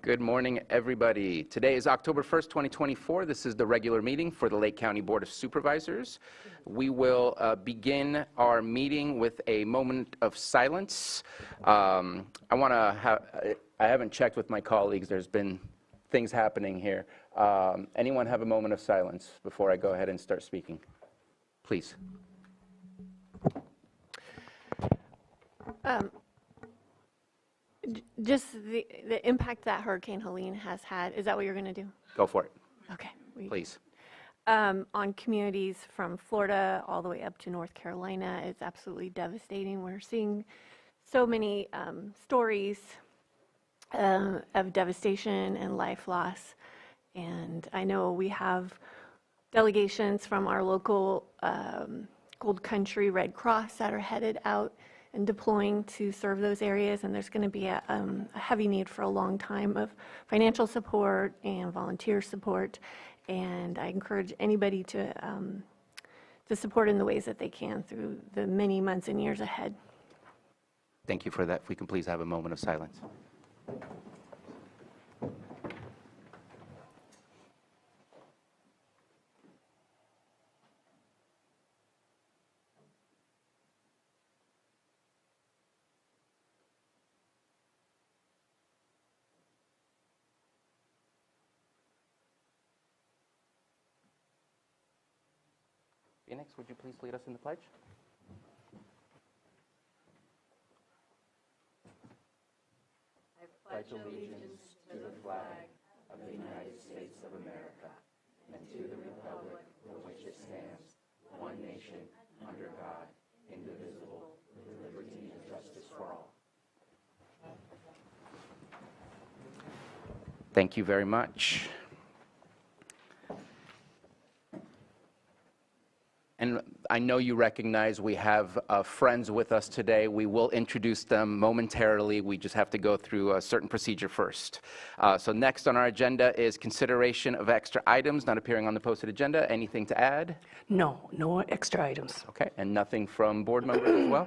Good morning, everybody. Today is October 1st, 2024. This is the regular meeting for the Lake County Board of Supervisors. We will begin our meeting with a moment of silence. I haven't checked with my colleagues. There's been things happening here. Anyone have a moment of silence before I go ahead and start speaking? Please. Just the impact that Hurricane Helene has had, is that what you're going to do? Go for it. Okay. Please. On communities from Florida all the way up to North Carolina, it's absolutely devastating. We're seeing so many stories of devastation and life loss. And I know we have delegations from our local Gold Country Red Cross that are headed out and deploying to serve those areas, and there's going to be a heavy need for a long time of financial support and volunteer support, and I encourage anybody to support in the ways that they can through the many months and years ahead. Thank you for that. If we can please have a moment of silence. Phoenix, would you please lead us in the pledge? I pledge allegiance to the flag of the United States of America and to the republic for which it stands, one nation, under God, indivisible, with liberty and justice for all. Thank you very much. And I know you recognize we have friends with us today. We will introduce them momentarily. We just have to go through a certain procedure first. So next on our agenda is consideration of extra items not appearing on the posted agenda. Anything to add? No extra items. Okay, and nothing from board members as well?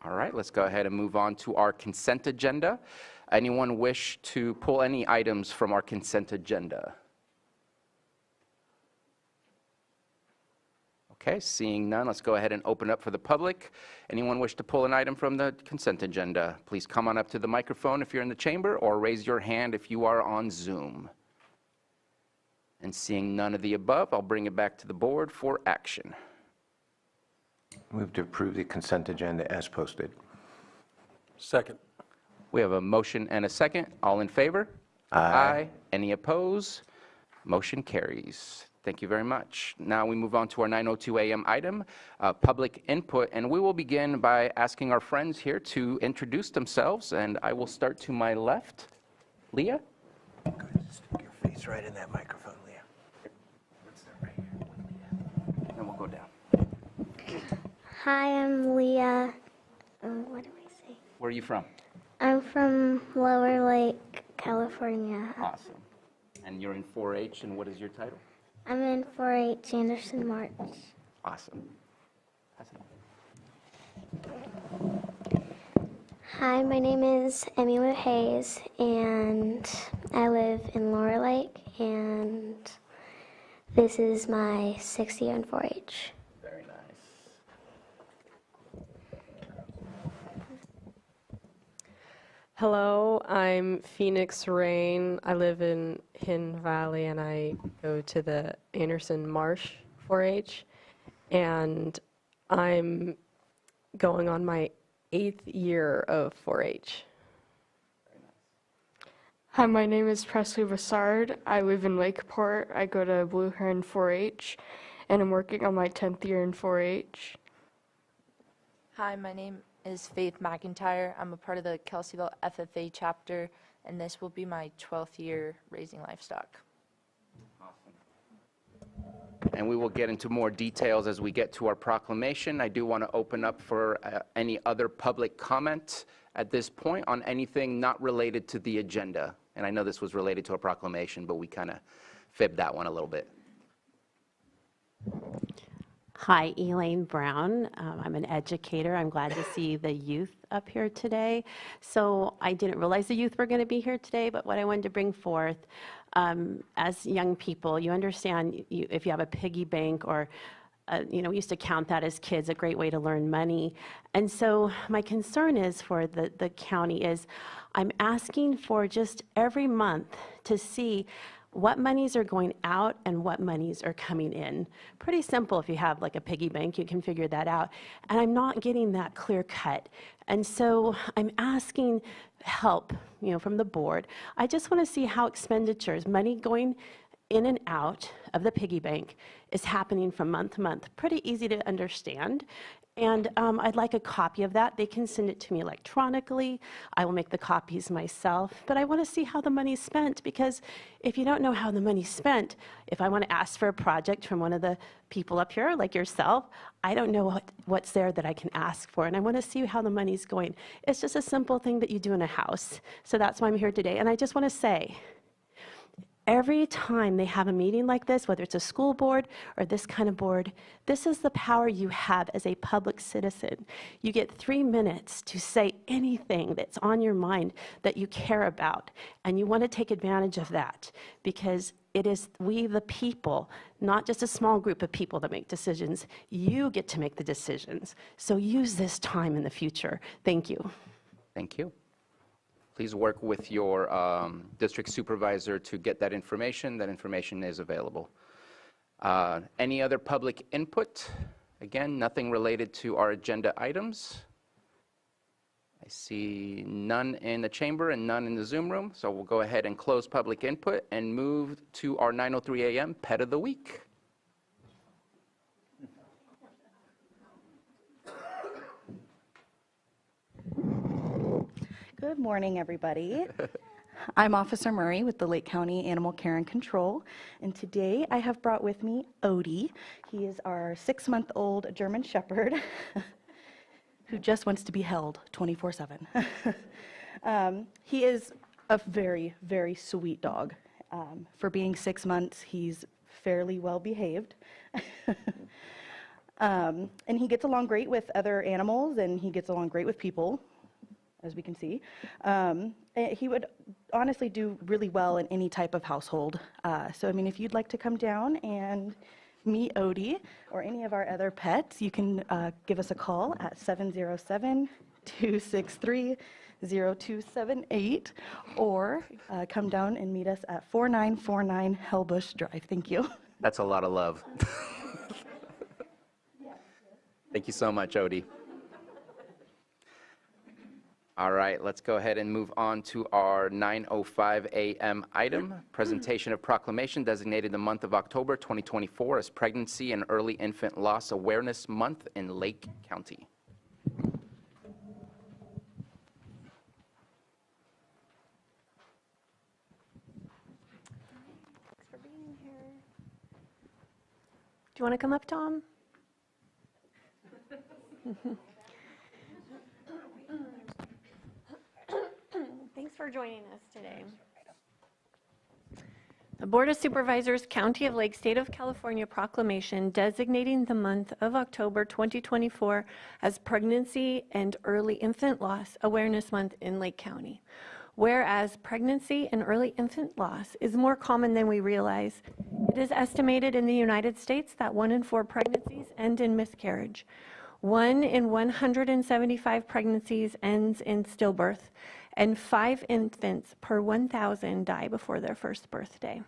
All right, let's go ahead and move on to our consent agenda. Anyone wish to pull any items from our consent agenda? Okay, seeing none, let's go ahead and open up for the public. Anyone wish to pull an item from the consent agenda? Please come on up to the microphone if you're in the chamber, or raise your hand if you are on Zoom. And seeing none of the above, I'll bring it back to the board for action. Move to approve the consent agenda as posted. Second. We have a motion and a second. All in favor? Aye. Any opposed? Motion carries. Thank you very much. Now we move on to our 9:02 a.m. item, public input, and we will begin by asking our friends here to introduce themselves, and I will start to my left. Leah? Stick your face right in that microphone, Leah. Let's start right here. And we'll go down. Hi, I'm Leah. What do I say? Where are you from? I'm from Lower Lake, California. Awesome. And you're in 4-H, and what is your title? I'm in 4-H Anderson March. Awesome. Pass it on. Hi, my name is Emmy Hayes, and I live in Lower Lake, and this is my 6th year in 4-H. Very nice. Hello, I'm Phoenix Rain. I live in Hidden Valley and I go to the Anderson Marsh 4-H, and I'm going on my 8th year of 4-H. Hi, my name is Presley Bessard. I live in Lakeport. I go to Blue Heron 4-H, and I'm working on my 10th year in 4-H. Hi, my name is Faith McIntyre. I'm a part of the Kelseyville FFA chapter, and this will be my 12th year raising livestock. Awesome. And we will get into more details as we get to our proclamation. I do want to open up for any other public comment at this point on anything not related to the agenda. And I know this was related to a proclamation, but we kind of fibbed that one a little bit. Hi, Elaine Brown. I'm an educator. I'm glad to see the youth up here today. So I didn't realize the youth were going to be here today, but what I wanted to bring forth, as young people, you understand if you have a piggy bank or we used to count that as kids, a great way to learn money. And so my concern is for the county is I'm asking for just every month to see what monies are going out and what monies are coming in. Pretty simple. If you have like a piggy bank, you can figure that out. And I'm not getting that clear cut. And so I'm asking help, from the board. I just want to see how expenditures, money going in and out of the piggy bank is happening from month to month. Pretty easy to understand. And I'd like a copy of that. They can send it to me electronically. I will make the copies myself. But I want to see how the money's spent, because if you don't know how the money's spent, if I want to ask for a project from one of the people up here, like yourself, I don't know what's there that I can ask for. And I want to see how the money's going. It's just a simple thing that you do in a house. So that's why I'm here today. And I just want to say, every time they have a meeting like this, whether it's a school board or this kind of board, this is the power you have as a public citizen. You get 3 minutes to say anything that's on your mind that you care about, and you want to take advantage of that, because it is we the people, not just a small group of people that make decisions. You get to make the decisions. So use this time in the future. Thank you. Thank you. Please work with your district supervisor to get that information. That information is available. Any other public input? Again, nothing related to our agenda items. I see none in the chamber and none in the Zoom room, so we'll go ahead and close public input and move to our 9:03 a.m. Pet of the Week. Good morning, everybody. I'm Officer Murray with the Lake County Animal Care and Control, and today I have brought with me Odie. He is our 6-month-old German Shepherd who just wants to be held 24/7. He is a very, very sweet dog. For being 6 months, he's fairly well behaved. And he gets along great with other animals, and he gets along great with people, as we can see. He would honestly do really well in any type of household. So, if you'd like to come down and meet Odie or any of our other pets, you can give us a call at 707-263-0278, or come down and meet us at 4949 Hellbush Drive. Thank you. That's a lot of love. Thank you so much, Odie. All right, let's go ahead and move on to our 9:05 a.m. item, presentation of proclamation designated the month of October 2024 as Pregnancy and Early Infant Loss Awareness Month in Lake County. Thanks for being here. Do you want to come up, Tom? Thanks for joining us today. The Board of Supervisors, County of Lake, State of California proclamation designating the month of October 2024 as Pregnancy and Early Infant Loss Awareness Month in Lake County. Whereas pregnancy and early infant loss is more common than we realize, it is estimated in the United States that 1 in 4 pregnancies end in miscarriage. 1 in 175 pregnancies ends in stillbirth, and 5 infants per 1,000 die before their first birthday.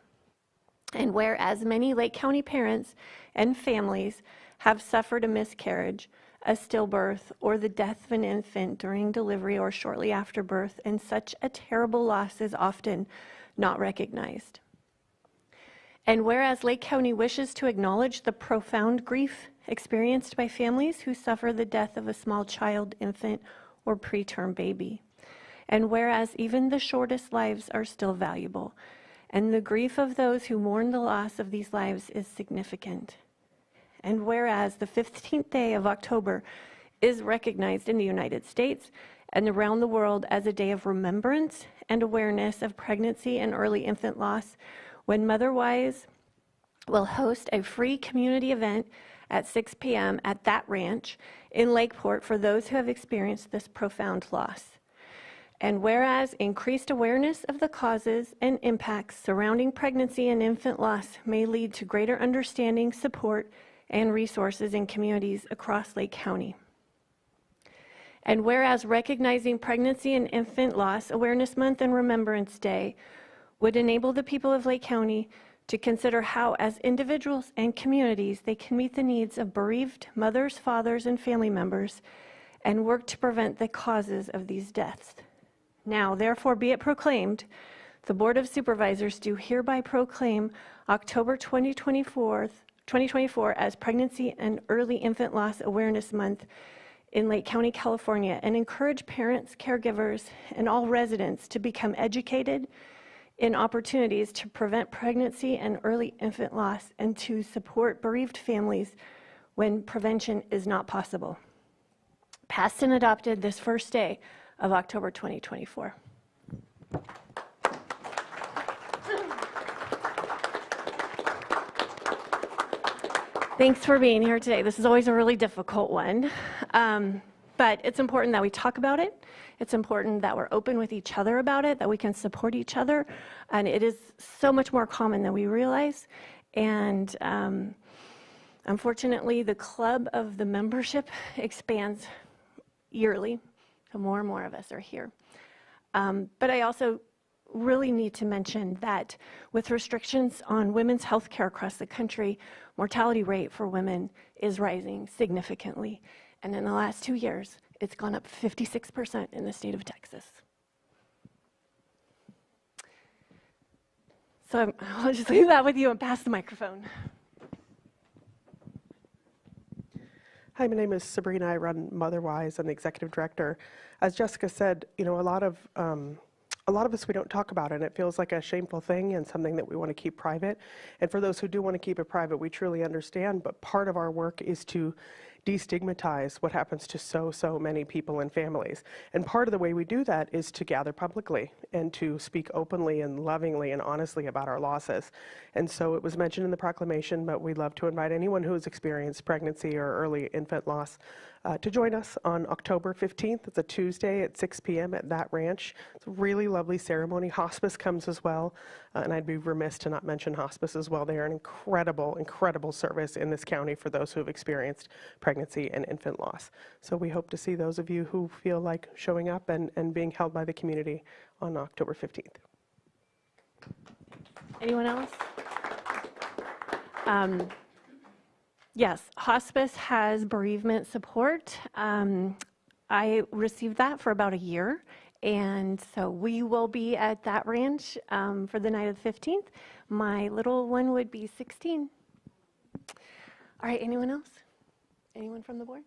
And whereas many Lake County parents and families have suffered a miscarriage, a stillbirth, or the death of an infant during delivery or shortly after birth, and such a terrible loss is often not recognized. And whereas Lake County wishes to acknowledge the profound grief experienced by families who suffer the death of a small child, infant, or preterm baby. And whereas even the shortest lives are still valuable, and the grief of those who mourn the loss of these lives is significant. And whereas the 15th day of October is recognized in the United States and around the world as a day of remembrance and awareness of pregnancy and early infant loss, when mother-wise will host a free community event at 6 p.m. at that ranch in Lakeport for those who have experienced this profound loss. And whereas increased awareness of the causes and impacts surrounding pregnancy and infant loss may lead to greater understanding, support, and resources in communities across Lake County. And whereas recognizing Pregnancy and Infant Loss Awareness Month and Remembrance Day would enable the people of Lake County to consider how, as individuals and communities, they can meet the needs of bereaved mothers, fathers, and family members and work to prevent the causes of these deaths. Now, therefore, be it proclaimed, the Board of Supervisors do hereby proclaim October 2024 as Pregnancy and Early Infant Loss Awareness Month in Lake County, California, and encourage parents, caregivers, and all residents to become educated in opportunities to prevent pregnancy and early infant loss and to support bereaved families when prevention is not possible. Passed and adopted this first day of October 2024. Thanks for being here today. This is always a really difficult one, but it's important that we talk about it. It's important that we're open with each other about it, that we can support each other, and it is so much more common than we realize. And unfortunately, the club of the membership expands yearly. So more and more of us are here. But I also really need to mention that with restrictions on women's health care across the country, mortality rate for women is rising significantly. And in the last 2 years, it's gone up 56% in the state of Texas. So I'll just leave that with you and pass the microphone. Hi, my name is Sabrina. I run Motherwise. I'm the executive director. As Jessica said, you know, a lot of us, we don't talk about it, and it feels like a shameful thing and something that we want to keep private. And for those who do want to keep it private, we truly understand, but part of our work is to destigmatize what happens to so many people and families. And part of the way we do that is to gather publicly and to speak openly and lovingly and honestly about our losses. And so it was mentioned in the proclamation, but we'd love to invite anyone who has experienced pregnancy or early infant loss to join us on October 15th. It's a Tuesday at 6 p.m. at that ranch. It's a really lovely ceremony. Hospice comes as well, and I'd be remiss to not mention hospice as well. They are an incredible service in this county for those who have experienced pregnancy and infant loss. So we hope to see those of you who feel like showing up and being held by the community on October 15th. Anyone else? Yes, hospice has bereavement support. I received that for about a year, and so we will be at that ranch for the night of the 15th. My little one would be 16. All right, anyone else? Anyone from the board?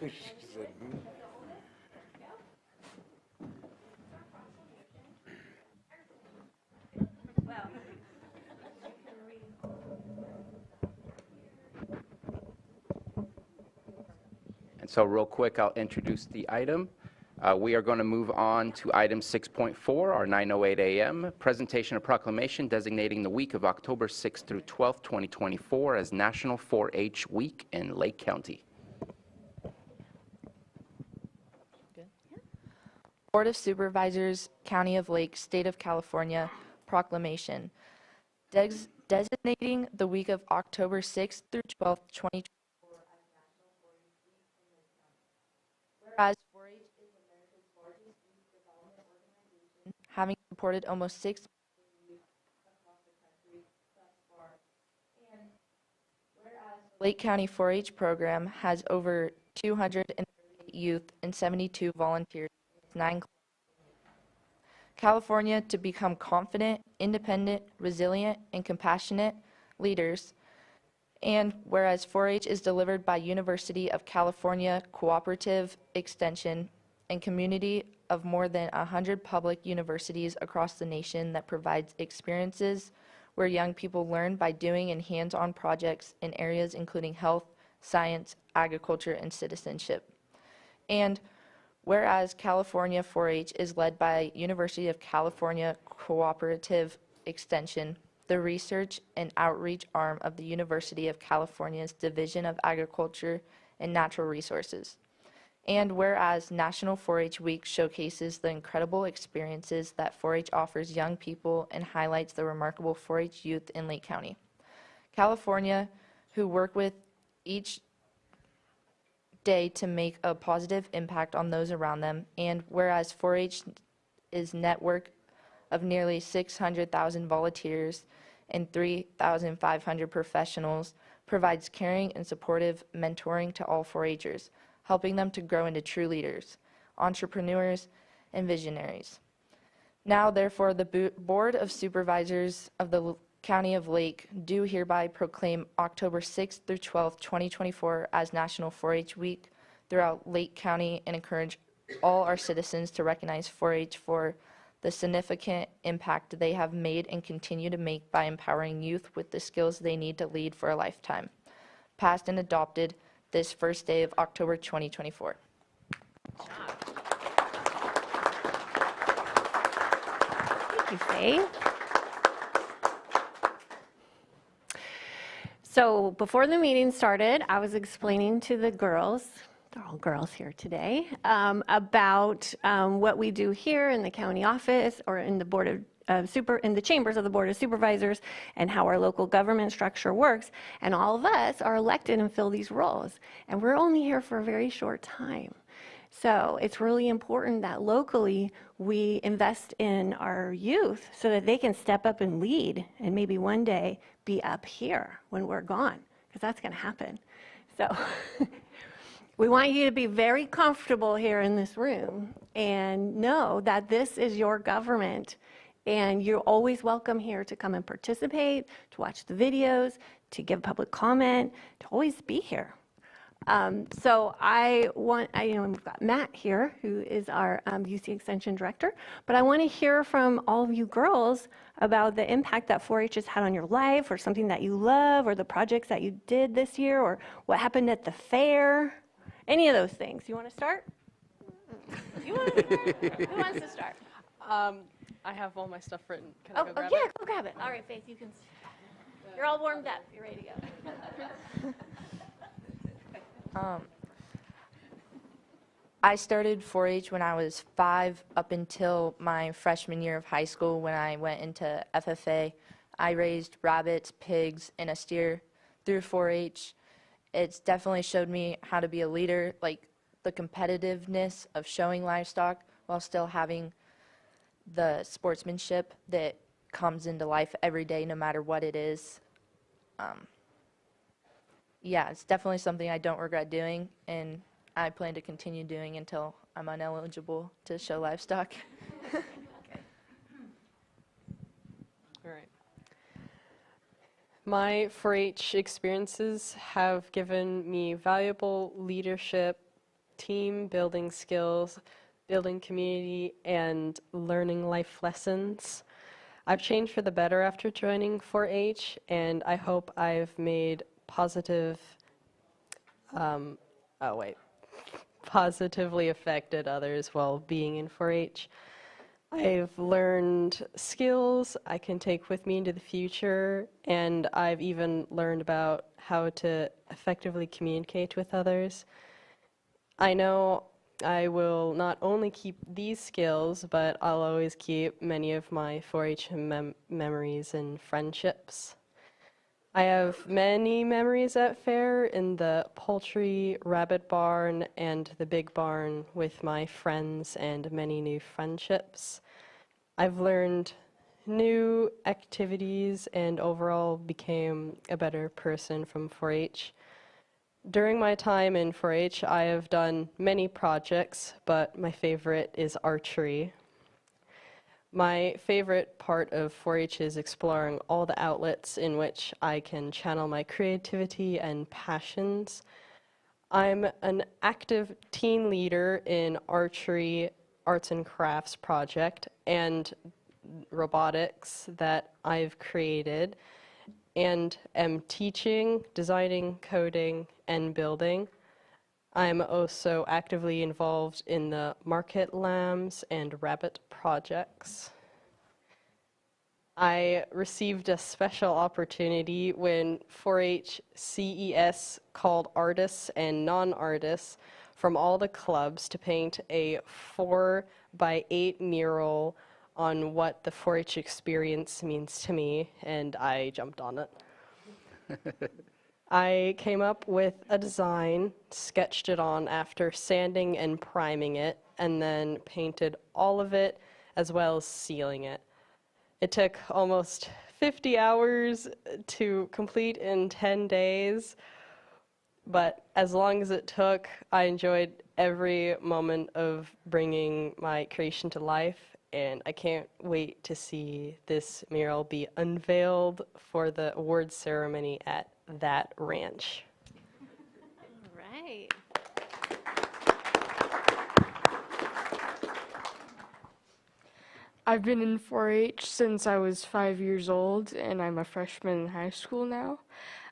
She said, So real quick, I'll introduce the item. We are going to move on to item 6.4, our 9:08 a.m. presentation of proclamation designating the week of October 6th through 12th, 2024 as National 4-H Week in Lake County. Board of Supervisors, County of Lake, State of California, proclamation designating the week of October 6th through 12th, 2024 as National 4-H Week in Lake County. Whereas 4-H is America's largest youth development organization, having supported almost 6 million youth across the country thus far. And whereas the Lake County 4-H program has over 238 youth and 72 volunteers in its 9 California to become confident, independent, resilient, and compassionate leaders. And whereas 4-H is delivered by University of California Cooperative Extension and community of more than 100 public universities across the nation that provides experiences where young people learn by doing and hands-on projects in areas including health, science, agriculture, and citizenship. And whereas California 4-H is led by University of California Cooperative Extension, the research and outreach arm of the University of California's Division of Agriculture and Natural Resources. And whereas National 4-H Week showcases the incredible experiences that 4-H offers young people and highlights the remarkable 4-H youth in Lake County. California, who work with each day to make a positive impact on those around them, and whereas 4-H is network of nearly 600,000 volunteers and 3,500 professionals, provides caring and supportive mentoring to all 4-Hers, helping them to grow into true leaders, entrepreneurs, and visionaries. Now, therefore, the Board of Supervisors of the County of Lake do hereby proclaim October 6th through 12th, 2024 as National 4-H Week throughout Lake County and encourage all our citizens to recognize 4-H for the significant impact they have made and continue to make by empowering youth with the skills they need to lead for a lifetime. Passed and adopted this first day of October 2024. Thank you, Faye. So before the meeting started, I was explaining to the girls, they're all girls here today, about what we do here in the county office or in the board of in the chambers of the Board of Supervisors and how our local government structure works. And all of us are elected and fill these roles. And we're only here for a very short time. So it's really important that locally we invest in our youth so that they can step up and lead and maybe one day be up here when we're gone, because that's going to happen. So we want you to be very comfortable here in this room and know that this is your government. And you're always welcome here to come and participate, to watch the videos, to give public comment, to always be here. So we've got Matt here, who is our UC Extension Director, but I want to hear from all of you girls about the impact that 4-H has had on your life, or something that you love, or the projects that you did this year, or what happened at the fair, any of those things. You want to start? You want to start? Who wants to start? I have all my stuff written. Can Oh, yeah, go grab it. All right, Faith, you can. You're all warmed up. You're ready to go. I started 4-H when I was 5 up until my freshman year of high school when I went into FFA. I raised rabbits, pigs, and a steer through 4-H. It's definitely showed me how to be a leader, like the competitiveness of showing livestock while still having the sportsmanship that comes into life every day no matter what it is. Yeah, it's definitely something I don't regret doing, and I plan to continue doing until I'm ineligible to show livestock. All right. My 4-H experiences have given me valuable leadership, team building skills, building community, and learning life lessons. I've changed for the better after joining 4-H, and I hope I've made positive, positively affected others while being in 4-H. I've learned skills I can take with me into the future, and I've even learned about how to effectively communicate with others. I know I will not only keep these skills, but I'll always keep many of my 4-H memories and friendships. I have many memories at fair in the poultry, rabbit barn, and the big barn with my friends and many new friendships. I've learned new activities and overall became a better person from 4-H. During my time in 4-H, I have done many projects, but my favorite is archery. My favorite part of 4-H is exploring all the outlets in which I can channel my creativity and passions. I'm an active teen leader in archery, arts and crafts project, and robotics that I've created, and am teaching, designing, coding, and building. I'm also actively involved in the market lambs and rabbit projects. I received a special opportunity when 4-H CES called artists and non-artists from all the clubs to paint a 4x8 mural on what the 4-H experience means to me, and I jumped on it. I came up with a design, sketched it on after sanding and priming it, and then painted all of it as well as sealing it. It took almost 50 hours to complete in 10 days, but as long as it took, I enjoyed every moment of bringing my creation to life, and I can't wait to see this mural be unveiled for the awards ceremony at that ranch. All right. I've been in 4-H since I was 5 years old, and I'm a freshman in high school now.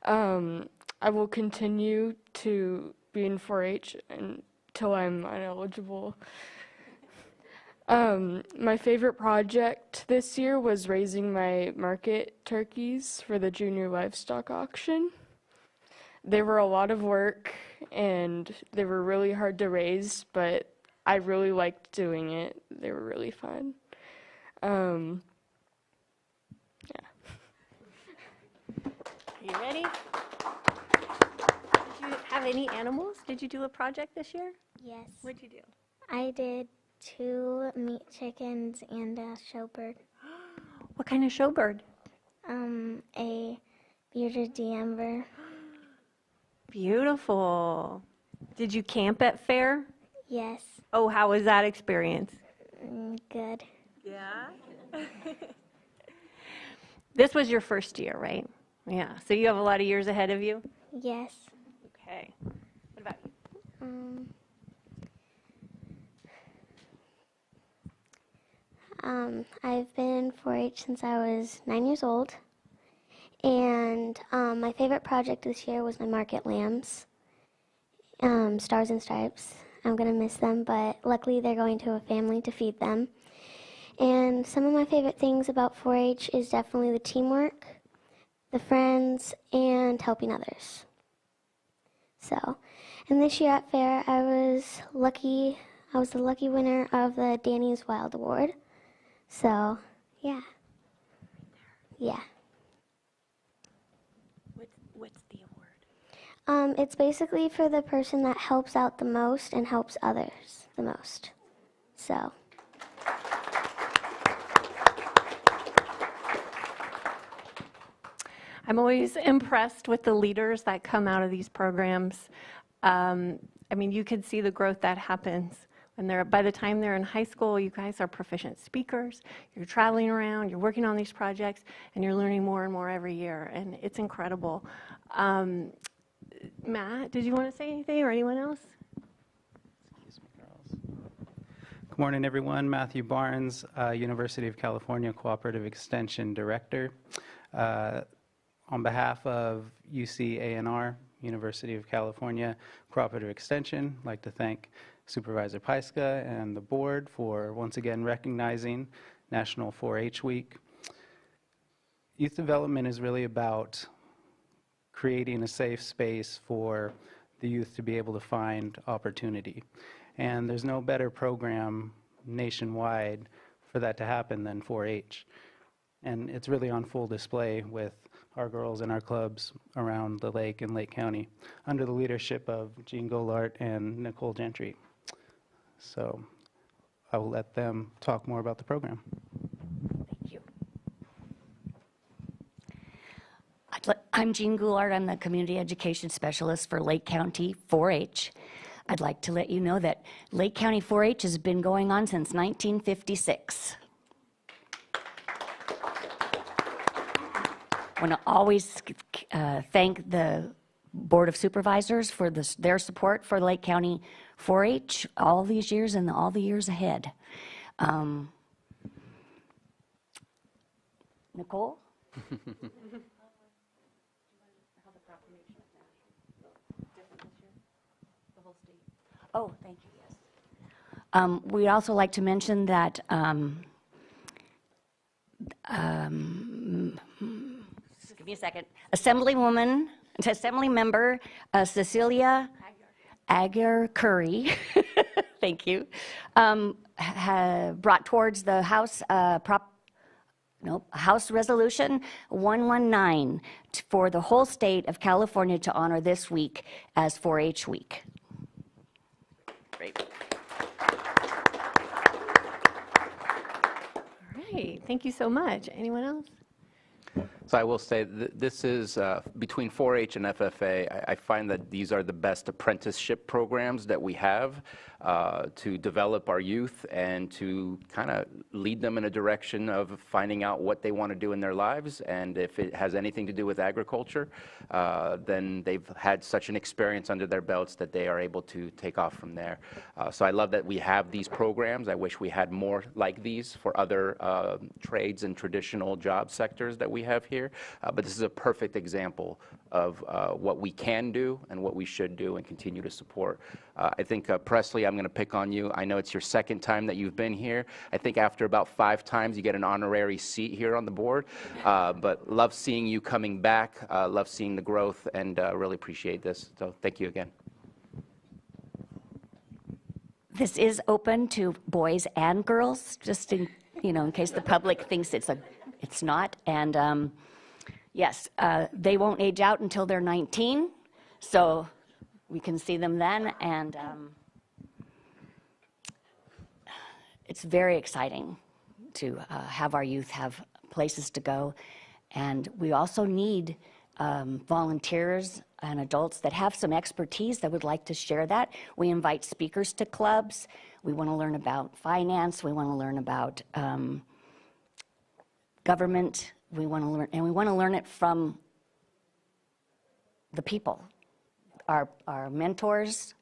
I will continue to be in 4-H until I'm ineligible. My favorite project this year was raising my market turkeys for the junior livestock auction. They were a lot of work, and they were really hard to raise, but I really liked doing it. They were really fun. Yeah. You ready? Did you have any animals? Did you do a project this year? Yes. What'd you do? I did 2 meat chickens and a showbird. What kind of showbird? A bearded d'Amber. Beautiful. Did you camp at fair? Yes. Oh, how was that experience? Good. Yeah. This was your first year, right? Yeah. So you have a lot of years ahead of you? Yes. Okay. What about you? I've been in 4-H since I was 9 years old. And my favorite project this year was my market lambs, Stars and Stripes. I'm going to miss them, but luckily they're going to a family to feed them. And some of my favorite things about 4-H is definitely the teamwork, the friends, and helping others. So, and this year at fair, I was the lucky winner of the Danny's Wild Award. So, yeah. Yeah. What's the award? It's basically for the person that helps out the most and helps others the most. So. I'm always impressed with the leaders that come out of these programs. I mean, you could see the growth that happens when by the time they're in high school, you guys are proficient speakers, you're traveling around, you're working on these projects, and you're learning more and more every year, and it's incredible. Matt, did you want to say anything, or anyone else? Good morning, everyone. Matthew Barnes, University of California Cooperative Extension Director. On behalf of UC A&R, University of California Cooperative Extension. I'd like to thank Supervisor Pyska and the board for once again recognizing National 4-H Week. Youth development is really about creating a safe space for the youth to be able to find opportunity. And there's no better program nationwide for that to happen than 4-H. And it's really on full display with our girls and our clubs around the lake and Lake County under the leadership of Jean Golart and Nicole Gentry. So I will let them talk more about the program. Thank you. I'm Jean Goulart. I'm the Community Education Specialist for Lake County 4-H. I'd like to let you know that Lake County 4-H has been going on since 1956. I want to always thank the Board of Supervisors for their support for Lake County 4-H all these years and all the years ahead. Nicole? Oh, thank you, yes. We'd also like to mention that just give me a second. Assembly Member Cecilia Agar Curry, thank you, brought towards the House House Resolution 119 for the whole state of California to honor this week as 4-H Week. Great. All right, thank you so much. Anyone else? So I will say this is between 4-H and FFA. I find that these are the best apprenticeship programs that we have to develop our youth and to kind of lead them in a direction of finding out what they want to do in their lives. And if it has anything to do with agriculture, then they've had such an experience under their belts that they are able to take off from there. So I love that we have these programs. I wish we had more like these for other trades and traditional job sectors that we have here. But this is a perfect example of what we can do and what we should do and continue to support. I think, Presley, I'm going to pick on you. I know it's your second time that you've been here. I think after about 5 times, you get an honorary seat here on the board. But love seeing you coming back, love seeing the growth, and really appreciate this. So thank you again. This is open to boys and girls, just in case the public thinks it's not. And yes, they won't age out until they're 19, so we can see them then. And it's very exciting to have our youth have places to go. And we also need volunteers and adults that have some expertise that would like to share that. We invite speakers to clubs. We want to learn about finance. We want to learn about government. We want to learn it from the people, our mentors.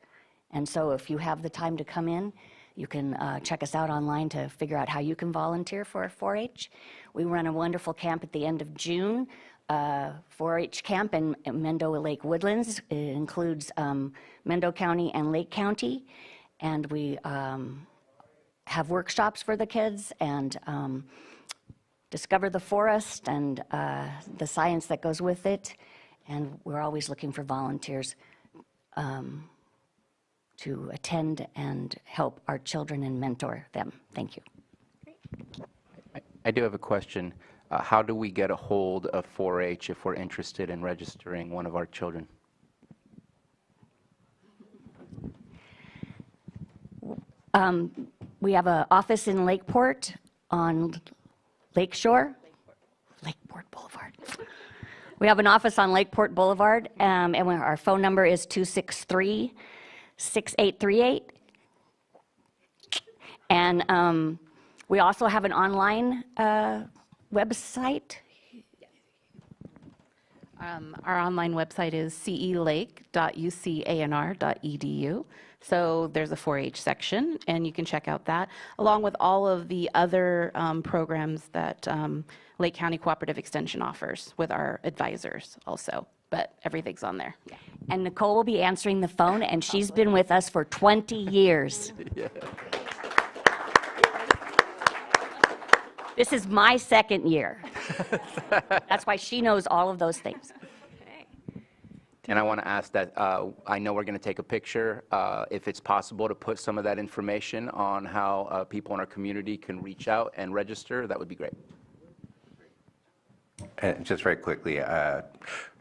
And so if you have the time to come in, you can check us out online to figure out how you can volunteer for 4-H. We run a wonderful camp at the end of June, 4-H camp in Mendo Lake Woodlands. It includes Mendo County and Lake County. And we have workshops for the kids and discover the forest and the science that goes with it. And we're always looking for volunteers to attend and help our children and mentor them. Thank you. I do have a question. How do we get a hold of 4-H if we're interested in registering one of our children? We have an office in Lakeport on Lakeshore. Lakeport Boulevard. We have an office on Lakeport Boulevard, and our phone number is 263-6838. And we also have an online website. Our online website is celake.ucanr.edu. So there's a 4-H section, and you can check out that, along with all of the other programs that Lake County Cooperative Extension offers with our advisors also. but everything's on there. And Nicole will be answering the phone, and she's been with us for 20 years. This is my second year. That's why she knows all of those things. And I want to ask that, I know we're going to take a picture. If it's possible to put some of that information on how people in our community can reach out and register, that would be great. And just very quickly,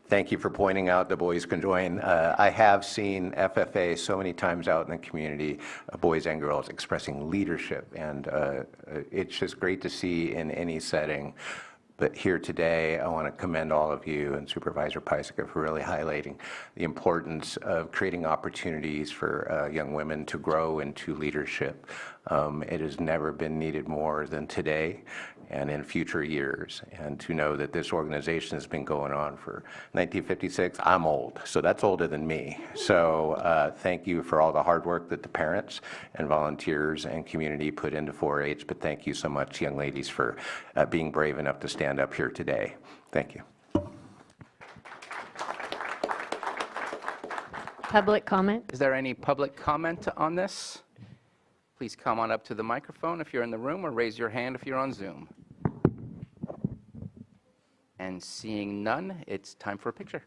thank you for pointing out the boys can join. I have seen FFA so many times out in the community, boys and girls expressing leadership, and it's just great to see in any setting. But here today, I want to commend all of you and Supervisor Pyska for really highlighting the importance of creating opportunities for young women to grow into leadership. It has never been needed more than today and in future years. And to know that this organization has been going on for 1956, I'm old, so that's older than me. So thank you for all the hard work that the parents and volunteers and community put into 4-H, but thank you so much, young ladies, for being brave enough to stand up here today. Thank you. Public comment? Is there any public comment on this? Please come on up to the microphone if you're in the room, or raise your hand if you're on Zoom. And seeing none, it's time for a picture.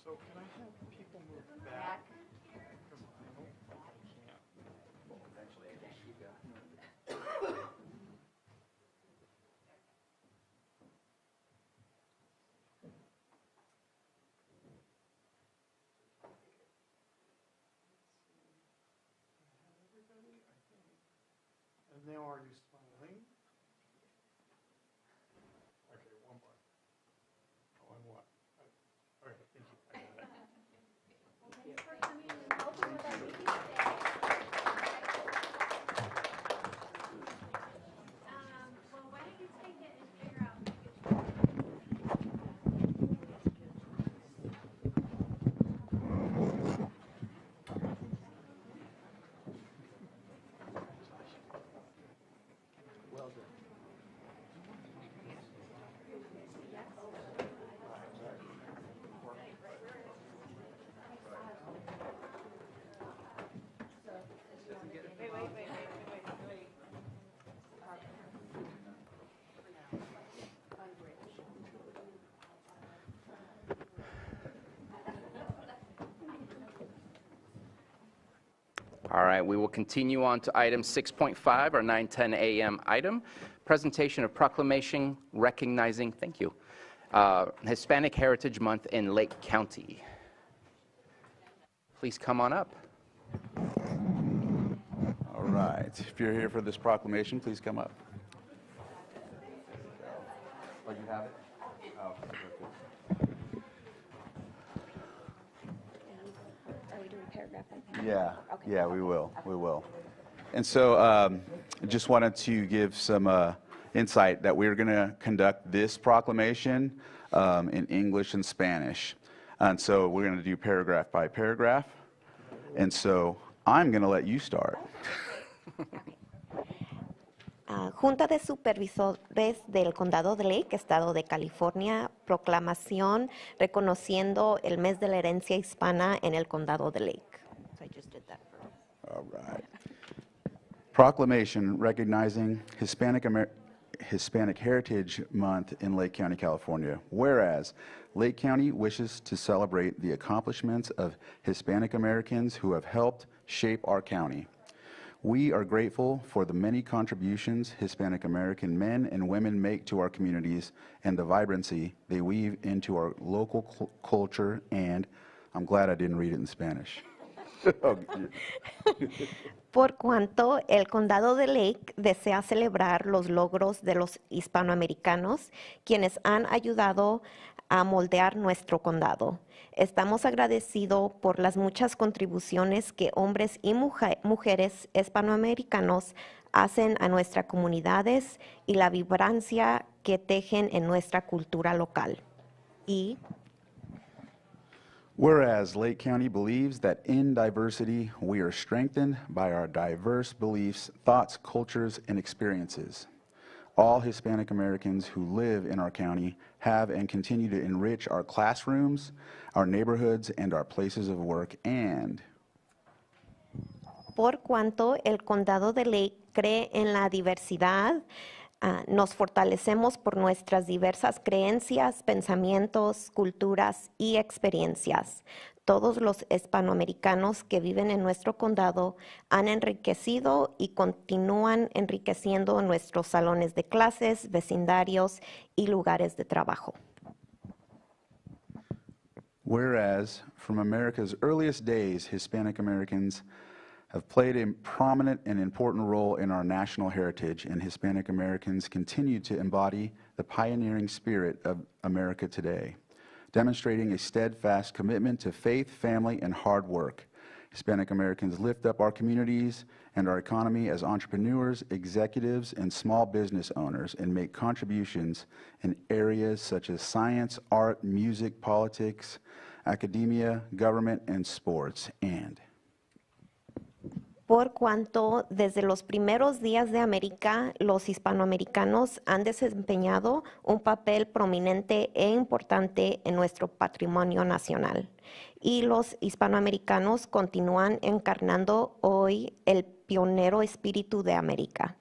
So can I have people move back? And now are you smiling? Okay, one more. One more. Okay, thank you. I got it. All right, we will continue on to item 6.5, our 9:10 a.m. item, presentation of proclamation recognizing, thank you, Hispanic Heritage Month in Lake County. Please come on up. All right, if you're here for this proclamation, please come up. Oh, you have it? Oh, okay. Are we doing paragraph? Yeah, yeah, we will. And so I just wanted to give some insight that we're going to conduct this proclamation in English and Spanish. And so we're going to do paragraph by paragraph. And so I'm going to let you start. Junta de Supervisores del Condado de Lake, Estado de California, proclamación reconociendo el mes de la herencia hispana en el Condado de Lake. So I just did that. All right. Proclamation recognizing Hispanic Heritage Month in Lake County, California. Whereas Lake County wishes to celebrate the accomplishments of Hispanic Americans who have helped shape our county. We are grateful for the many contributions Hispanic American men and women make to our communities and the vibrancy they weave into our local culture, and I'm glad I didn't read it in Spanish. Por cuanto el Condado de Lake desea celebrar los logros de los hispanoamericanos, quienes han ayudado a moldear nuestro condado. Estamos agradecidos por las muchas contribuciones que hombres y mujeres hispanoamericanos hacen a nuestras comunidades y la vibrancia que tejen en nuestra cultura local. Y Whereas Lake County believes that in diversity, we are strengthened by our diverse beliefs, thoughts, cultures, and experiences. All Hispanic Americans who live in our county have and continue to enrich our classrooms, our neighborhoods, and our places of work, and por cuanto el condado de Lake cree en la diversidad, nos fortalecemos por nuestras diversas creencias, pensamientos, culturas y experiencias. Todos los hispanoamericanos que viven en nuestro condado han enriquecido y continúan enriqueciendo nuestros salones de clases, vecindarios y lugares de trabajo. whereas from America's earliest days, Hispanic Americans have played a prominent and important role in our national heritage, and Hispanic Americans continue to embody the pioneering spirit of America today, demonstrating a steadfast commitment to faith, family, and hard work. Hispanic Americans lift up our communities and our economy as entrepreneurs, executives, and small business owners, and make contributions in areas such as science, art, music, politics, academia, government, and sports, and Por cuanto desde los primeros días de América, los hispanoamericanos han desempeñado un papel prominente e importante en nuestro patrimonio nacional. Y los hispanoamericanos continúan encarnando hoy el pionero espíritu de América,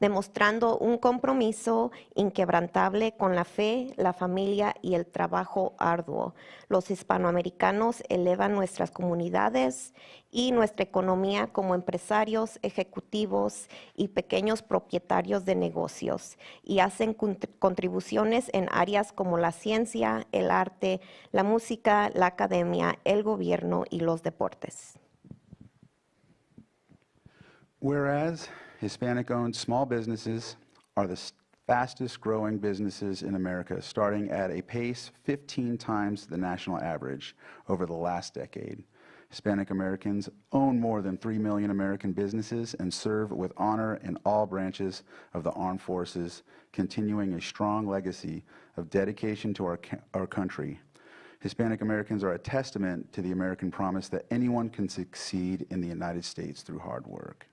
demostrando un compromiso inquebrantable con la fe, la familia y el trabajo arduo. Los hispanoamericanos elevan nuestras comunidades y nuestra economía como empresarios, ejecutivos y pequeños propietarios de negocios, y hacen contribuciones en áreas como la ciencia, el arte, la música, la academia, el gobierno y los deportes. whereas Hispanic-owned small businesses are the fastest growing businesses in America, starting at a pace 15 times the national average over the last decade. Hispanic Americans own more than 3 million American businesses and serve with honor in all branches of the armed forces, continuing a strong legacy of dedication to our country. Hispanic Americans are a testament to the American promise that anyone can succeed in the United States through hard work.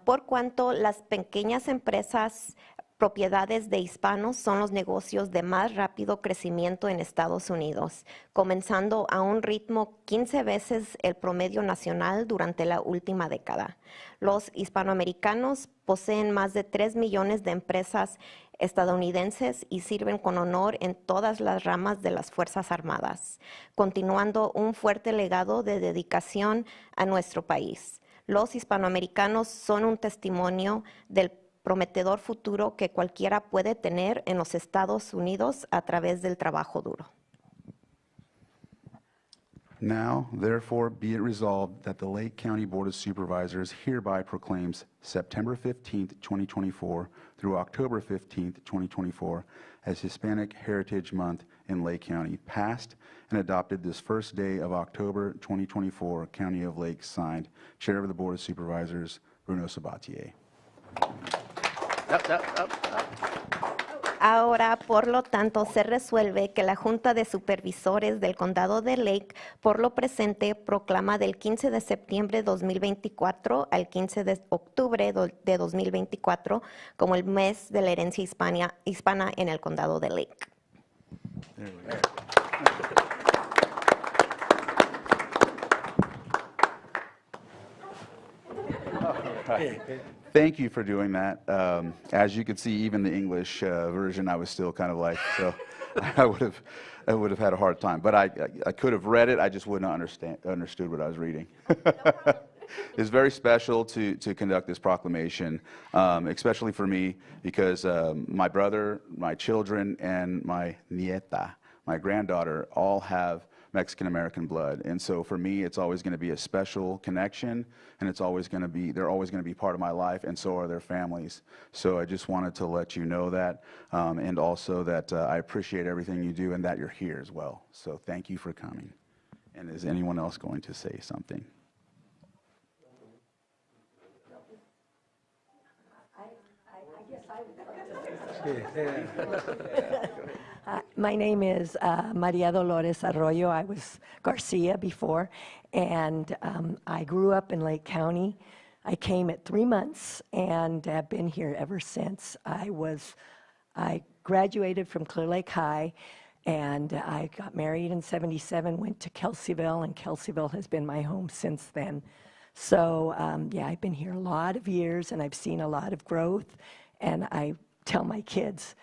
Por cuanto las pequeñas empresas propiedades de hispanos son los negocios de más rápido crecimiento en Estados Unidos, comenzando a un ritmo 15 veces el promedio nacional durante la última década. Los hispanoamericanos poseen más de 3 millones de empresas estadounidenses y sirven con honor en todas las ramas de las Fuerzas Armadas, continuando un fuerte legado de dedicación a nuestro país. Los hispanoamericanos son un testimonio del prometedor futuro que cualquiera puede tener en los Estados Unidos a través del trabajo duro. Now, therefore, be it resolved that the Lake County Board of Supervisors hereby proclaims September 15th, 2024 through October 15th, 2024 as Hispanic Heritage Month in Lake County, passed and adopted this first day of October 2024, County of Lake, signed, Chair of the Board of Supervisors, Bruno Sabatier. Ahora, por lo tanto, se resuelve que la Junta de Supervisores del Condado de Lake, por lo presente, proclama del 15 de septiembre de 2024 al 15 de octubre de 2024 como el mes de la herencia hispana en el Condado de Lake. Thank you for doing that. As you could see, even the English version, I was still kind of like, so I would have had a hard time. But I could have read it, I just wouldn't have understood what I was reading. It's very special to conduct this proclamation, especially for me, because my brother, my children, and my nieta, my granddaughter, all have Mexican-American blood. And so for me, it's always going to be a special connection, and they're always going to be part of my life, and so are their families. So I just wanted to let you know that, and also that I appreciate everything you do and that you're here as well. So thank you for coming. And is anyone else going to say something? My name is Maria Dolores Arroyo. I was Garcia before, and I grew up in Lake County. I came at 3 months and have been here ever since. I graduated from Clear Lake High, and I got married in '77, went to Kelseyville, and Kelseyville has been my home since then. So yeah, I've been here a lot of years, and I've seen a lot of growth, and I tell my kids,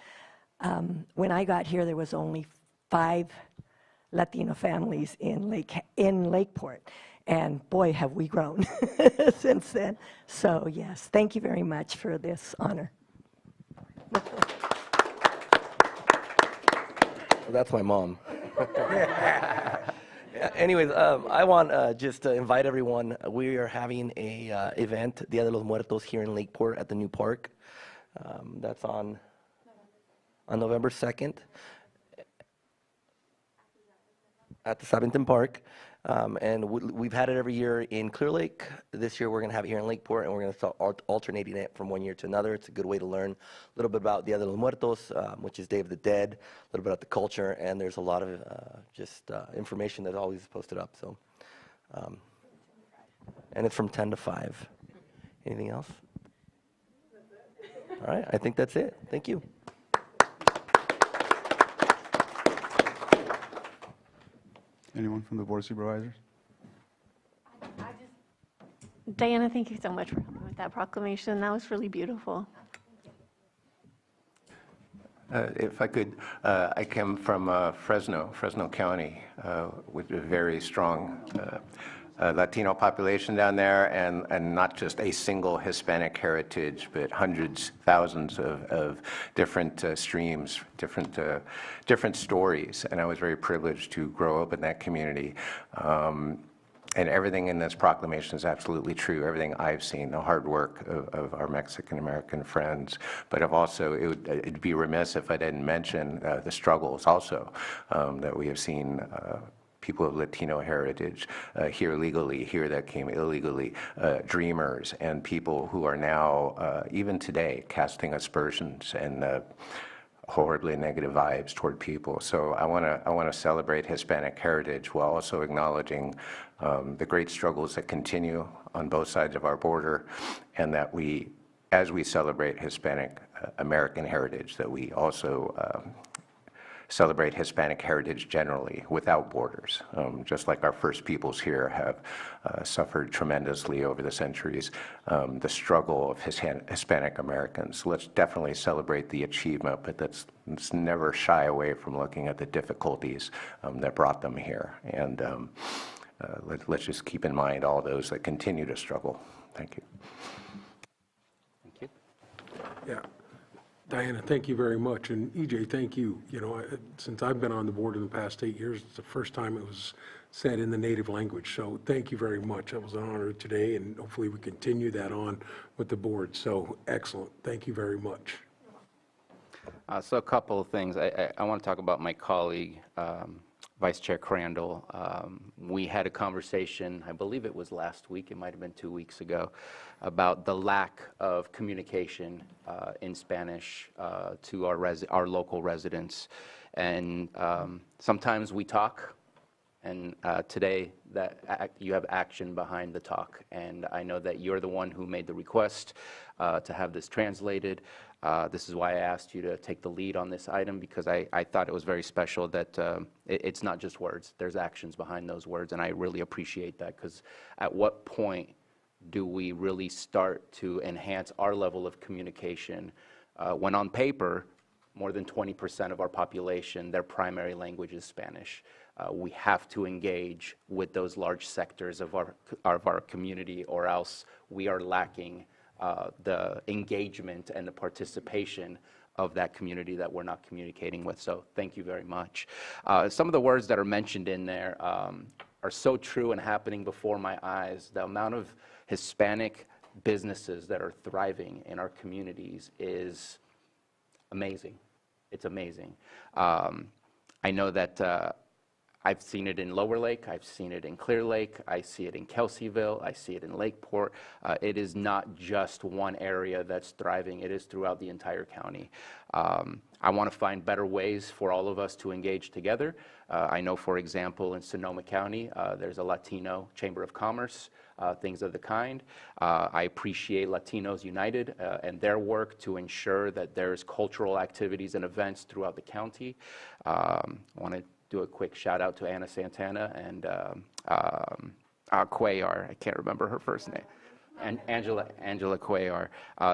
when I got here, there was only 5 Latino families in Lakeport, and boy, have we grown since then. So yes, thank you very much for this honor. That's my mom. Anyways, I want just to invite everyone. We are having a event, Dia de los Muertos, here in Lakeport at the new park. That's on November 2nd at the Sabenton Park. And we've had it every year in Clear Lake. This year we're going to have it here in Lakeport, and we're going to start alternating it from one year to another. It's a good way to learn a little bit about Dia de los Muertos, which is Day of the Dead, a little bit about the culture, and there's a lot of information that's always posted up. So, and it's from 10 to 5. Anything else? All right, I think that's it. Thank you. Anyone from the Board of Supervisors? Diana, thank you so much for helping with that proclamation. That was really beautiful. If I could, I come from Fresno County, with a very strong Latino population down there, and not just a single Hispanic heritage, but hundreds, thousands of different streams, different stories. And I was very privileged to grow up in that community. And everything in this proclamation is absolutely true. Everything I've seen, the hard work of our Mexican-American friends. But it'd be remiss if I didn't mention the struggles also that we have seen. People of Latino heritage here legally, here that came illegally, dreamers, and people who are now, even today, casting aspersions and horribly negative vibes toward people. So I want to celebrate Hispanic heritage while also acknowledging the great struggles that continue on both sides of our border, and that as we celebrate Hispanic American heritage, that we also celebrate Hispanic heritage generally without borders. Just like our first peoples here have suffered tremendously over the centuries, the struggle of Hispanic Americans. Let's definitely celebrate the achievement, but let's never shy away from looking at the difficulties that brought them here. And let's just keep in mind all those that continue to struggle. Thank you. Thank you. Yeah. Diana, thank you very much. And EJ, thank you. You know, since I've been on the board in the past 8 years, it's the first time it was said in the native language. So thank you very much. That was an honor today, and hopefully we continue that on with the board. So excellent. Thank you very much. So a couple of things. I want to talk about my colleague, Vice Chair Crandall. We had a conversation, I believe it was last week, it might have been 2 weeks ago, about the lack of communication in Spanish to our local residents. And sometimes we talk, and today that you have action behind the talk. And I know that you're the one who made the request to have this translated. This is why I asked you to take the lead on this item, because I thought it was very special that it's not just words. There's actions behind those words, and I really appreciate that, because at what point do we really start to enhance our level of communication when on paper, more than 20% of our population, their primary language is Spanish? We have to engage with those large sectors of our community, or else we are lacking the engagement and the participation of that community that we're not communicating with. So thank you very much. Some of the words that are mentioned in there are so true and happening before my eyes. The amount of Hispanic businesses that are thriving in our communities is amazing. It's amazing. I know that I've seen it in Lower Lake, I've seen it in Clear Lake, I see it in Kelseyville, I see it in Lakeport. It is not just one area that's thriving, it is throughout the entire county. I want to find better ways for all of us to engage together. I know, for example, in Sonoma County, there's a Latino Chamber of Commerce, things of the kind. I appreciate Latinos United and their work to ensure that there's cultural activities and events throughout the county. I want to do a quick shout out to Anna Santana and Cuellar, I can't remember her first name, and Angela Cuellar.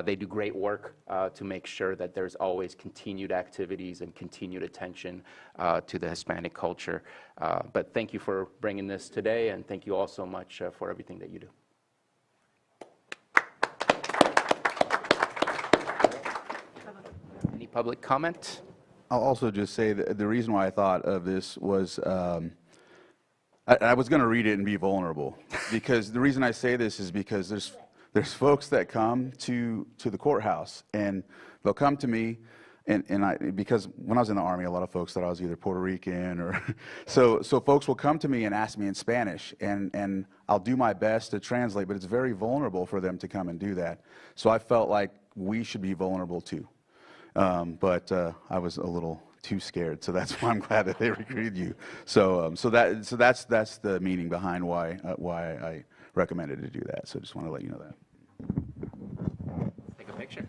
They do great work to make sure that there's always continued activities and continued attention to the Hispanic culture. But thank you for bringing this today, and thank you all so much for everything that you do. Any public comment? I'll also just say that the reason why I thought of this was I was going to read it and be vulnerable, because the reason I say this is because there's folks that come to the courthouse, and they'll come to me, and because when I was in the Army, a lot of folks thought I was either Puerto Rican or so folks will come to me and ask me in Spanish, and I'll do my best to translate, but it's very vulnerable for them to come and do that. So I felt like we should be vulnerable too. But I was a little too scared, so that's why I'm glad that they recruited you. So that's the meaning behind why I recommended to do that. So just want to let you know that. Take a picture.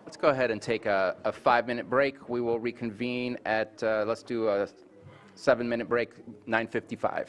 Let's go ahead and take a 5-minute break. We will reconvene at, let's do a 7-minute break, 9:55.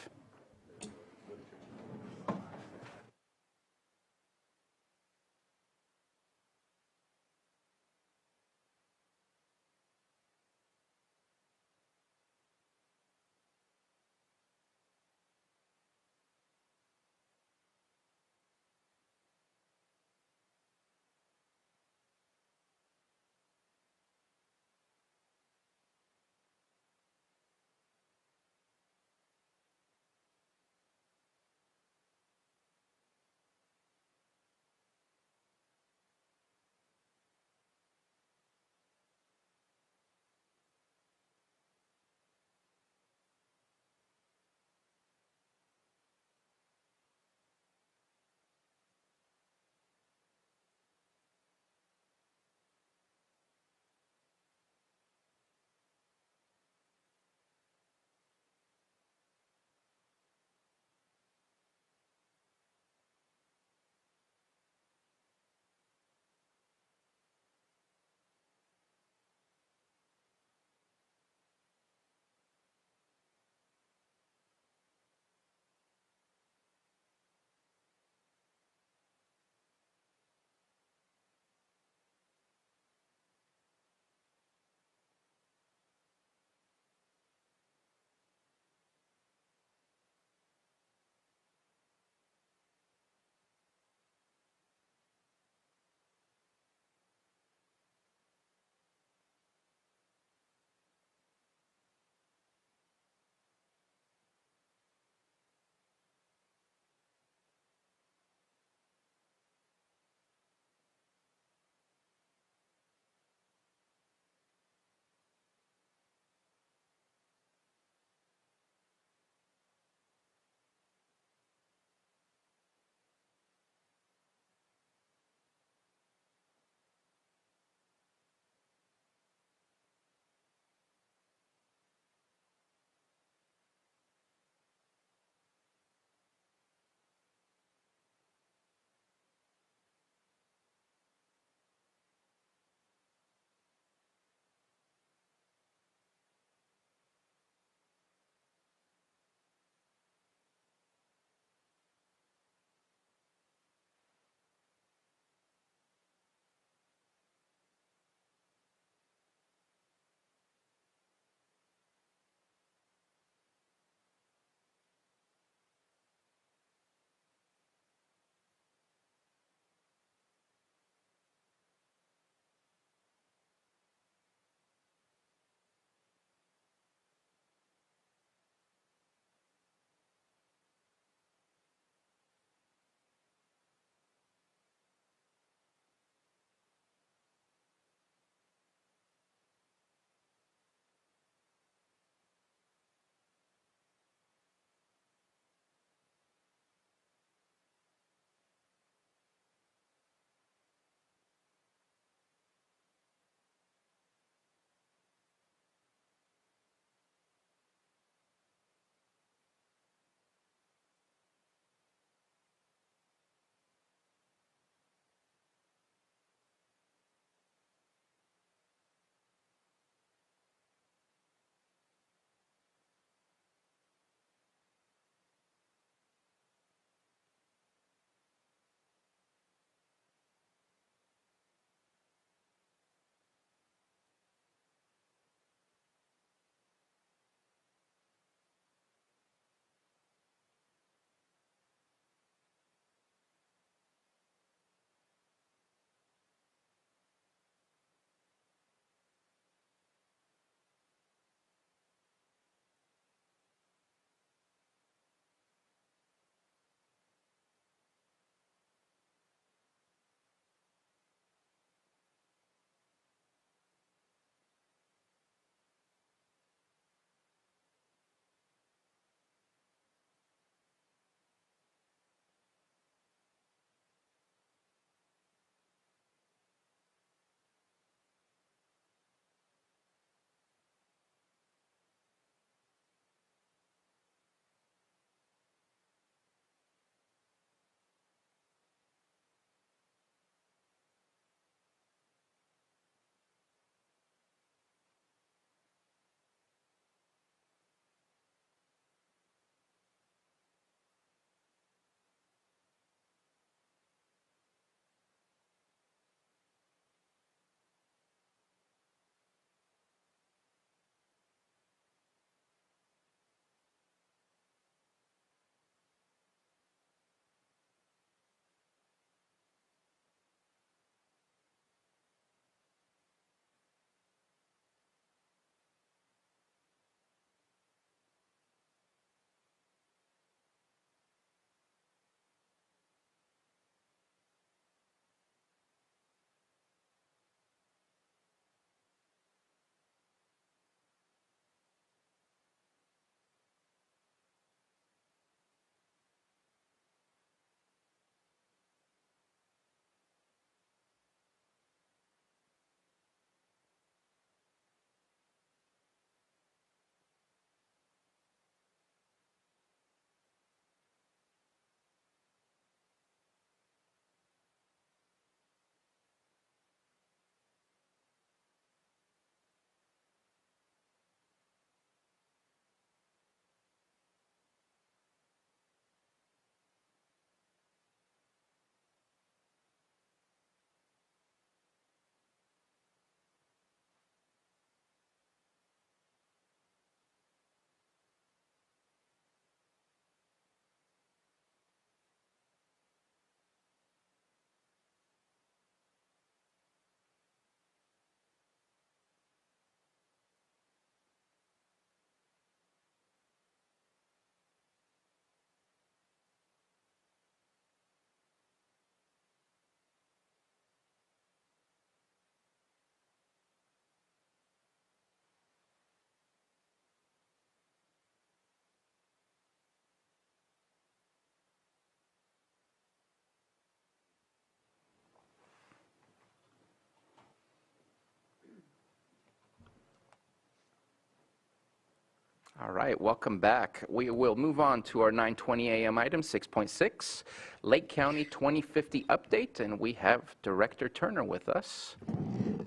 All right, welcome back. We will move on to our 9:20 a.m. item, 6.6, Lake County 2050 update, and we have Director Turner with us.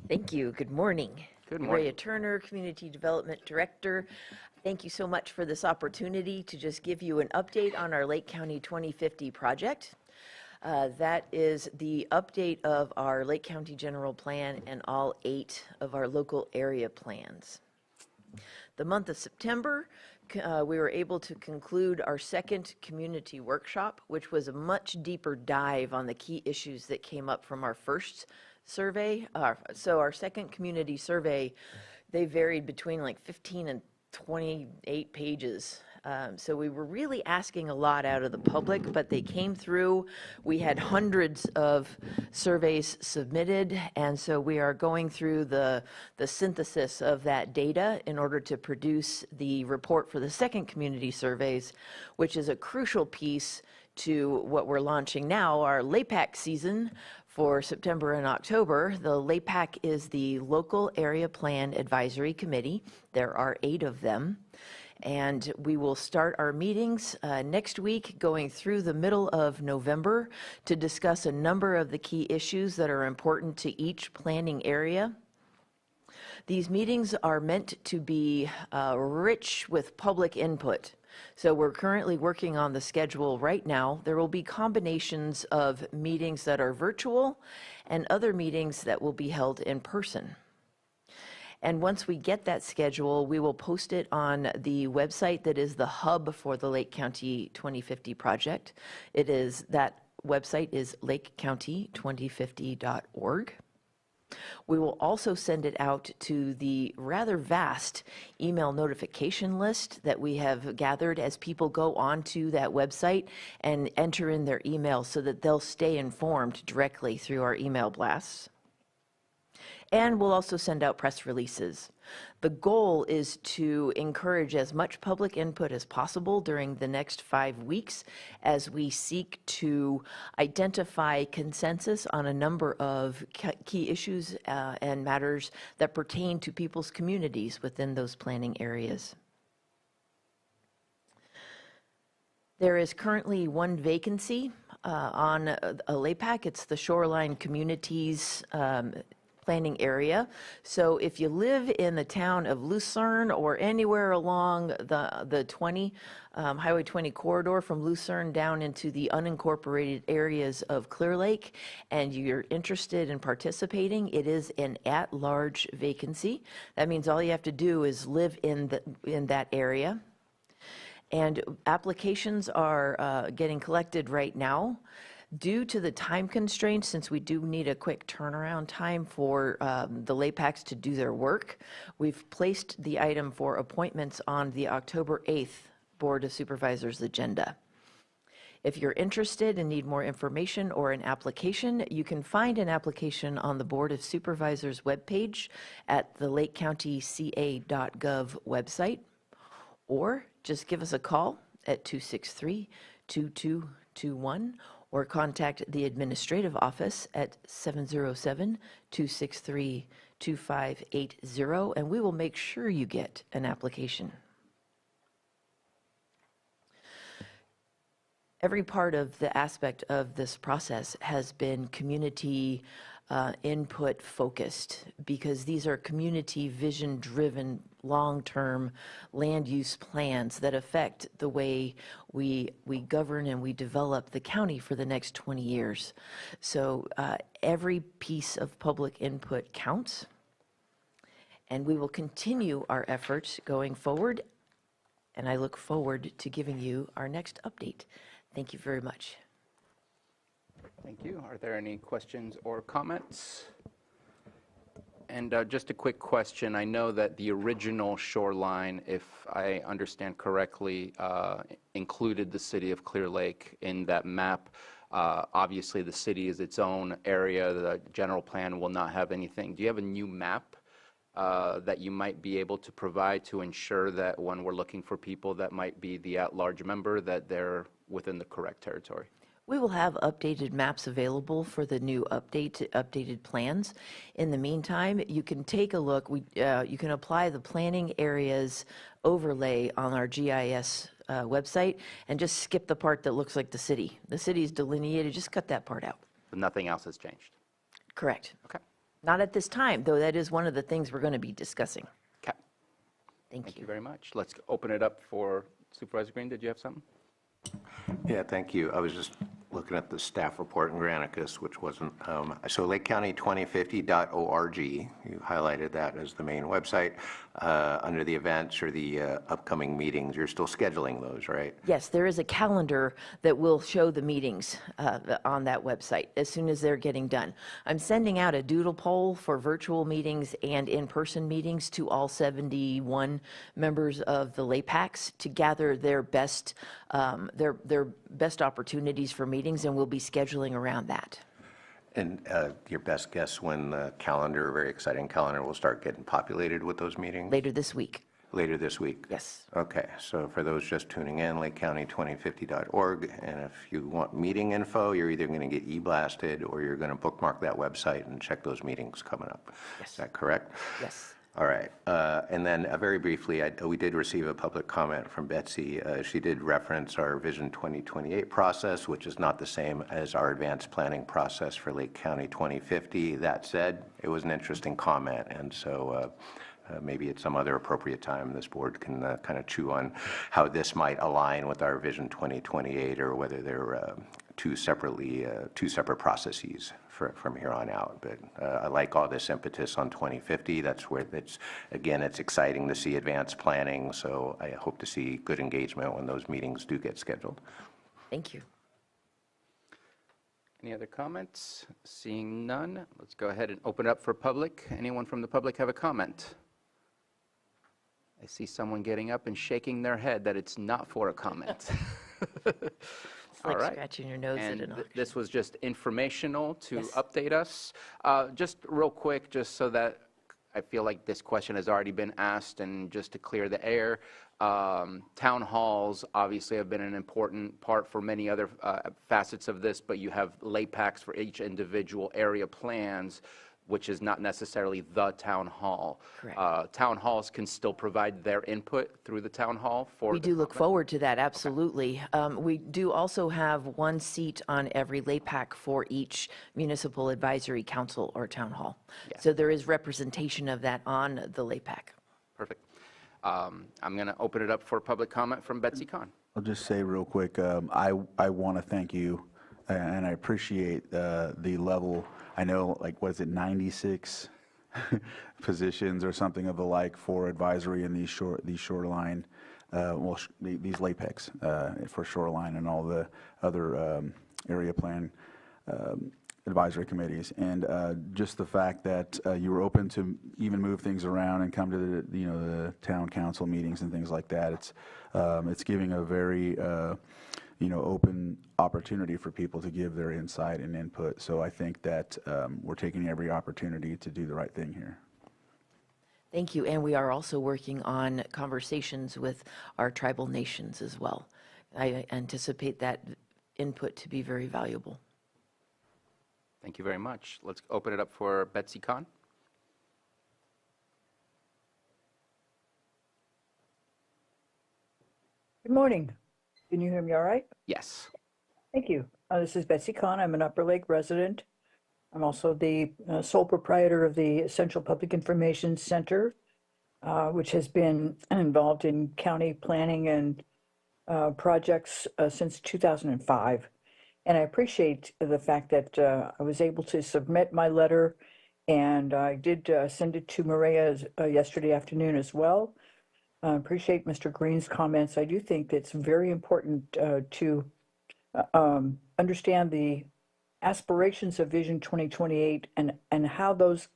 Thank you. Good morning. Good morning. Rhea Turner, Community Development Director. Thank you so much for this opportunity to just give you an update on our Lake County 2050 project. That is the update of our Lake County General Plan and all 8 of our local area plans. The month of September, we were able to conclude our second community workshop, which was a much deeper dive on the key issues that came up from our first survey. So our second community survey, they varied between like 15 and 28 pages. So we were really asking a lot out of the public, but they came through. We had hundreds of surveys submitted, and so we are going through the synthesis of that data in order to produce the report for the second community surveys, which is a crucial piece to what we're launching now, our LAPAC season for September and October. The LAPAC is the Local Area Plan Advisory Committee. There are 8 of them. And we will start our meetings next week, going through the middle of November to discuss a number of the key issues that are important to each planning area. These meetings are meant to be rich with public input. So we're currently working on the schedule right now. There will be combinations of meetings that are virtual and other meetings that will be held in person. And once we get that schedule, we will post it on the website that is the hub for the Lake County 2050 project. That website is lakecounty2050.org. We will also send it out to the rather vast email notification list that we have gathered as people go onto that website and enter in their email so that they'll stay informed directly through our email blasts. And we'll also send out press releases. The goal is to encourage as much public input as possible during the next 5 weeks as we seek to identify consensus on a number of key issues and matters that pertain to people's communities within those planning areas. There is currently 1 vacancy on a LAPAC. It's the Shoreline Communities planning area. So if you live in the town of Lucerne or anywhere along the 20, Highway 20 corridor from Lucerne down into the unincorporated areas of Clear Lake, and you're interested in participating, it is an at-large vacancy. That means all you have to do is live in that area. And applications are getting collected right now. Due to the time constraints, since we do need a quick turnaround time for the LAPACs to do their work, we've placed the item for appointments on the October 8th Board of Supervisors agenda. If you're interested and need more information or an application, you can find an application on the Board of Supervisors webpage at the lakecountyca.gov website, or just give us a call at 263-2221, or contact the administrative office at 707-263-2580, and we will make sure you get an application. Every part of the aspect of this process has been community input focused, because these are community vision driven long-term land use plans that affect the way we govern and we develop the county for the next 20 years. So every piece of public input counts, and we will continue our efforts going forward, and I look forward to giving you our next update. Thank you very much. Thank you. Are there any questions or comments? And just a quick question. I know that the original shoreline, if I understand correctly, included the city of Clear Lake in that map. Obviously, the city is its own area. The general plan will not have anything. Do you have a new map that you might be able to provide to ensure that when we're looking for people that might be the at-large member, that they're within the correct territory? We will have updated maps available for the new updated plans. In the meantime, you can take a look. You can apply the planning areas overlay on our GIS website and just skip the part that looks like the city. The city is delineated, just cut that part out. But nothing else has changed. Correct. Okay. Not at this time, though that is one of the things we're going to be discussing. Okay. Thank you very much. Let's open it up for Supervisor Green. Did you have something? Yeah, thank you. I was just looking at the staff report in Granicus, which wasn't, so lakecounty2050.org, you highlighted that as the main website. Under the events or the upcoming meetings, you're still scheduling those, right? Yes, there is a calendar that will show the meetings on that website as soon as they're getting done. I'm sending out a doodle poll for virtual meetings and in-person meetings to all 71 members of the LAPACs to gather their best opportunities for meetings, and we'll be scheduling around that. And your best guess when the calendar, very exciting calendar, will start getting populated with those meetings? Later this week. Later this week? Yes. Okay, so for those just tuning in, lakecounty2050.org, and if you want meeting info, you're either going to get e-blasted or you're going to bookmark that website and check those meetings coming up. Yes. Is that correct? Yes. All right. And then very briefly, we did receive a public comment from Betsy. She did reference our Vision 2028 process, which is not the same as our advanced planning process for Lake County 2050. That said, it was an interesting comment, and so maybe at some other appropriate time, this board can kind of chew on how this might align with our Vision 2028, or whether they're two separate processes from here on out. But I like all this impetus on 2050. That's where it's exciting to see advanced planning. So I hope to see good engagement when those meetings do get scheduled. Thank you. Any other comments? Seeing none, let's go ahead and open up for public. Anyone from the public have a comment? I see someone getting up and shaking their head that it's not for a comment. It's like scratching your nose and at an auction. this was just informational to update us. Just real quick, just so that I feel like this question has already been asked, and just to clear the air, town halls obviously have been an important part for many other facets of this, but you have LAPACs for each individual area plans, which is not necessarily the town hall. Correct. Town halls can still provide their input through the town hall for We do look forward to that, absolutely. We do also have one seat on every LAPAC for each municipal advisory council or town hall. So there is representation of that on the LAPAC. Perfect. I'm going to open it up for public comment from Betsy Kahn. I'll just say real quick, I want to thank you, and I appreciate the level. I know, like, what is it, 96 positions or something of the like for advisory in these shoreline, these LAPEX for shoreline and all the other area plan advisory committees. And just the fact that you were open to even move things around and come to the town council meetings and things like that. It's giving a very open opportunity for people to give their insight and input. So I think that we're taking every opportunity to do the right thing here. Thank you. And we are also working on conversations with our tribal nations as well. I anticipate that input to be very valuable. Thank you very much. Let's open it up for Betsy Kahn. Good morning. Can you hear me all right? Yes. Thank you. This is Betsy Kahn. I'm an Upper Lake resident. I'm also the sole proprietor of the Essential Public Information Center, which has been involved in county planning and projects since 2005. And I appreciate the fact that I was able to submit my letter, and I did send it to Maria yesterday afternoon as well. I appreciate Mr. Green's comments. I do think it's very important to understand the aspirations of Vision 2028 and how those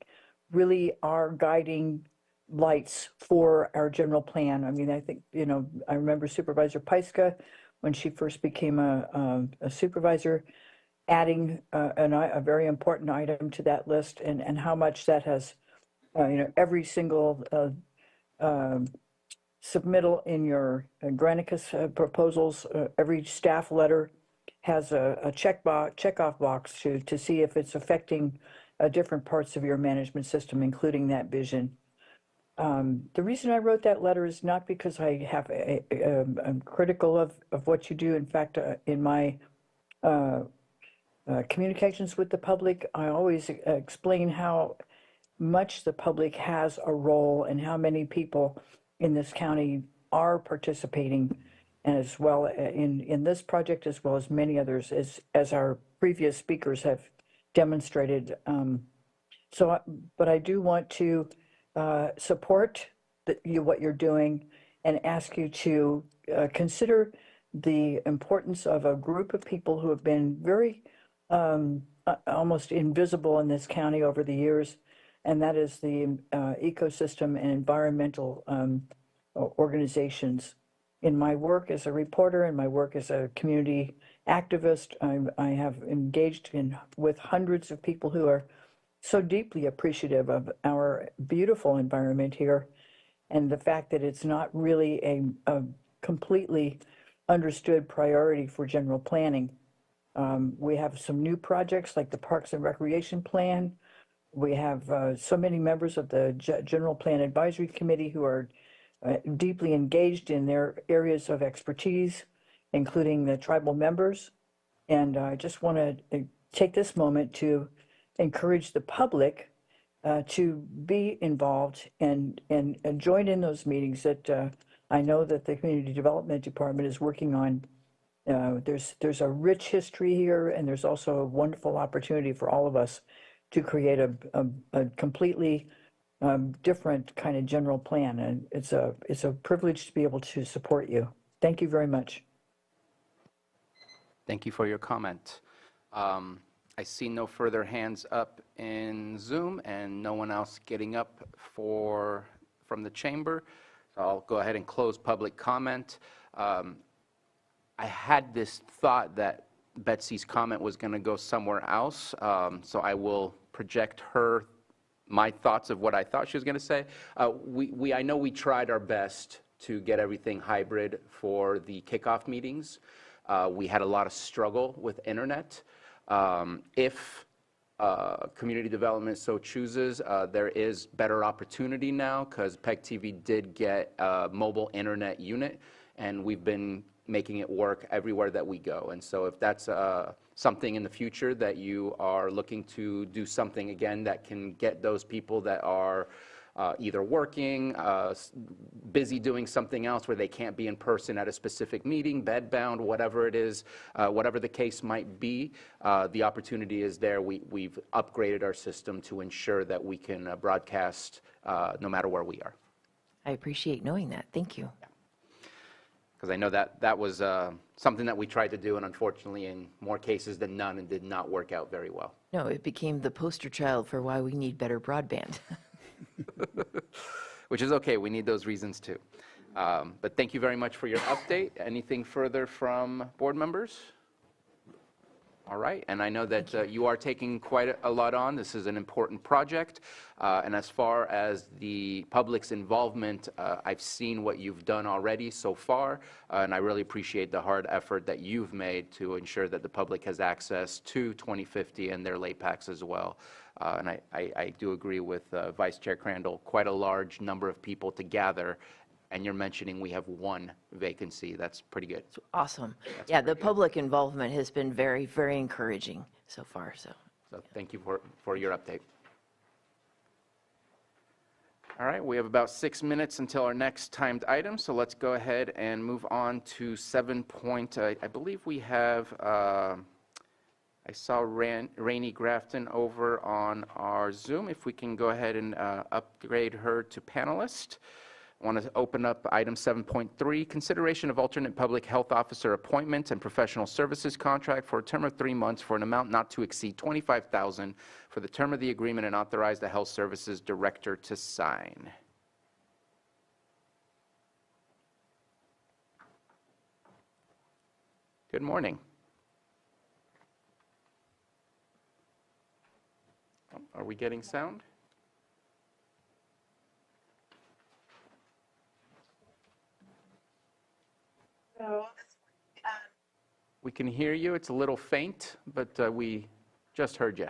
really are guiding lights for our general plan. I mean, I think, I remember Supervisor Pyska, when she first became a supervisor, adding a very important item to that list, and how much that has, every single submittal in your Granicus proposals, every staff letter has a checkoff box to see if it's affecting different parts of your management system, including that vision. The reason I wrote that letter is not because I'm critical of what you do. In fact, in my communications with the public, I always explain how much the public has a role and how many people in this county are participating as well in this project as well as many others as our previous speakers have demonstrated. But I do want to support what you're doing and ask you to consider the importance of a group of people who have been very almost invisible in this county over the years, and that is the ecosystem and environmental organizations. In my work as a reporter and my work as a community activist, I have engaged with hundreds of people who are so deeply appreciative of our beautiful environment here and the fact that it's not really a completely understood priority for general planning. We have some new projects like the Parks and Recreation Plan. We have so many members of the General Plan Advisory Committee who are deeply engaged in their areas of expertise, including the tribal members. And I just want to take this moment to encourage the public to be involved and join in those meetings that I know that the Community Development Department is working on. There's a rich history here, and there's also a wonderful opportunity for all of us to create a completely different kind of general plan. And it's a privilege to be able to support you. Thank you very much. Thank you for your comment. I see no further hands up in Zoom and no one else getting up from the chamber. So I'll go ahead and close public comment. I had this thought that Betsy's comment was going to go somewhere else, so I will project my thoughts of what I thought she was going to say. I know we tried our best to get everything hybrid for the kickoff meetings. We had a lot of struggle with internet. If community development so chooses, there is better opportunity now because PEG TV did get a mobile internet unit, and we've been making it work everywhere that we go. And so if that's something in the future that you are looking to do something again that can get those people that are either working, busy doing something else where they can't be in person at a specific meeting, bedbound, whatever it is, whatever the case might be, the opportunity is there. We've upgraded our system to ensure that we can broadcast no matter where we are. I appreciate knowing that. Thank you. Because I know that was something that we tried to do, and unfortunately in more cases than none, it did not work out very well. No, it became the poster child for why we need better broadband. Which is okay, we need those reasons too. But thank you very much for your update. Anything further from board members? All right, and I know that you are taking quite a lot on. This is an important project. And as far as the public's involvement, I've seen what you've done already so far, and I really appreciate the hard effort that you've made to ensure that the public has access to 2050 and their late packs as well. And I do agree with Vice Chair Crandall, quite a large number of people to gather, and you're mentioning we have one vacancy. That's pretty good. It's awesome. Yeah, the public involvement has been very, very encouraging so far. So thank you for your update. All right, we have about 6 minutes until our next timed item, so let's go ahead and move on to 7 point. I believe we have, I saw Rainey Grafton over on our Zoom. If we can go ahead and upgrade her to panelist. I want to open up item 7.3, consideration of alternate public health officer appointment and professional services contract for a term of 3 months for an amount not to exceed $25,000 for the term of the agreement, and authorize the health services director to sign. Good morning. Are we getting sound? So, We can hear you. It's a little faint, but we just heard you.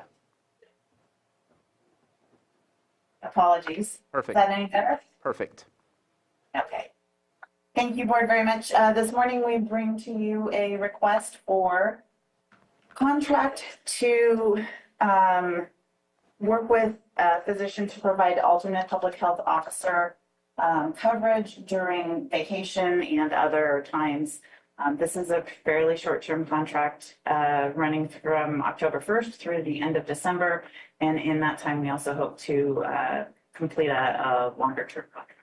Apologies. Perfect. Is that any better? Perfect. Okay. Thank you, board, very much. This morning we bring to you a request for contract to work with a physician to provide alternate public health officer coverage during vacation and other times. This is a fairly short-term contract running from October 1st through the end of December. And in that time, we also hope to complete a longer-term contract.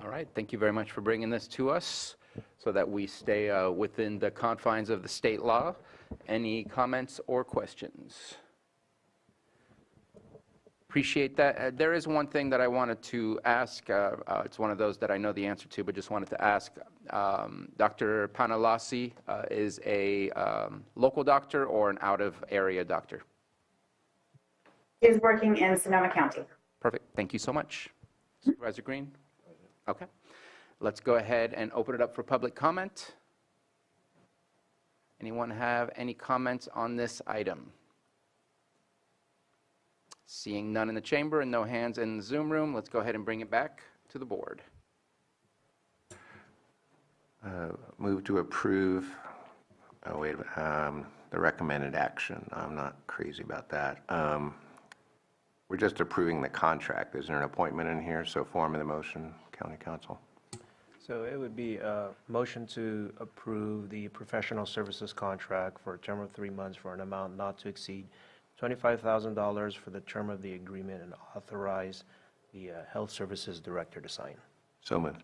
All right. Thank you very much for bringing this to us so that we stay within the confines of the state law. Any comments or questions? Appreciate that. There is one thing that I wanted to ask. It's one of those that I know the answer to, but just wanted to ask. Dr. Panalasi is a local doctor or an out-of-area doctor? He is working in Sonoma County. Perfect. Thank you so much. Supervisor Green? Okay. Let's go ahead and open it up for public comment. Anyone have any comments on this item? Seeing none in the chamber and no hands in the Zoom room, let's go ahead and bring it back to the board. Move to approve, the recommended action. I'm not crazy about that. We're just approving the contract. Is there an appointment in here? So form of the motion, County Council. So it would be a motion to approve the professional services contract for a term of 3 months for an amount not to exceed $25,000 for the term of the agreement and authorize the Health Services Director to sign. So moved.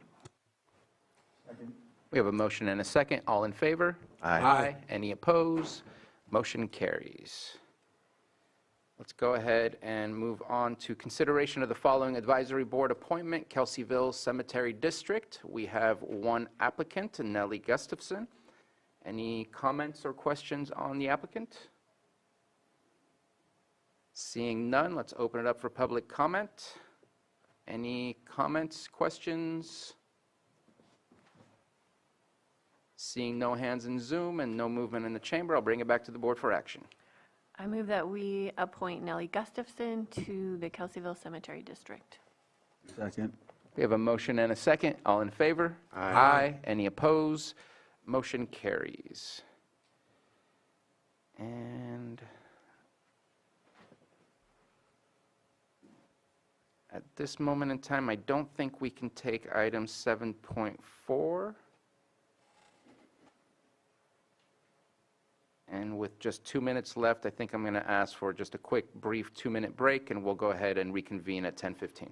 We have a motion and a second. All in favor? Aye. Any opposed? Motion carries. Let's go ahead and move on to consideration of the following advisory board appointment, Kelseyville Cemetery District. We have one applicant, Nellie Gustafson. Any comments or questions on the applicant? Seeing none, let's open it up for public comment. Any comments, questions? Seeing no hands in Zoom and no movement in the chamber, I'll bring it back to the board for action. I move that we appoint Nellie Gustafson to the Kelseyville Cemetery District. Second. We have a motion and a second. All in favor? Aye. Any opposed? Motion carries. And at this moment in time, I don't think we can take item 7.4. And with just 2 minutes left, I think I'm going to ask for just a quick, brief 2-minute break, and we'll go ahead and reconvene at 10:15.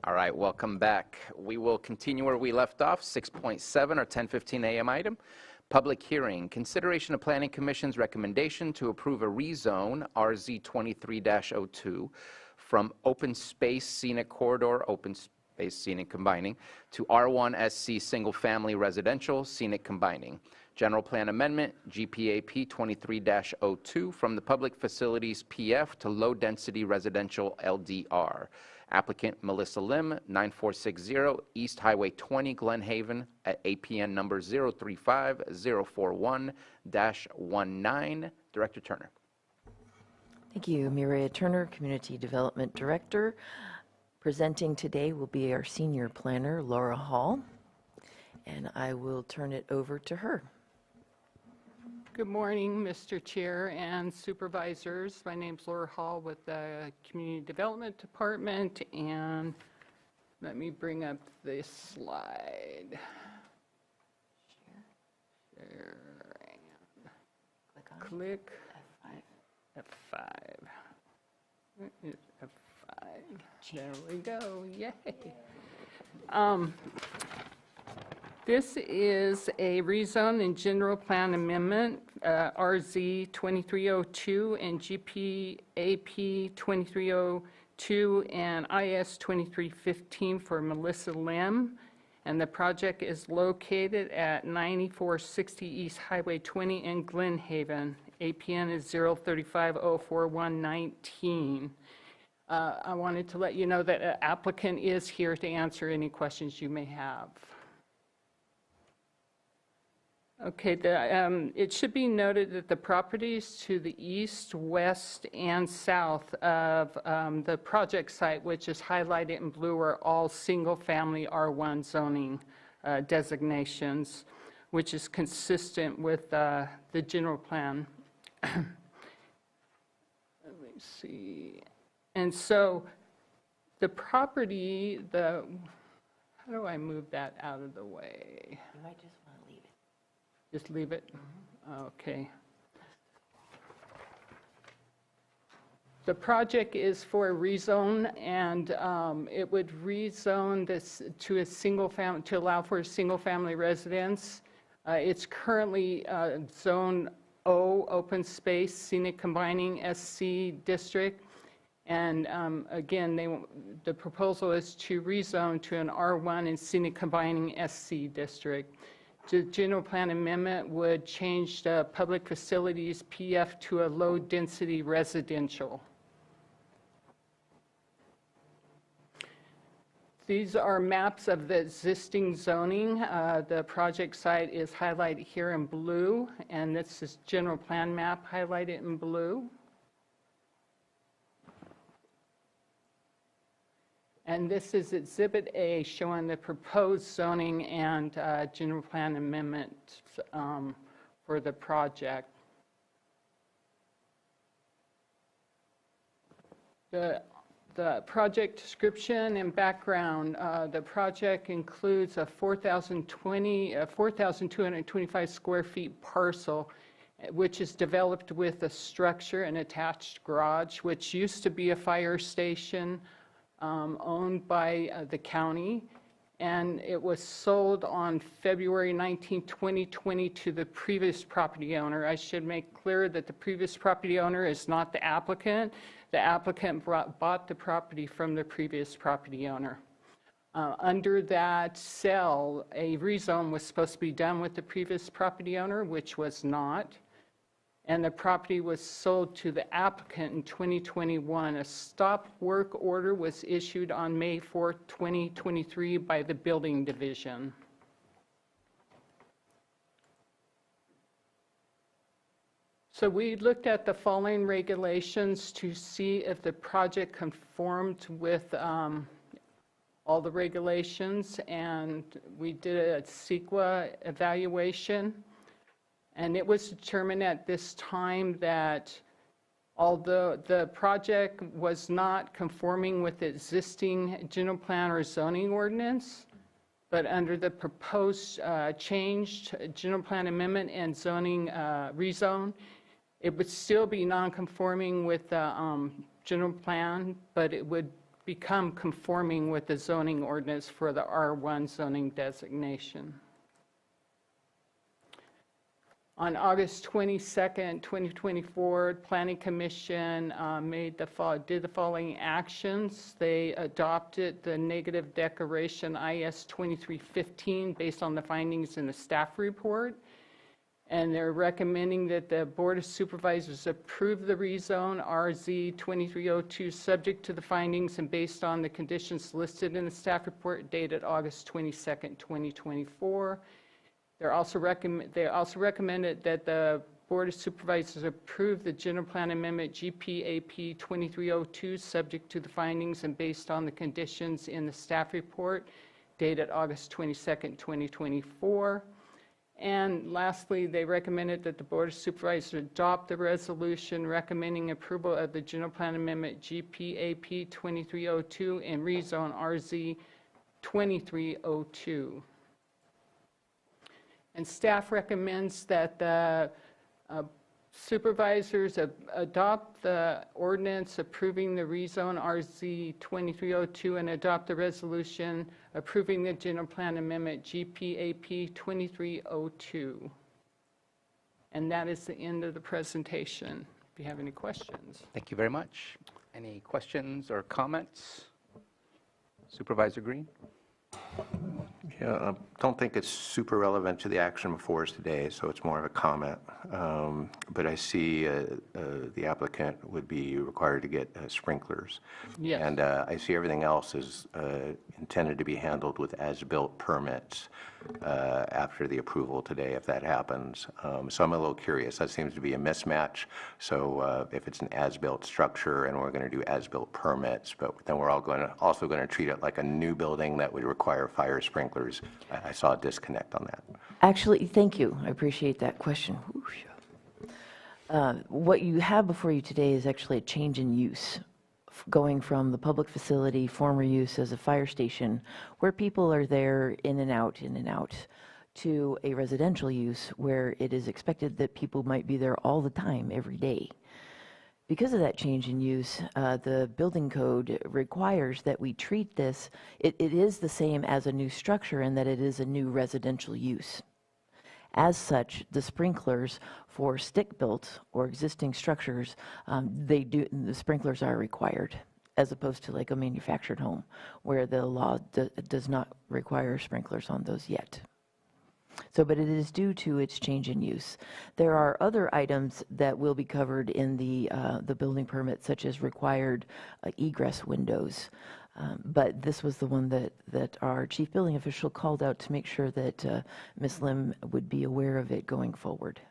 All right, welcome back. We will continue where we left off, 6.7, our 10:15 a.m. item. Public hearing, consideration of Planning Commission's recommendation to approve a rezone, RZ 23-02, from open space scenic corridor, open space scenic combining, to R1 SC single family residential scenic combining. General plan amendment, GPAP 23-02, from the public facilities PF to low density residential LDR. Applicant Melissa Lim, 9460 East Highway 20, Glen Haven, at APN number 035-041-19. Director Turner. Thank you. Mireya Turner, Community Development Director. Presenting today will be our Senior Planner, Laura Hall, and I will turn it over to her. Good morning, Mr. Chair and Supervisors. My name's Laura Hall with the Community Development Department, and let me bring up this slide. Share and click F5. Where is F5? There we go. Yay. This is a rezone and general plan amendment, RZ 2302 and GPAP 2302 and IS 2315 for Melissa Lim. And the project is located at 9460 East Highway 20 in Glen Haven. APN is 035-041-19. I wanted to let you know that an applicant is here to answer any questions you may have. Okay, it should be noted that the properties to the east, west, and south of the project site, which is highlighted in blue, are all single-family R1 zoning designations, which is consistent with the general plan. Let me see. And so the property, how do I move that out of the way? You might just want to leave it. Just leave it? Okay. The project is for a rezone, and it would rezone this to a single family, to allow for a single family residence. It's currently Zone O, Open Space Scenic Combining SC District. And again, the proposal is to rezone to an R1 and Scenic Combining SC District. The general plan amendment would change the public facilities PF to a low-density residential. These are maps of the existing zoning. The project site is highlighted here in blue, and this is general plan map highlighted in blue. And this is Exhibit A, showing the proposed zoning and general plan amendment for the project. The project description and background, the project includes a 4,225 square feet parcel, which is developed with a structure and attached garage, which used to be a fire station owned by the county, and it was sold on February 19, 2020 to the previous property owner. I should make clear that the previous property owner is not the applicant. The applicant bought the property from the previous property owner. Under that sale, a rezone was supposed to be done with the previous property owner, which was not. And the property was sold to the applicant in 2021. A stop work order was issued on May 4, 2023 by the building division. So we looked at the following regulations to see if the project conformed with all the regulations, and we did a CEQA evaluation. And it was determined at this time that although the project was not conforming with the existing general plan or zoning ordinance, but under the proposed changed general plan amendment and zoning rezone, it would still be non-conforming with the general plan, but it would become conforming with the zoning ordinance for the R1 zoning designation. On August 22nd, 2024, Planning Commission did the following actions. They adopted the negative declaration IS 2315 based on the findings in the staff report. And they're recommending that the Board of Supervisors approve the rezone RZ 2302 subject to the findings and based on the conditions listed in the staff report dated August 22nd, 2024. They also recommended that the Board of Supervisors approve the General Plan Amendment GPAP 2302 subject to the findings and based on the conditions in the staff report dated August 22nd, 2024. And lastly, they recommended that the Board of Supervisors adopt the resolution recommending approval of the General Plan Amendment GPAP 2302 and rezone RZ 2302. And staff recommends that the supervisors adopt the ordinance approving the rezone RZ 2302 and adopt the resolution approving the General Plan Amendment GPAP 2302. And that is the end of the presentation. If you have any questions. Thank you very much. Any questions or comments? Supervisor Green? Yeah, I don't think it's super relevant to the action before us today, so it's more of a comment. But I see the applicant would be required to get sprinklers. Yes. And I see everything else is intended to be handled with as-built permits after the approval today, if that happens. So I'm a little curious. That seems to be a mismatch. So if it's an as-built structure and we're going to do as-built permits, but then we're also going to treat it like a new building that would require fire sprinklers, I saw a disconnect on that. Actually, thank you. I appreciate that question. What you have before you today is actually a change in use, going from the public facility, former use as a fire station, where people are there in and out, to a residential use where it is expected that people might be there all the time, every day. Because of that change in use, the building code requires that we treat this, it is the same as a new structure in that it is a new residential use. As such, the sprinklers for stick-built or existing structures, the sprinklers are required, as opposed to like a manufactured home, where the law does not require sprinklers on those yet. So, but it is due to its change in use. There are other items that will be covered in the building permit, such as required egress windows. But this was the one that our chief building official called out to make sure that Ms. Lim would be aware of it going forward.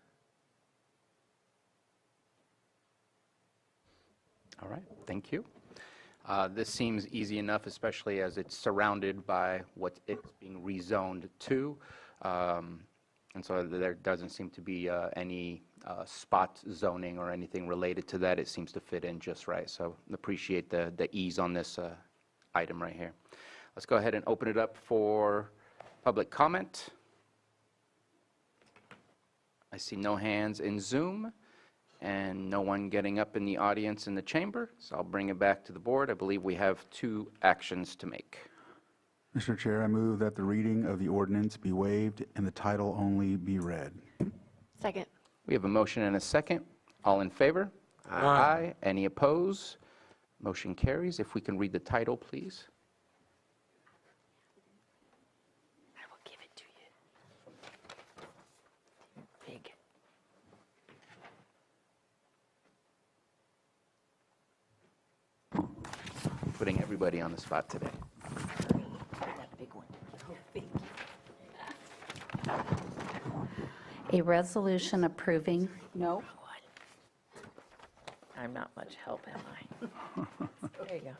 All right, thank you. This seems easy enough, especially as it's surrounded by what it's being rezoned to. And so there doesn't seem to be any spot zoning or anything related to that. It seems to fit in just right. So appreciate the ease on this item right here. Let's go ahead and open it up for public comment. I see no hands in Zoom and no one getting up in the audience in the chamber. So I'll bring it back to the board. I believe we have 2 actions to make. Mr. Chair, I move that the reading of the ordinance be waived and the title only be read. Second. We have a motion and a second. All in favor? Aye. Any opposed? Motion carries. If we can read the title, please. I will give it to you. Big. Putting everybody on the spot today. That big one. Oh, thank you. A resolution approving, no? I'm not much help, am I? There you go.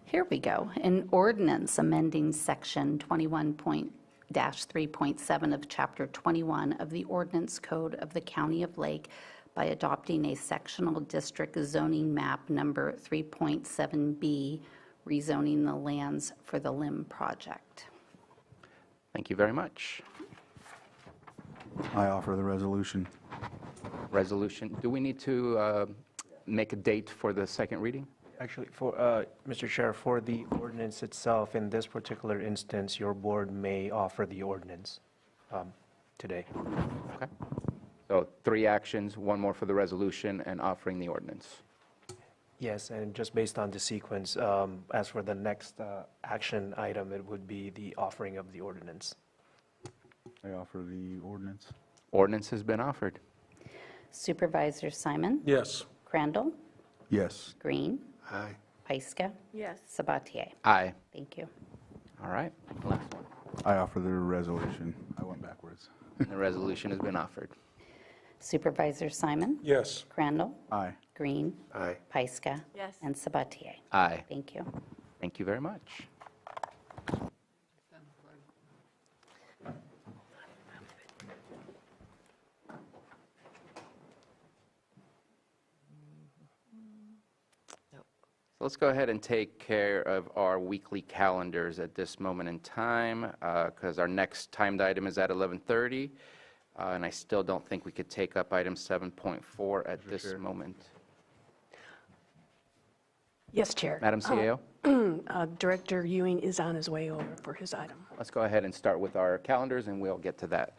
Here we go. An ordinance amending section 21.-3.7 of chapter 21 of the ordinance code of the County of Lake by adopting a sectional district zoning map number 3.7B, rezoning the lands for the LIM project. Thank you very much. I offer the resolution. Resolution. Do we need to make a date for the second reading? Actually, for, Mr. Chair, for the ordinance itself, in this particular instance, your board may offer the ordinance today. Okay. So 3 actions, 1 more for the resolution and offering the ordinance. Yes, and just based on the sequence, as for the next action item, it would be the offering of the ordinance. I offer the ordinance. Ordinance has been offered. Supervisor Simon? Yes. Crandall? Yes. Green? Aye. Pyska? Yes. Sabatier? Aye. Thank you. All right. Last one. I offer the resolution. I went backwards. And the resolution has been offered. Supervisor Simon? Yes. Crandall? Aye. Green? Aye. Pyska? Yes. And Sabatier? Aye. Thank you. Thank you very much. So let's go ahead and take care of our weekly calendars at this moment in time, because our next timed item is at 11:30, and I still don't think we could take up item 7.4 at this moment. Yes, Chair. Madam CAO? Director Ewing is on his way over for his item. Let's go ahead and start with our calendars, and we'll get to that.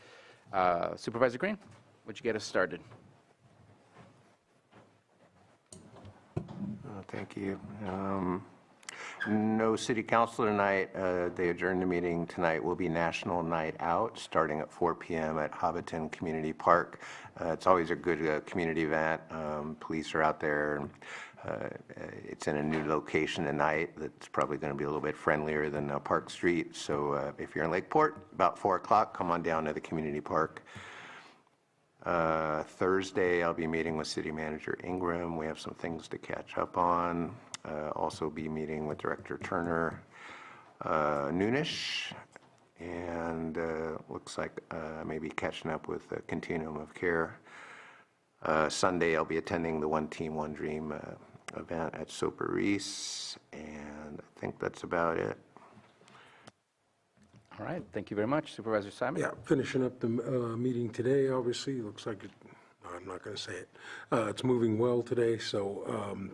Supervisor Green, would you get us started? Thank you. No city council tonight. They adjourned the meeting. Tonight will be National Night Out, starting at 4 p.m. at Hobbiton Community Park. It's always a good community event. Police are out there. It's in a new location tonight that's probably going to be a little bit friendlier than Park Street. So if you're in Lakeport, about 4 o'clock, come on down to the community park. Thursday, I'll be meeting with City Manager Ingram. We have some things to catch up on. Also be meeting with Director Turner noonish, and looks like maybe catching up with the Continuum of Care. Sunday, I'll be attending the One Team, One Dream event at Supervisors, and I think that's about it. All right, thank you very much. Supervisor Simon? Yeah, finishing up the meeting today, obviously, looks like it, I'm not going to say it. It's moving well today, so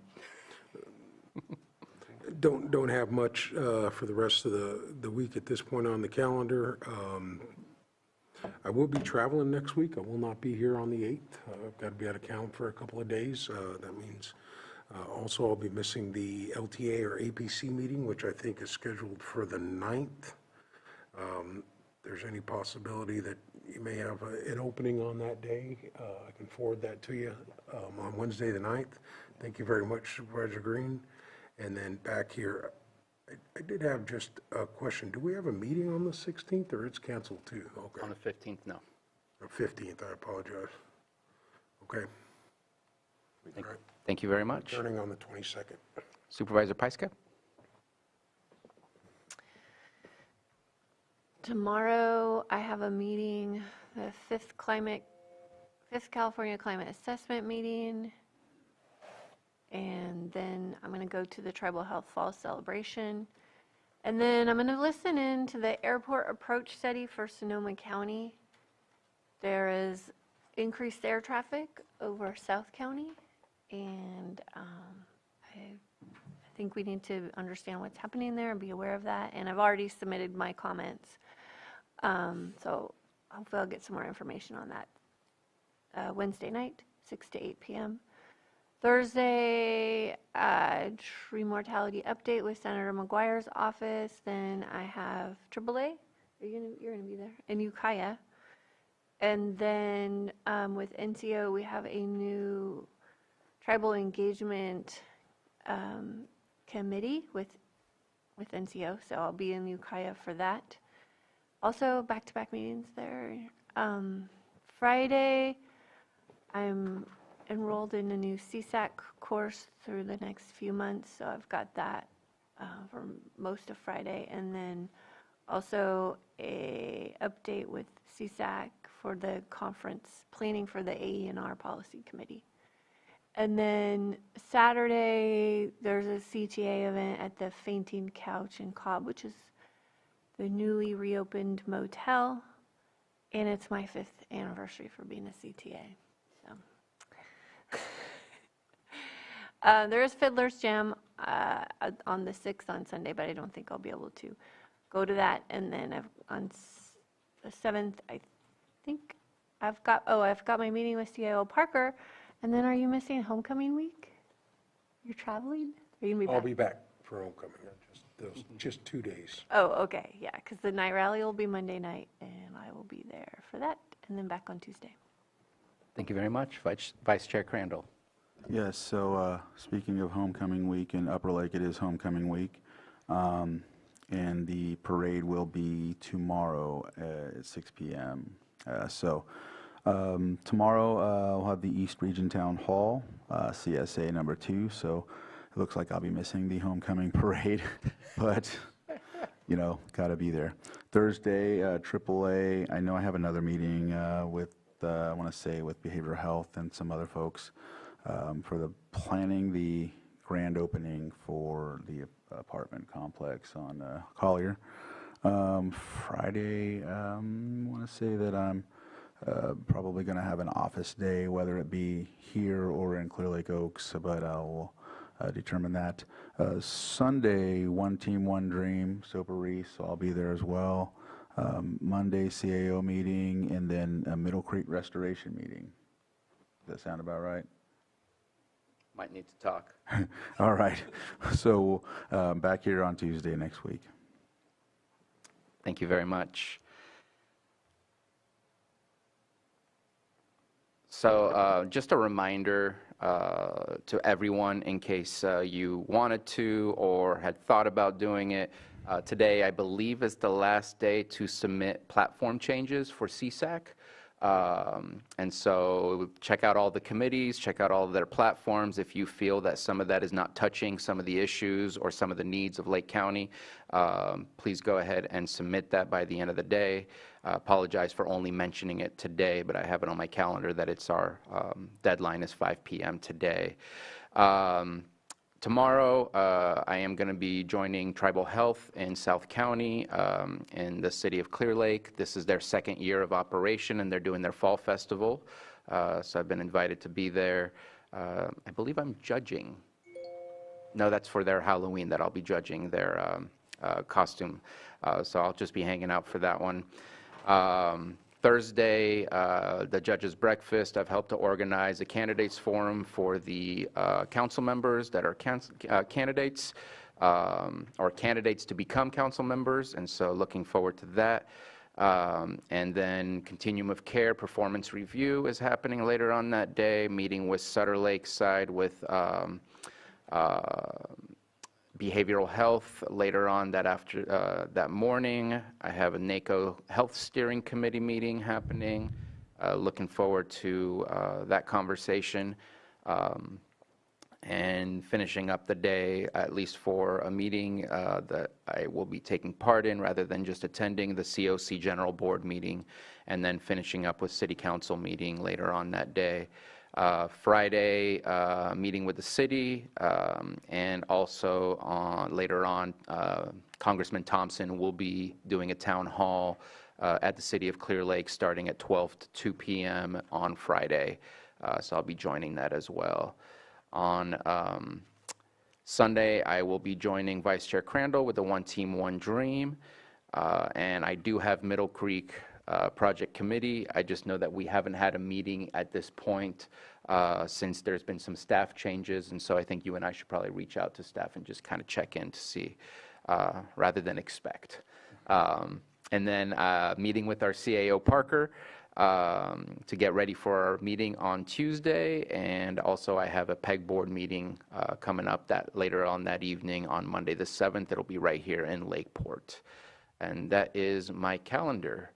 don't have much for the rest of the week at this point on the calendar. I will be traveling next week. I will not be here on the 8th. I've got to be out of town for a couple of days. That means also I'll be missing the LTA or APC meeting, which I think is scheduled for the 9th. There's any possibility that you may have an opening on that day, I can forward that to you on Wednesday the 9th. Thank you very much, Supervisor Green. And then back here, I did have just a question. Do we have a meeting on the 16th, or it's canceled too? Okay. On the 15th, no. The 15th, I apologize. Okay. Thank you very much. Returning on the 22nd. Supervisor Pyska? Tomorrow, I have a meeting, the 5th California Climate Assessment meeting. And then I'm going to go to the Tribal Health Fall Celebration. And then I'm going to listen in to the airport approach study for Sonoma County. There is increased air traffic over South County. And I think we need to understand what's happening there and be aware of that. And I've already submitted my comments. So hopefully I'll get some more information on that. Wednesday night, 6 to 8 p.m. Thursday, tree mortality update with Senator McGuire's office. Then I have AAA. You're gonna be there, and Ukiah. And then with NCO, we have a new tribal engagement committee with NCO. So I'll be in Ukiah for that. Also, back-to-back meetings there. Friday, I'm enrolled in a new CSAC course through the next few months, so I've got that for most of Friday. And then also a update with CSAC for the conference, planning for the AE&R Policy Committee. And then Saturday, there's a CTA event at the Fainting Couch in Cobb, which is the newly reopened motel, and it's my 5th anniversary for being a CTA. So there is Fiddler's Jam on the 6th on Sunday, but I don't think I'll be able to go to that. And then on the 7th, I think I've got my meeting with CIO Parker. And then are you missing homecoming week? You're traveling? Are you going to be back? I'll be back for homecoming, just 2 daes. Oh, okay, yeah, because the night rally will be Monday night, and I will be there for that, and then back on Tuesday. Thank you very much. Vice Chair Crandall. Yes, so speaking of homecoming week, in Upper Lake it is homecoming week, and the parade will be tomorrow at 6 p.m. Tomorrow we'll have the East Region Town Hall, CSA number 2, so it looks like I'll be missing the homecoming parade, but, you know, got to be there. Thursday, AAA, I know I have another meeting with, I want to say, with behavioral health and some other folks for the planning the grand opening for the apartment complex on Collier. Friday, I want to say that I'm probably going to have an office day, whether it be here or in Clear Lake Oaks, but I'll determine that. Sunday, One Team, One Dream, Soper Reese, so I'll be there as well. Monday, CAO meeting, and then a Middle Creek Restoration meeting. Does that sound about right? Might need to talk. All right. So back here on Tuesday next week. Thank you very much. So just a reminder to everyone, in case you wanted to or had thought about doing it, today I believe is the last day to submit platform changes for CSAC. And so check out all the committees, check out all of their platforms. If you feel that some of that is not touching some of the issues or some of the needs of Lake County, please go ahead and submit that by the end of the day. Apologize for only mentioning it today, but I have it on my calendar that it's our deadline is 5 p.m. today. Tomorrow, I am going to be joining Tribal Health in South County in the city of Clear Lake. This is their second year of operation, and they're doing their fall festival. So I've been invited to be there. I believe I'm judging. No, that's for their Halloween that I'll be judging their costume. So I'll just be hanging out for that one. Thursday, the judges' breakfast. I've helped to organize a candidates forum for the council members that are candidates or candidates to become council members, and so looking forward to that. And then Continuum of Care performance review is happening later on that day, meeting with Sutter Lakeside with behavioral health later on that morning. I have a NACO Health Steering Committee meeting happening. Looking forward to that conversation. And finishing up the day, at least for a meeting that I will be taking part in rather than just attending, the COC General Board meeting, and then finishing up with City Council meeting later on that day. Friday, meeting with the city, and also later on, Congressman Thompson will be doing a town hall at the city of Clear Lake starting at 12 to 2 p.m. on Friday. So I'll be joining that as well. On Sunday, I will be joining Vice Chair Crandall with the One Team, One Dream. And I do have Middle Creek Project Committee. I just know that we haven't had a meeting at this point since there's been some staff changes, and so I think you and I should probably reach out to staff and just kind of check in to see rather than expect. And then meeting with our CAO Parker to get ready for our meeting on Tuesday, and also I have a PEG board meeting coming up later on that evening on Monday the 7th. It'll be right here in Lakeport. And that is my calendar.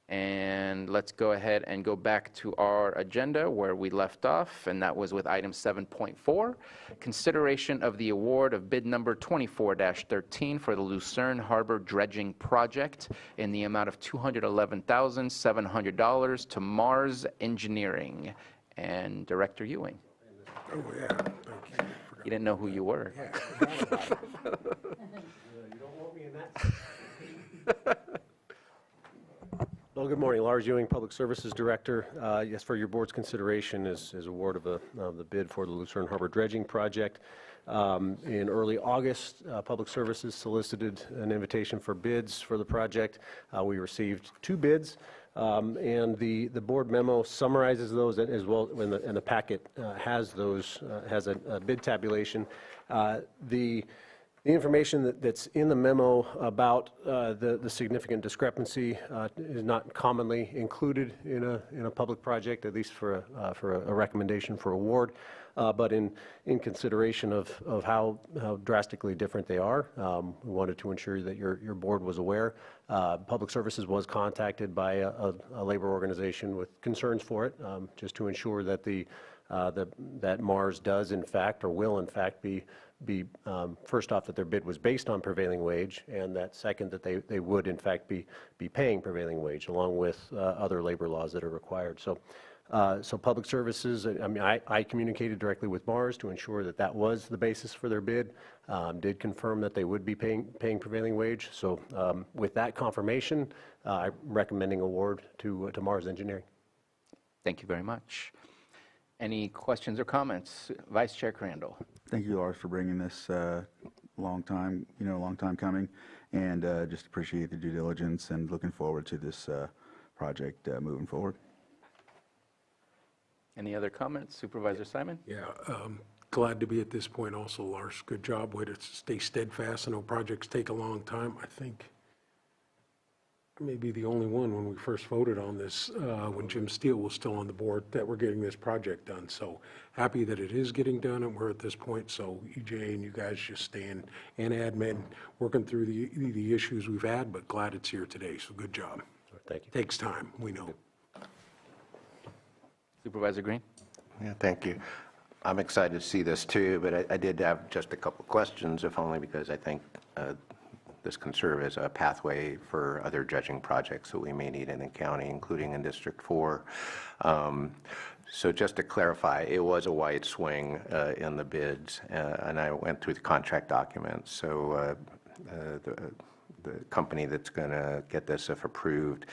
And let's go ahead and go back to our agenda where we left off, and that was with item 7.4, consideration of the award of bid number 24-13 for the Lucerne Harbor Dredging Project in the amount of $211,700 to Mars Engineering. And Director Ewing. Oh, yeah, thank you. You didn't know who you were. Yeah, I forgot about it. You don't want me in that. Well, good morning. Lars Ewing, Public Services Director. Yes, for your board's consideration is award of the bid for the Lucerne Harbor Dredging Project. In early August, Public Services solicited an invitation for bids for the project. We received 2 bids, and the board memo summarizes those as well, and the packet has those, has a bid tabulation. The information that's in the memo about the significant discrepancy is not commonly included in a public project, at least for a recommendation for award. But in consideration of how drastically different they are, we wanted to ensure that your board was aware. Public Services was contacted by a labor organization with concerns for it, just to ensure that that Mars does in fact, or will in fact be first off, that their bid was based on prevailing wage, and that second, that they would in fact be paying prevailing wage, along with other labor laws that are required. So Public Services, I mean, I communicated directly with Mars to ensure that that was the basis for their bid, did confirm that they would be paying prevailing wage. So with that confirmation, I'm recommending award to Mars Engineering. Thank you very much. Any questions or comments? Vice Chair Crandall. Thank you, Lars, for bringing this long time coming, and just appreciate the due diligence and looking forward to this project moving forward. Any other comments? Supervisor Simon? Yeah, glad to be at this point also, Lars. Good job. Way to stay steadfast. I know projects take a long time. I think maybe the only one when we first voted on this, when Jim Steele was still on the board, that we're getting this project done. So happy that it is getting done and we're at this point. So EJ and you guys just staying, and admin, working through the issues we've had, but glad it's here today. So good job. Thank you. Takes time, we know. Supervisor Green? Yeah, thank you. I'm excited to see this too, but I did have just a couple of questions, if only because I think this can serve as a pathway for other dredging projects that we may need in the county, including in District 4. So just to clarify, it was a wide swing in the bids, and I went through the contract documents. So the company that's going to get this, if approved,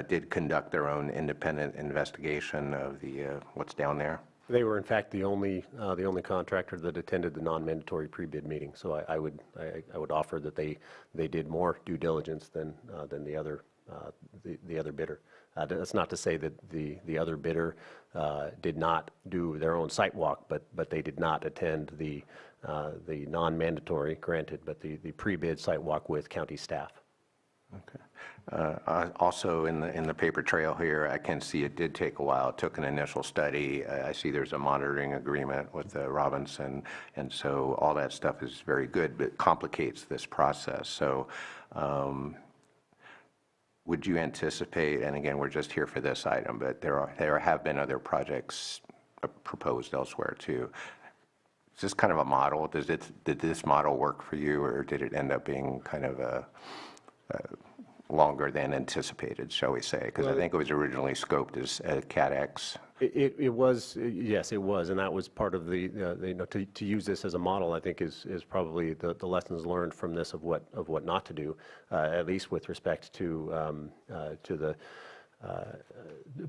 did conduct their own independent investigation of the what's down there. They were in fact the only contractor that attended the non-mandatory pre-bid meeting. So I would offer that they did more due diligence than the other bidder. That's not to say that the other bidder did not do their own site walk, but they did not attend the non-mandatory, granted, but the pre-bid site walk with county staff. Okay. Also in the paper trail here, I can see it did take a while. It took an initial study. I see there's a monitoring agreement with Robinson, and so all that stuff is very good, but it complicates this process. So would you anticipate, and again, we're just here for this item, but there have been other projects proposed elsewhere too. Is this kind of a model? Did this model work for you, or did it end up being kind of a longer than anticipated, shall we say? Because I think it was originally scoped as CADX. It was, yes, it was, and that was part of to use this as a model, I think is probably the lessons learned from this of what not to do, at least with respect to the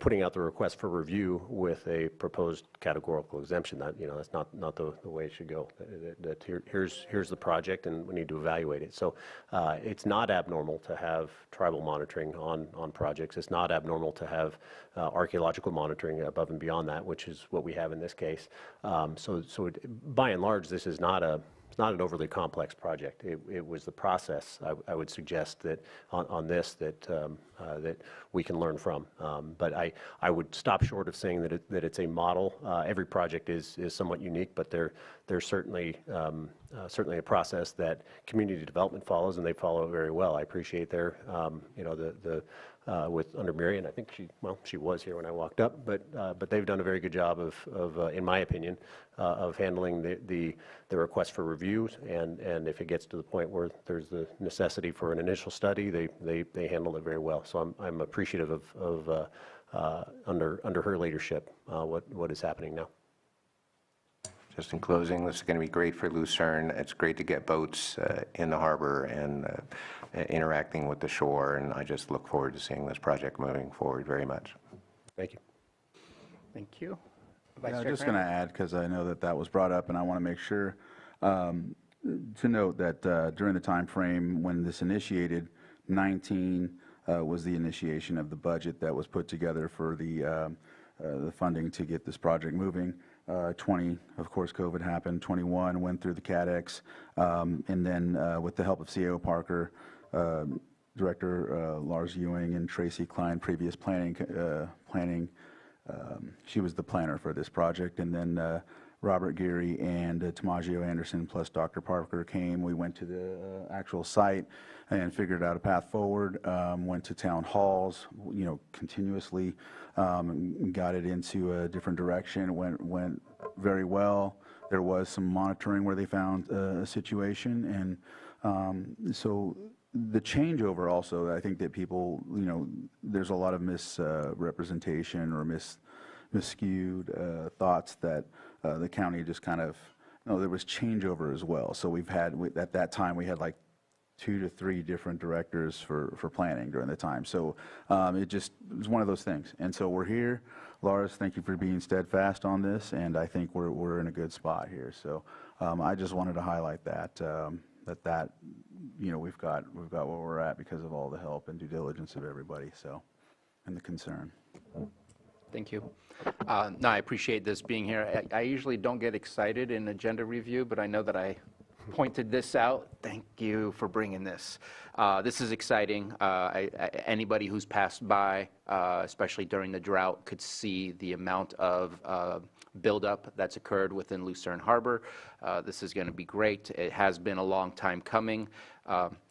putting out the request for review with a proposed categorical exemption. That that's not the way it should go. That here's the project and we need to evaluate it. So it's not abnormal to have tribal monitoring on projects. It's not abnormal to have archaeological monitoring above and beyond that, which is what we have in this case. So by and large, this is not an overly complex project. It was the process, I would suggest, that on this that we can learn from. But I would stop short of saying that it's a model. Every project is somewhat unique, but there's certainly a process that community development follows, and they follow it very well. I appreciate their with under Miriam. I think she was here when I walked up, but they've done a very good job of in my opinion, of handling the request for reviews, and if it gets to the point where there's the necessity for an initial study, they handle it very well. So I'm appreciative of under her leadership what is happening now. Just in closing, this is going to be great for Lucerne. It's great to get boats in the harbor and interacting with the shore, and I just look forward to seeing this project moving forward very much. Thank you. Thank you. Yeah, I'm just going to add, because I know that that was brought up, and I want to make sure to note that during the time frame when this initiated, 19 was the initiation of the budget that was put together for the funding to get this project moving. 20, of course, COVID happened. 21 went through the CADEX, and then with the help of CAO Parker, Director Lars Ewing and Tracy Klein, previous planning, she was the planner for this project, and then Robert Geary and Tomaggio Anderson plus Dr. Parker came. We went to the actual site and figured out a path forward, went to town halls, continuously, got it into a different direction, went very well. There was some monitoring where they found a situation, and so the changeover also, I think that people, there's a lot of misrepresentation or miscued thoughts that the county just kind of, there was changeover as well. So we've had, at that time, we had like 2 to 3 different directors for planning during the time. So it was one of those things. And so we're here. Lars, thank you for being steadfast on this, and I think we're in a good spot here. So I just wanted to highlight that, we've got where we're at because of all the help and due diligence of everybody, so, and the concern. Thank you. No, I appreciate this being here. I usually don't get excited in agenda review, but I know that I pointed this out. Thank you for bringing this. This is exciting. Anybody who's passed by, especially during the drought, could see the amount of buildup that's occurred within Lucerne Harbor. This is going to be great. It has been a long time coming.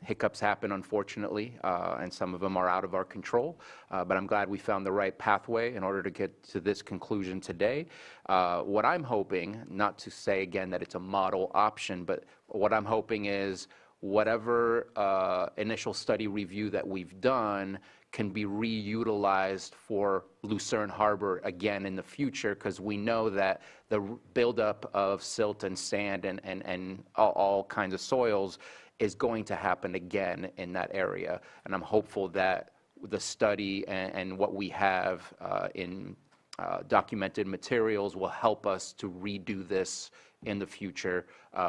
Hiccups happen, unfortunately, and some of them are out of our control, but I'm glad we found the right pathway in order to get to this conclusion today. What I'm hoping, not to say again that it's a model option, but what I'm hoping is whatever initial study review that we've done can be reutilized for Lucerne Harbor again in the future, because we know that the buildup of silt and sand and all kinds of soils is going to happen again in that area. And I'm hopeful that the study and what we have in documented materials will help us to redo this in the future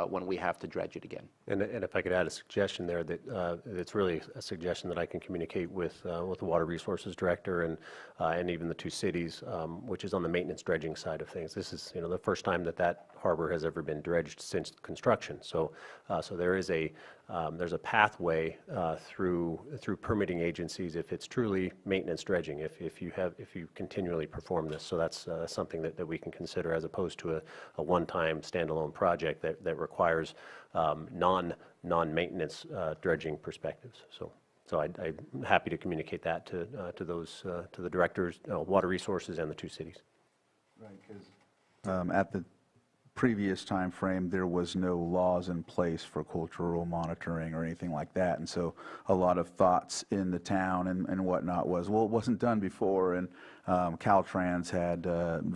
when we have to dredge it again. And if I could add a suggestion there, that it's really a suggestion that I can communicate with the Water Resources Director and even the 2 cities, which is on the maintenance dredging side of things. This is the first time that harbor has ever been dredged since construction. So there is there's a pathway through permitting agencies if it's truly maintenance dredging, if you continually perform this. So that's something that we can consider as opposed to a one-time standalone project that requires non-maintenance dredging perspectives. So I'm happy to communicate that to the directors, Water Resources, and the 2 cities. Right, because at the previous time frame, there was no laws in place for cultural monitoring or anything like that, and so a lot of thoughts in the town and whatnot was, well, it wasn't done before, and Caltrans had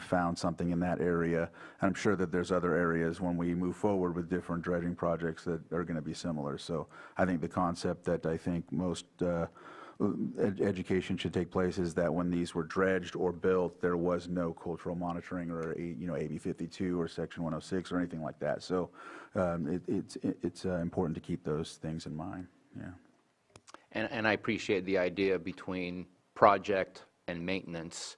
found something in that area, and I'm sure that there's other areas when we move forward with different dredging projects that are going to be similar. So I think the concept that I think most education should take place is that when these were dredged or built, there was no cultural monitoring or AB 52 or Section 106 or anything like that. So it's important to keep those things in mind. Yeah. And I appreciate the idea between project and maintenance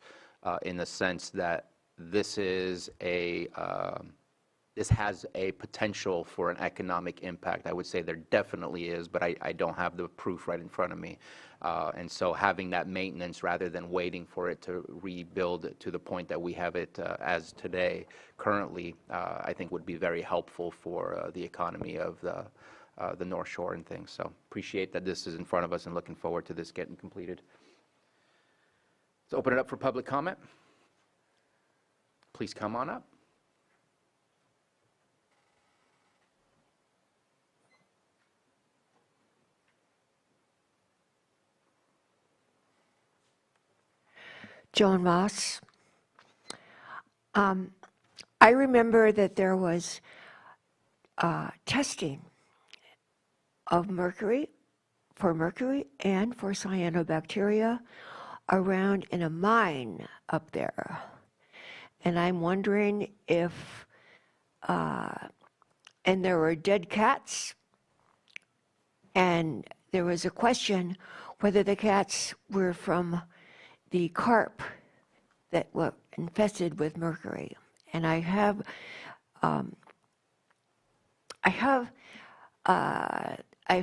in the sense that this is this has a potential for an economic impact. I would say there definitely is, but I don't have the proof right in front of me. And so having that maintenance rather than waiting for it to rebuild to the point that we have it as today, currently, I think would be very helpful for the economy of the North Shore and things. So appreciate that this is in front of us and looking forward to this getting completed. Let's open it up for public comment. Please come on up. Joan Ross. I remember that there was testing of mercury, for mercury and for cyanobacteria around in a mine up there. And I'm wondering if, and there were dead cats, and there was a question whether the cats were from the carp that were infested with mercury. And I've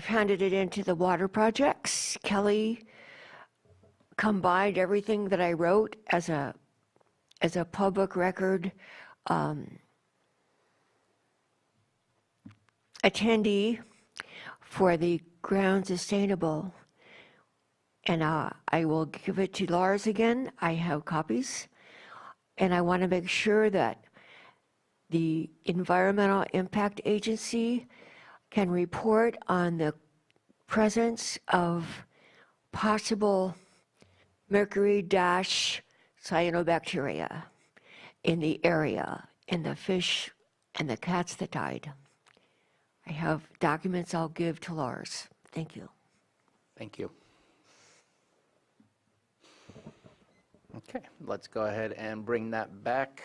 handed it into the water projects. Kelly combined everything that I wrote as a public record attendee for the Ground Sustainable. And I will give it to Lars again. I have copies. And I want to make sure that the Environmental Impact Agency can report on the presence of possible mercury-cyanobacteria in the area, in the fish and the cats that died. I have documents I'll give to Lars. Thank you. Thank you. Okay, let's go ahead and bring that back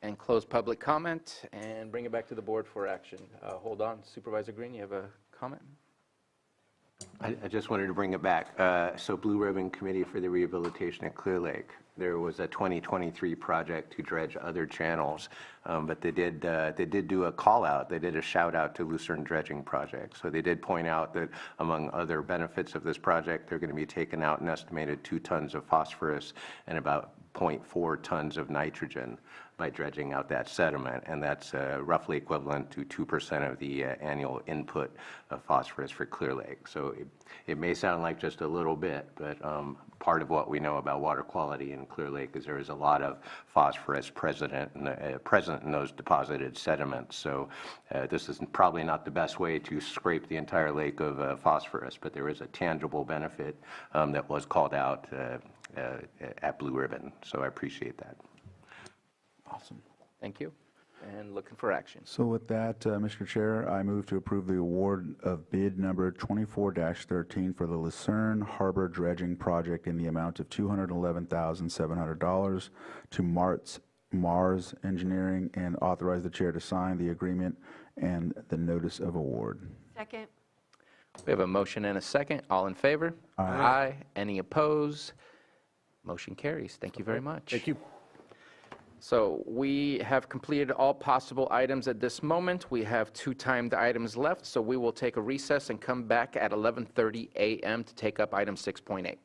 and close public comment and bring it back to the board for action. Hold on, Supervisor Green, you have a comment? I just wanted to bring it back. So Blue Ribbon Committee for the Rehabilitation at Clear Lake. There was a 2023 project to dredge other channels, but they did do a call out. They did a shout out to Lucerne Dredging Project. So they did point out that among other benefits of this project, they're going to be taking out an estimated 2 tons of phosphorus and about 0.4 tons of nitrogen by dredging out that sediment, and that's roughly equivalent to 2% of the annual input of phosphorus for Clear Lake. So it may sound like just a little bit, but part of what we know about water quality in Clear Lake is there is a lot of phosphorus present in those deposited sediments. So this is probably not the best way to scrape the entire lake of phosphorus, but there is a tangible benefit that was called out at Blue Ribbon. So I appreciate that. Awesome. Thank you. And looking for action. So with that, Mr. Chair, I move to approve the award of bid number 24-13 for the Lucerne Harbor Dredging Project in the amount of $211,700 to Mars Engineering, and authorize the chair to sign the agreement and the notice of award. Second. We have a motion and a second. All in favor? Aye. Any opposed? Motion carries. Thank you very much. Thank you. So we have completed all possible items at this moment. We have 2 timed items left, so we will take a recess and come back at 11:30 a.m. to take up item 6.8.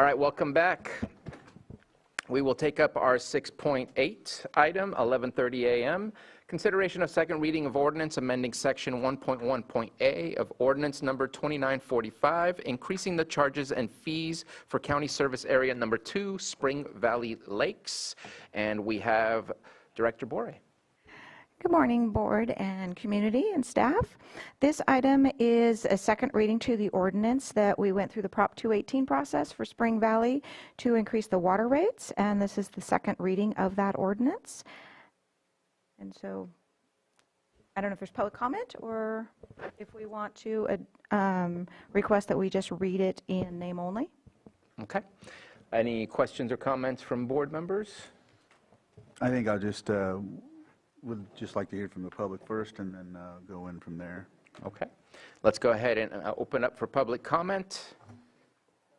All right, welcome back. We will take up our 6.8 item, 11:30 a.m. Consideration of second reading of ordinance amending section 1.1.a of ordinance number 2945, increasing the charges and fees for county service area number 2, Spring Valley Lakes. And we have Director Bore. Good morning, board and community and staff. This item is a second reading to the ordinance that we went through the Prop 218 process for Spring Valley to increase the water rates, and this is the second reading of that ordinance. And so I don't know if there's public comment or if we want to request that we just read it in name only. Okay. Any questions or comments from board members? I think I'll just, would just like to hear from the public first and then go in from there. Okay. Let's go ahead and open up for public comment.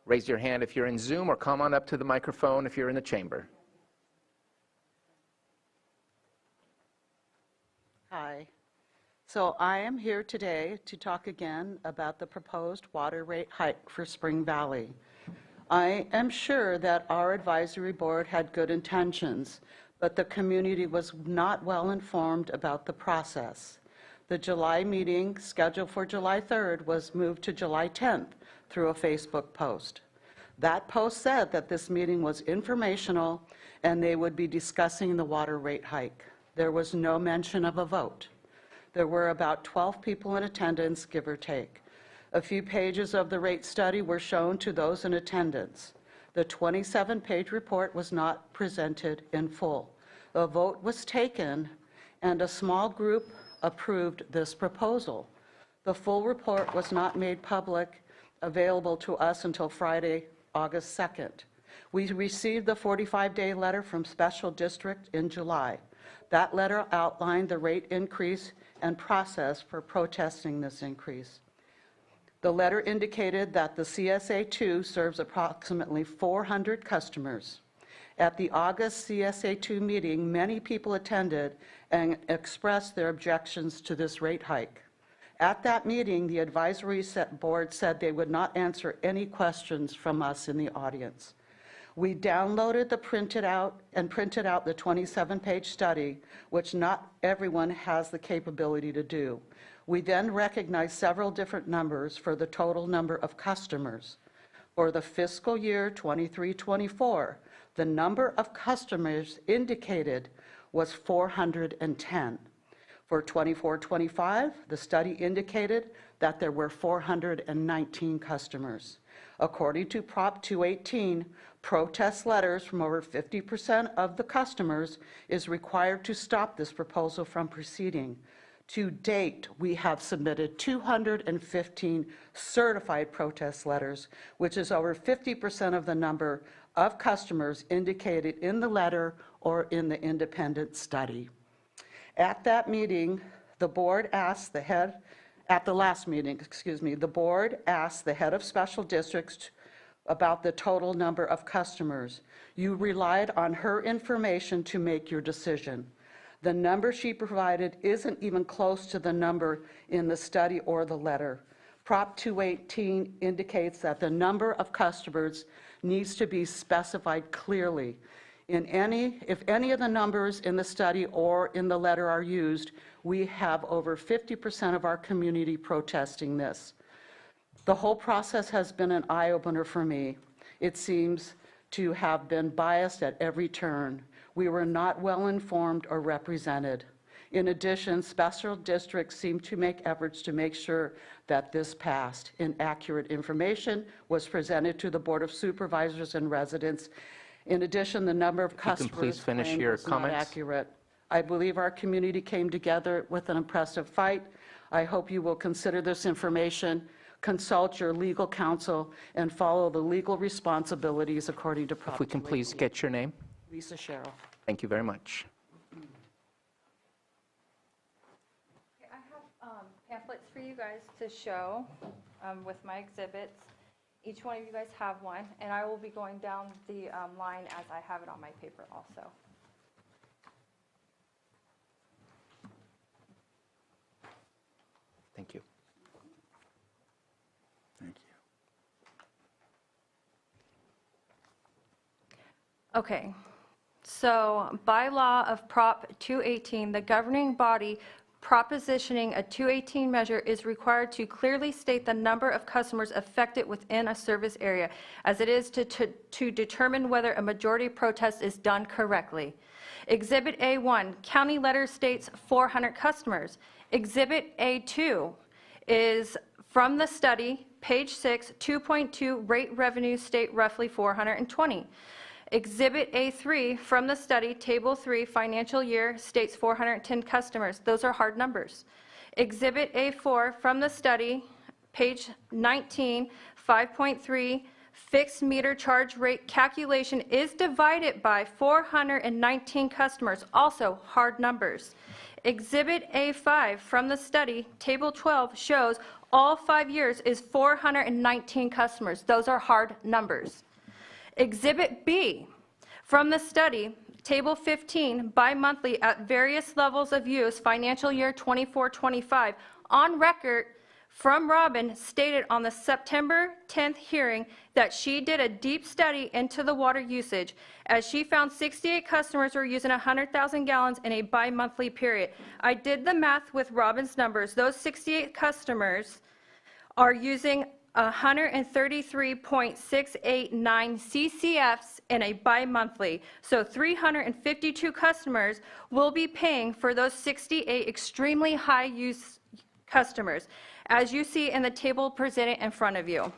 Raise your hand if you're in Zoom, or come on up to the microphone if you're in the chamber. Hi. So I am here today to talk again about the proposed water rate hike for Spring Valley. I am sure that our advisory board had good intentions, but the community was not well informed about the process. The July meeting, scheduled for July 3rd, was moved to July 10th through a Facebook post. That post said that this meeting was informational and they would be discussing the water rate hike. There was no mention of a vote. There were about 12 people in attendance, give or take. A few pages of the rate study were shown to those in attendance. The 27-page report was not presented in full. A vote was taken, and a small group approved this proposal. The full report was not made public, available to us until Friday, August 2nd. We received the 45-day letter from Special District in July. That letter outlined the rate increase and process for protesting this increase. The letter indicated that the CSA2 serves approximately 400 customers. At the August CSA2 meeting, many people attended and expressed their objections to this rate hike. At that meeting, the advisory board said they would not answer any questions from us in the audience. We downloaded the printed out the 27-page study, which not everyone has the capability to do. We then recognized several different numbers for the total number of customers. For the fiscal year 23-24, the number of customers indicated was 410. For 24-25, the study indicated that there were 419 customers. According to Prop 218, protest letters from over 50% of the customers is required to stop this proposal from proceeding. To date, we have submitted 215 certified protest letters, which is over 50% of the number of customers indicated in the letter or in the independent study. At that meeting, the board asked the head, at the last meeting, the board asked the head of special districts about the total number of customers. You relied on her information to make your decision. The number she provided isn't even close to the number in the study or the letter. Prop 218 indicates that the number of customers needs to be specified clearly. If any of the numbers in the study or in the letter are used, we have over 50% of our community protesting this. The whole process has been an eye-opener for me. It seems to have been biased at every turn. We were not well informed or represented. In addition, special districts seem to make efforts to make sure that this passed. Inaccurate information was presented to the Board of Supervisors and residents. In addition, the number of customers please finish claimed your was not comments. accurate. I believe our community came together with an impressive fight. I hope you will consider this information, consult your legal counsel, and follow the legal responsibilities according to Prop If we can please 218. get your name. Lisa Sherrill. Thank you very much. I have pamphlets for you guys to show with my exhibits. Each one of you guys have one, and I will be going down the line as I have it on my paper also. Thank you. Thank Okay, so by law of Prop 218, the governing body propositioning a 218 measure is required to clearly state the number of customers affected within a service area, as it is to determine whether a majority protest is done correctly. Exhibit A1, county letter states 400 customers. Exhibit A2 is from the study, page 6, 2.2, rate revenue state roughly 420. Exhibit A3 from the study, table 3, financial year states 410 customers. Those are hard numbers. Exhibit A4 from the study, page 19, 5.3, fixed meter charge rate calculation is divided by 419 customers. Also hard numbers. Exhibit A5 from the study, table 12, shows all 5 years is 419 customers. Those are hard numbers. Exhibit B from the study, table 15, bi-monthly at various levels of use, financial year 24-25, on record from Robin stated on the September 10th hearing that she did a deep study into the water usage, as she found 68 customers were using 100,000 gallons in a bi-monthly period. I did the math with Robin's numbers. Those 68 customers are using 133.689 CCFs in a bi-monthly. So 352 customers will be paying for those 68 extremely high use customers, as you see in the table presented in front of you.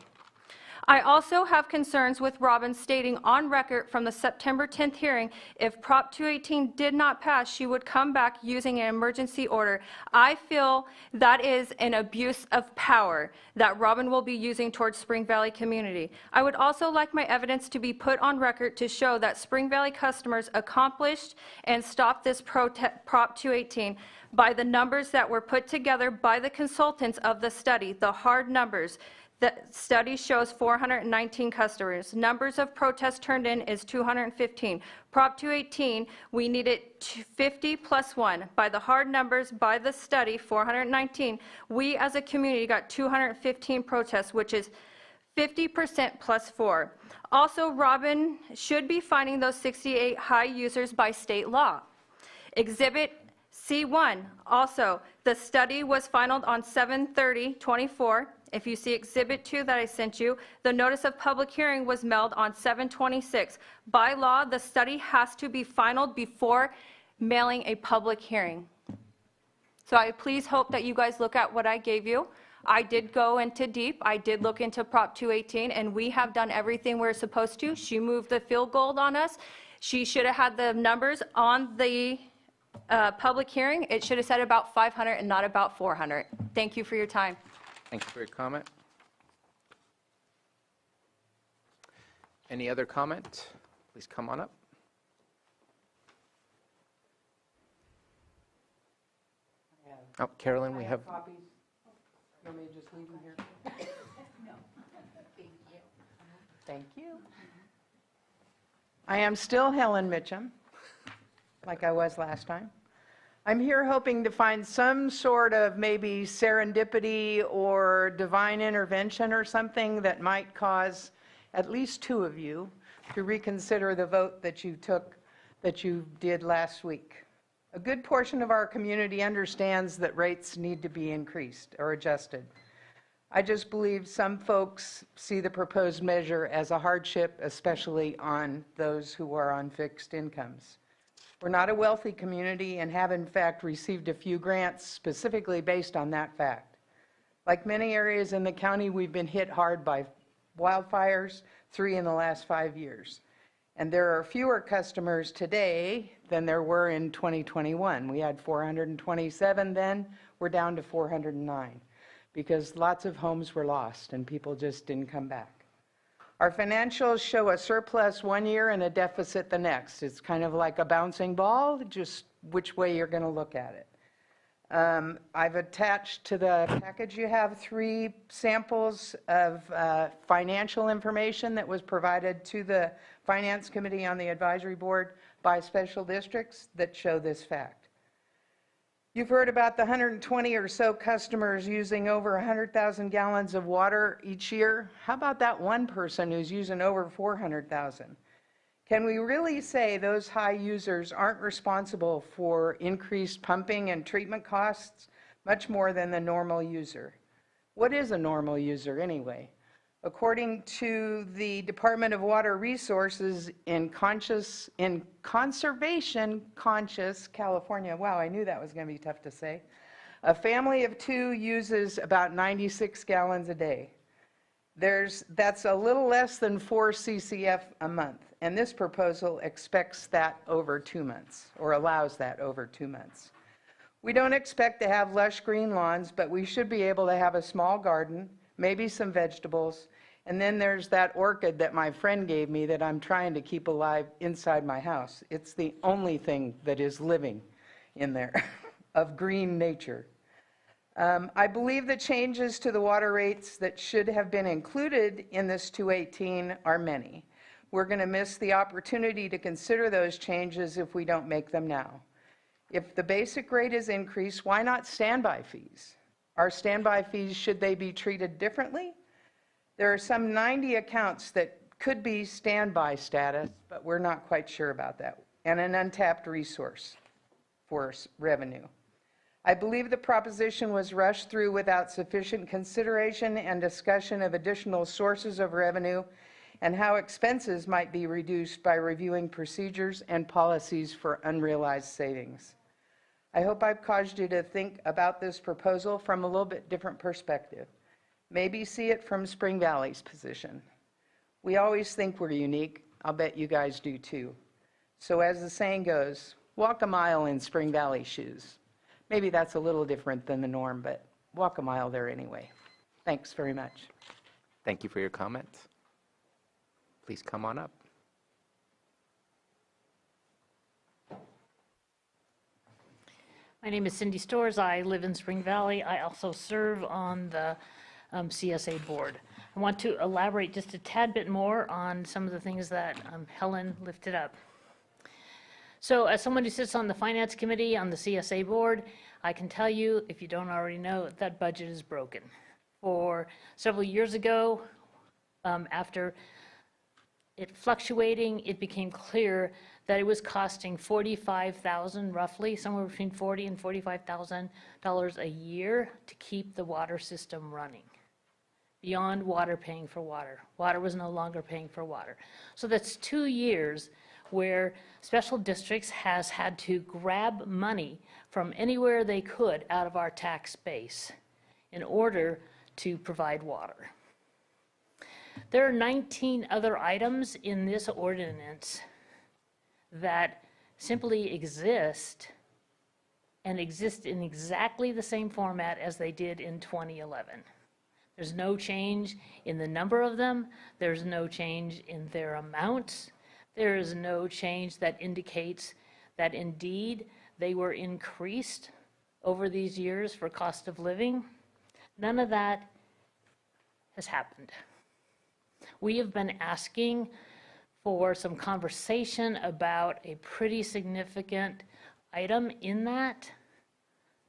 I also have concerns with Robin stating on record from the September 10th hearing, if Prop 218 did not pass, she would come back using an emergency order. I feel that is an abuse of power that Robin will be using towards Spring Valley community. I would also like my evidence to be put on record to show that Spring Valley customers accomplished and stopped this Prop 218 by the numbers that were put together by the consultants of the study, the hard numbers. The study shows 419 customers. Numbers of protests turned in is 215. Prop 218, we needed 50 plus 1. By the hard numbers, by the study, 419, we as a community got 215 protests, which is 50% plus 4. Also, Robin should be finding those 68 high users by state law. Exhibit C1, also, the study was finalized on 7/30/24. If you see Exhibit 2 that I sent you, the notice of public hearing was mailed on 7/26. By law, the study has to be finalized before mailing a public hearing. So I please hope that you guys look at what I gave you. I did go into deep. I did look into Prop 218, and we have done everything we're supposed to. She moved the field goal on us. She should have had the numbers on the public hearing. It should have said about 500 and not about 400. Thank you for your time. Thank you for your comment. Any other comment? Please come on up. Oh, Carolyn, we have. Copies. You want me to just leave them here? Thank you. I am still Helen Mitchum, like I was last time. I'm here hoping to find some sort of maybe serendipity or divine intervention or something that might cause at least 2 of you to reconsider the vote that you took, that you did last week. A good portion of our community understands that rates need to be increased or adjusted. I just believe some folks see the proposed measure as a hardship, especially on those who are on fixed incomes. We're not a wealthy community and have in fact received a few grants specifically based on that fact. Like many areas in the county, we've been hit hard by wildfires, 3 in the last 5 years. And there are fewer customers today than there were in 2021. We had 427 then, we're down to 409 because lots of homes were lost and people just didn't come back. Our financials show a surplus 1 year and a deficit the next. It's kind of like a bouncing ball, just which way you're going to look at it. I've attached to the package you have 3 samples of financial information that was provided to the Finance Committee on the Advisory Board by special districts that show this fact. You've heard about the 120 or so customers using over 100,000 gallons of water each year. How about that one person who's using over 400,000? Can we really say those high users aren't responsible for increased pumping and treatment costs much more than the normal user? What is a normal user anyway? According to the Department of Water Resources in conservation-conscious California, wow, I knew that was going to be tough to say, a family of 2 uses about 96 gallons a day. That's a little less than 4 CCF a month, and this proposal expects that over 2 months, or allows that over 2 months. We don't expect to have lush green lawns, but we should be able to have a small garden, maybe some vegetables, and then there's that orchid that my friend gave me that I'm trying to keep alive inside my house. It's the only thing that is living in there of green nature. I believe the changes to the water rates that should have been included in this 218 are many. We're going to miss the opportunity to consider those changes if we don't make them now. If the basic rate is increased, why not standby fees? Our standby fees, should they be treated differently? There are some 90 accounts that could be standby status, but we're not quite sure about that, and an untapped resource for revenue. I believe the proposition was rushed through without sufficient consideration and discussion of additional sources of revenue and how expenses might be reduced by reviewing procedures and policies for unrealized savings. I hope I've caused you to think about this proposal from a little bit different perspective. Maybe see it from Spring Valley's position. We always think we're unique. I'll bet you guys do too. So as the saying goes, walk a mile in Spring Valley shoes. Maybe that's a little different than the norm, but walk a mile there anyway. Thanks very much. Thank you for your comments. Please come on up. My name is Cindy Storrs. I live in Spring Valley. I also serve on the CSA board. I want to elaborate just a tad bit more on some of the things that Helen lifted up. So as someone who sits on the Finance Committee on the CSA board, I can tell you, if you don't already know, that budget is broken. For several years ago, after it fluctuating, it became clear that it was costing $45,000 roughly, somewhere between $40,000 and $45,000 a year to keep the water system running. Beyond water paying for water. Water was no longer paying for water. So that's 2 years where special districts has had to grab money from anywhere they could out of our tax base in order to provide water. There are 19 other items in this ordinance that simply exist and exist in exactly the same format as they did in 2011. There's no change in the number of them. There's no change in their amounts. There is no change that indicates that indeed they were increased over these years for cost of living. None of that has happened. We have been asking for some conversation about a pretty significant item in that,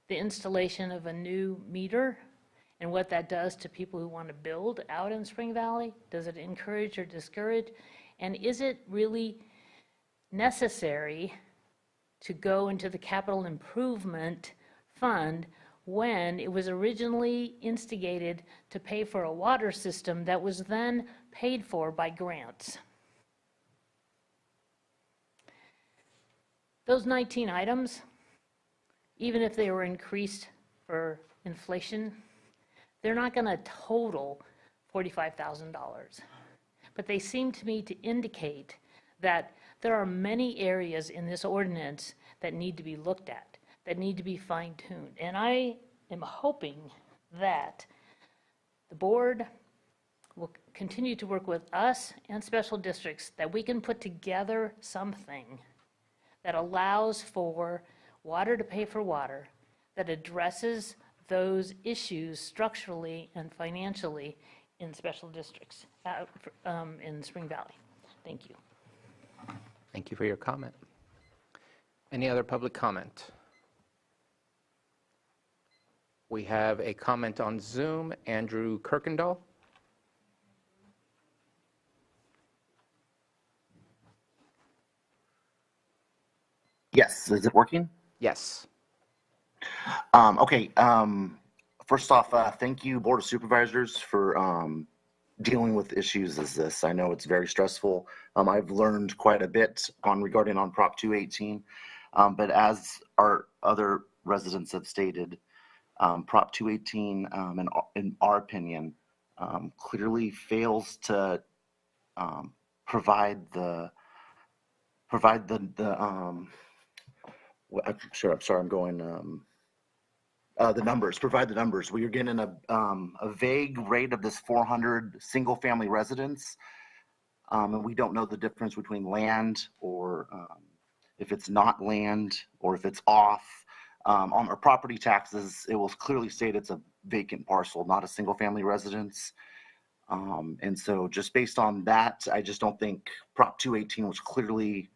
the installation of a new meter and what that does to people who want to build out in Spring Valley. Does it encourage or discourage? And is it really necessary to go into the capital improvement fund when it was originally instigated to pay for a water system that was then paid for by grants? Those 19 items, even if they were increased for inflation, they're not going to total $45,000. But they seem to me to indicate that there are many areas in this ordinance that need to be looked at, that need to be fine-tuned. And I am hoping that the board will continue to work with us and special districts, that we can put together something that allows for water to pay for water, that addresses those issues structurally and financially in special districts in Spring Valley. Thank you. Thank you for your comment. Any other public comment? We have a comment on Zoom. Andrew Kirkendall. Yes, is it working? Yes. Okay, first off, thank you, Board of Supervisors, for dealing with issues as this. I know it's very stressful. I've learned quite a bit regarding Prop 218, but as our other residents have stated, Prop 218, in our opinion, clearly fails to provide the I'm sorry, I'm going the numbers. Provide the numbers. We are getting a vague rate of this 400 single-family residents, and we don't know the difference between land or if it's not land or if it's off. On our property taxes, it will clearly state it's a vacant parcel, not a single-family residence. And so just based on that, I just don't think Prop 218 was clearly,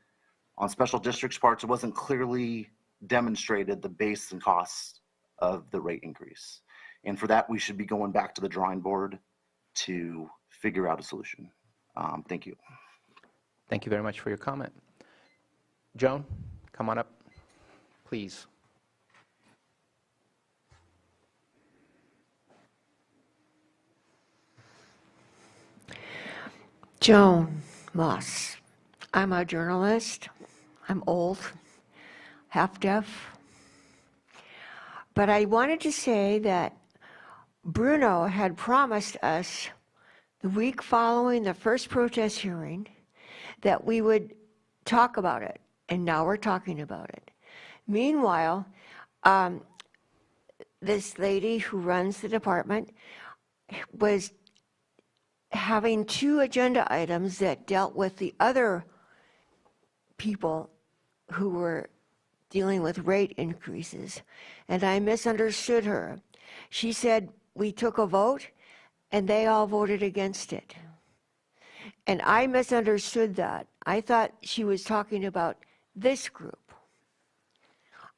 on special districts parts, it wasn't clearly demonstrated the base and costs of the rate increase. And for that, we should be going back to the drawing board to figure out a solution. Thank you. Thank you very much for your comment. Joan, come on up, please. Joan Moss. I'm a journalist. I'm old, half deaf. But I wanted to say that Bruno had promised us the week following the first protest hearing that we would talk about it, and now we're talking about it. Meanwhile, this lady who runs the department was having 2 agenda items that dealt with the other people who were dealing with rate increases, and I misunderstood her. She said we took a vote and they all voted against it. And I misunderstood that. I thought she was talking about this group.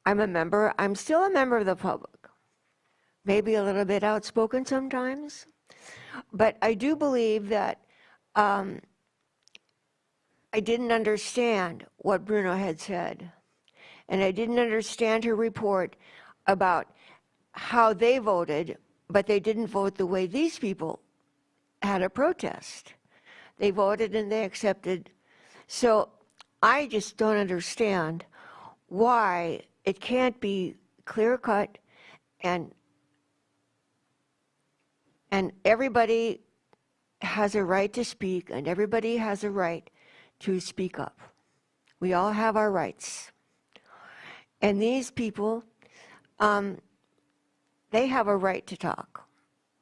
I'm still a member of the public, maybe a little bit outspoken sometimes, but I do believe that I didn't understand what Bruno had said. And I didn't understand her report about how they voted, but they didn't vote the way these people had a protest. They voted and they accepted. So I just don't understand why it can't be clear-cut and everybody has a right to speak and everybody has a right to speak up. We all have our rights. And these people, they have a right to talk.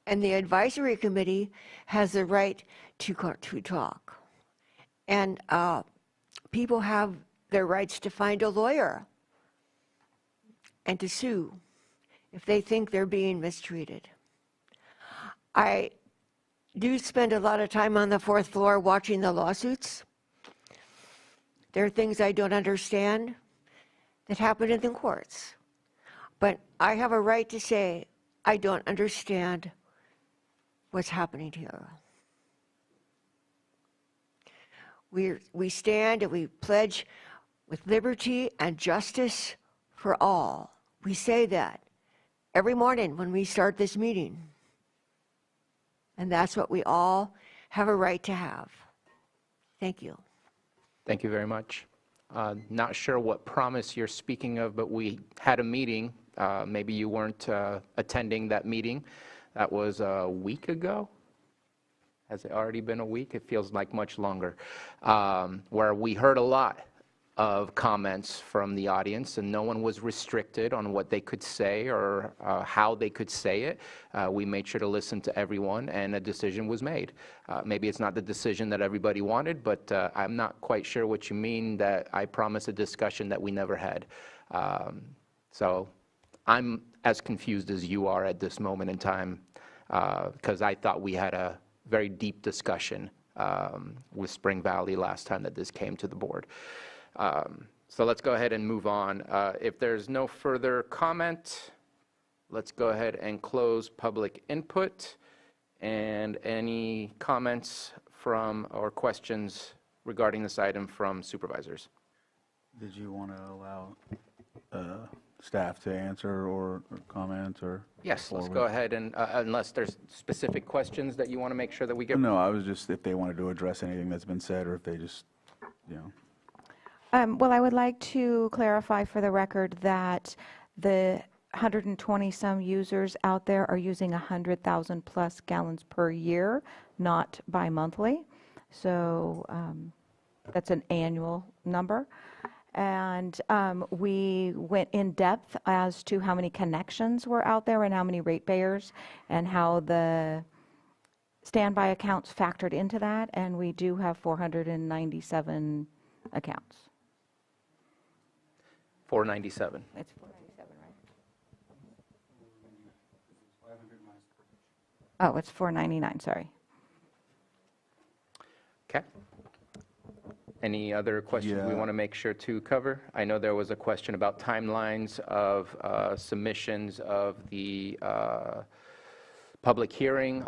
And the advisory committee has the right to talk. And people have their rights to find a lawyer and to sue if they think they're being mistreated. I do spend a lot of time on the 4th floor watching the lawsuits. There are things I don't understand that happen in the courts. But I have a right to say, I don't understand what's happening here. We stand and we pledge with liberty and justice for all. We say that every morning when we start this meeting. And that's what we all have a right to have. Thank you. Thank you very much. Not sure what promise you're speaking of, but we had a meeting. Maybe you weren't attending that meeting. That was a week ago. Has it already been a week? It feels like much longer. Where we heard a lot of comments from the audience, and no one was restricted on what they could say or how they could say it. We made sure to listen to everyone, and a decision was made. Maybe it's not the decision that everybody wanted, but I'm not quite sure what you mean that I promised a discussion that we never had. So I'm as confused as you are at this moment in time, because I thought we had a very deep discussion with Spring Valley last time that this came to the board. So let's go ahead and move on. If there's no further comment, let's go ahead and close public input. And any comments from or questions regarding this item from supervisors? Did you want to allow staff to answer or comment or? Yes, let's forward? go ahead and, unless there's specific questions that you want to make sure that we get. No, I was just, if they wanted to address anything that's been said, or if they just, you know. Well, I would like to clarify for the record that the 120-some users out there are using 100,000 plus gallons per year, not bi-monthly. So that's an annual number. And we went in depth as to how many connections were out there and how many ratepayers and how the standby accounts factored into that. And we do have 497 accounts. 497. It's 497, right? Oh, it's 499, sorry. Okay. Any other questions we want to make sure to cover? I know there was a question about timelines of submissions of the public hearing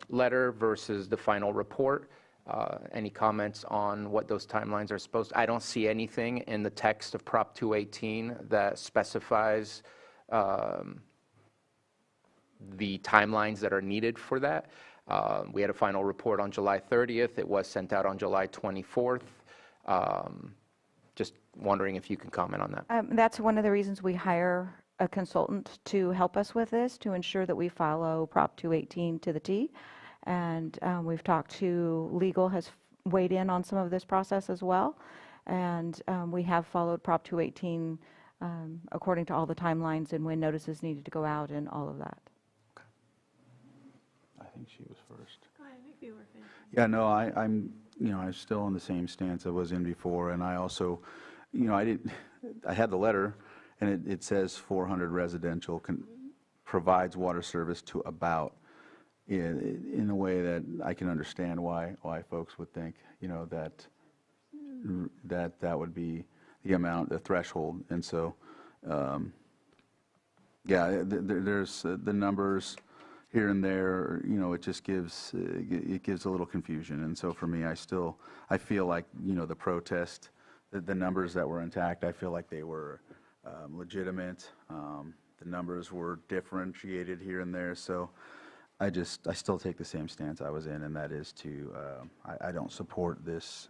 letter versus the final report. Any comments on what those timelines are supposed to? I don't see anything in the text of Prop 218 that specifies the timelines that are needed for that. We had a final report on July 30th. It was sent out on July 24th. Just wondering if you can comment on that. That's one of the reasons we hire a consultant to help us with this, to ensure that we follow Prop 218 to the T. And we've talked to legal, has weighed in on some of this process as well. And we have followed Prop 218 according to all the timelines and when notices needed to go out and all of that. I think she was first. Go ahead, if you were finished. Yeah, no, I'm, you know, I'm still in the same stance I was in before, and I also, you know, I had the letter, and it says 400 residential provides water service to about, in a way that I can understand why folks would think, you know, that would be the amount, the threshold, and so, yeah, there's the numbers here and there, you know, it just gives, it gives a little confusion. And so for me, I feel like, you know, the protest, the numbers that were intact, I feel like they were legitimate. The numbers were differentiated here and there. So I still take the same stance I was in, and that is to, I don't support this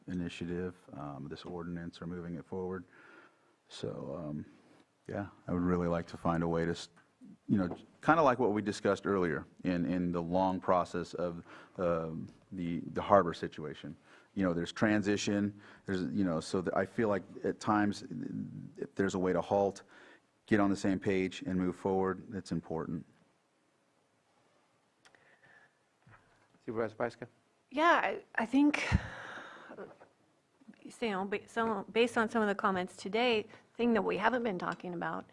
initiative, this ordinance, or moving it forward. So, yeah, I would really like to find a way to, you know, kind of like what we discussed earlier in the long process of the harbor situation. You know, there's transition, there's, you know, so I feel like at times, if there's a way to halt, get on the same page and move forward, it's important. Supervisor Pyska? Yeah, I think, you know, based on some of the comments today, the thing that we haven't been talking about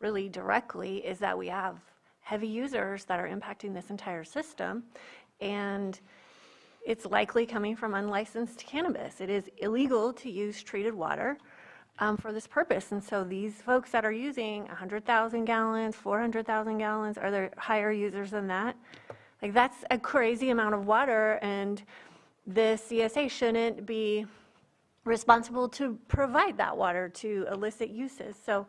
really directly is that we have heavy users that are impacting this entire system, and it's likely coming from unlicensed cannabis. It is illegal to use treated water for this purpose, and so these folks that are using 100,000 gallons, 400,000 gallons, are there higher users than that? Like, that's a crazy amount of water, and the CSA shouldn't be responsible to provide that water to illicit uses. So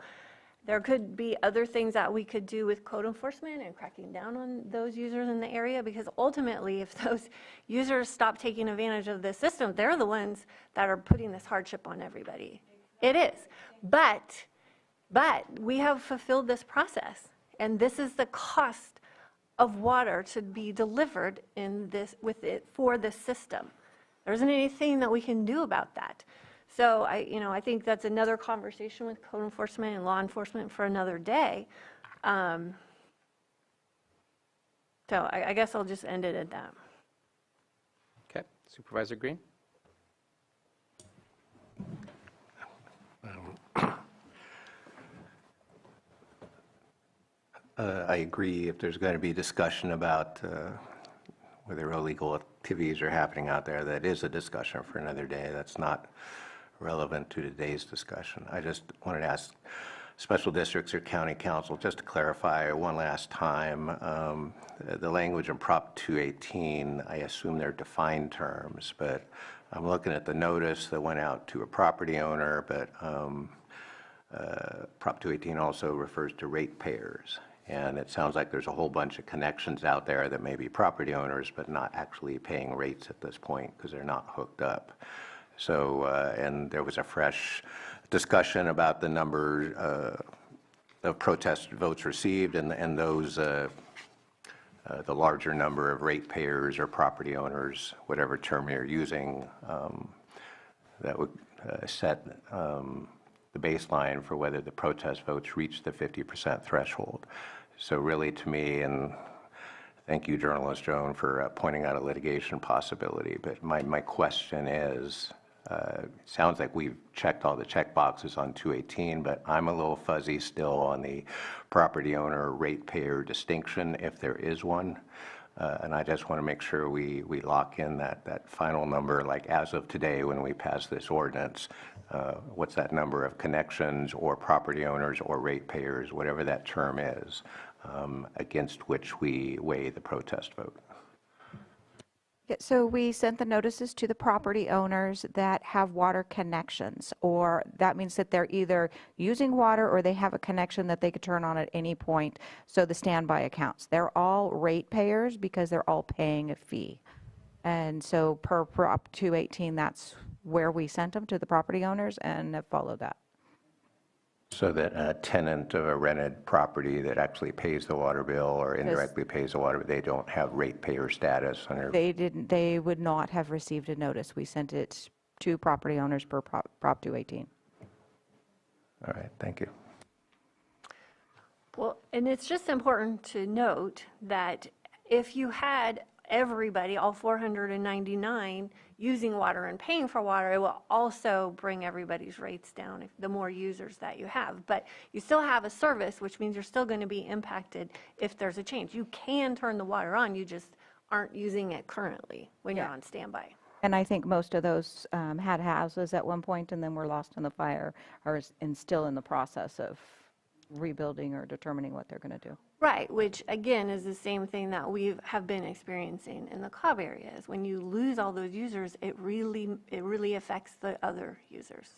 there could be other things that we could do with code enforcement and cracking down on those users in the area, because ultimately, if those users stop taking advantage of this system, they're the ones that are putting this hardship on everybody. It is. But we have fulfilled this process, and this is the cost of water to be delivered in this, with it, for the system. There isn't anything that we can do about that. So I think that's another conversation with code enforcement and law enforcement for another day. So I guess I'll just end it at that. Okay, Supervisor Green? I agree. If there's going to be discussion about whether illegal activities are happening out there, that is a discussion for another day. That's not relevant to today's discussion. I just wanted to ask special districts or county council, just to clarify one last time, the language in Prop 218, I assume they're defined terms, but I'm looking at the notice that went out to a property owner, but Prop 218 also refers to ratepayers. And it sounds like there's a whole bunch of connections out there that may be property owners, but not actually paying rates at this point because they're not hooked up. So, and there was a fresh discussion about the number of protest votes received and those, the larger number of ratepayers or property owners, whatever term you're using, that would set the baseline for whether the protest votes reach the 50% threshold. So really, to me, and thank you, Journalist Joan, for pointing out a litigation possibility, but my question is, it sounds like we've checked all the check boxes on 218, but I'm a little fuzzy still on the property owner ratepayer distinction, if there is one. And I just want to make sure we lock in that final number, like as of today when we pass this ordinance, what's that number of connections or property owners or ratepayers, whatever that term is, against which we weigh the protest vote. Yeah, so we sent the notices to the property owners that have water connections, or that means that they're either using water or they have a connection that they could turn on at any point. So the standby accounts, they're all ratepayers because they're all paying a fee. And so per Prop 218, that's where we sent them to the property owners and have followed that. So that a tenant of a rented property that actually pays the water bill or indirectly pays the water bill, they don't have ratepayer status under. They would not have received a notice. We sent it to property owners per Prop 218. All right, thank you. Well, and it's just important to note that if you had everybody, all 499, using water and paying for water, it will also bring everybody's rates down if the more users that you have. But you still have a service, which means you're still going to be impacted if there's a change. You can turn the water on, you just aren't using it currently when you're on standby. And I think most of those had houses at one point and then were lost in the fire or and still in the process of rebuilding or determining what they're going to do. Right, which again is the same thing that we have been experiencing in the Cobb area. Is when you lose all those users, it really affects the other users.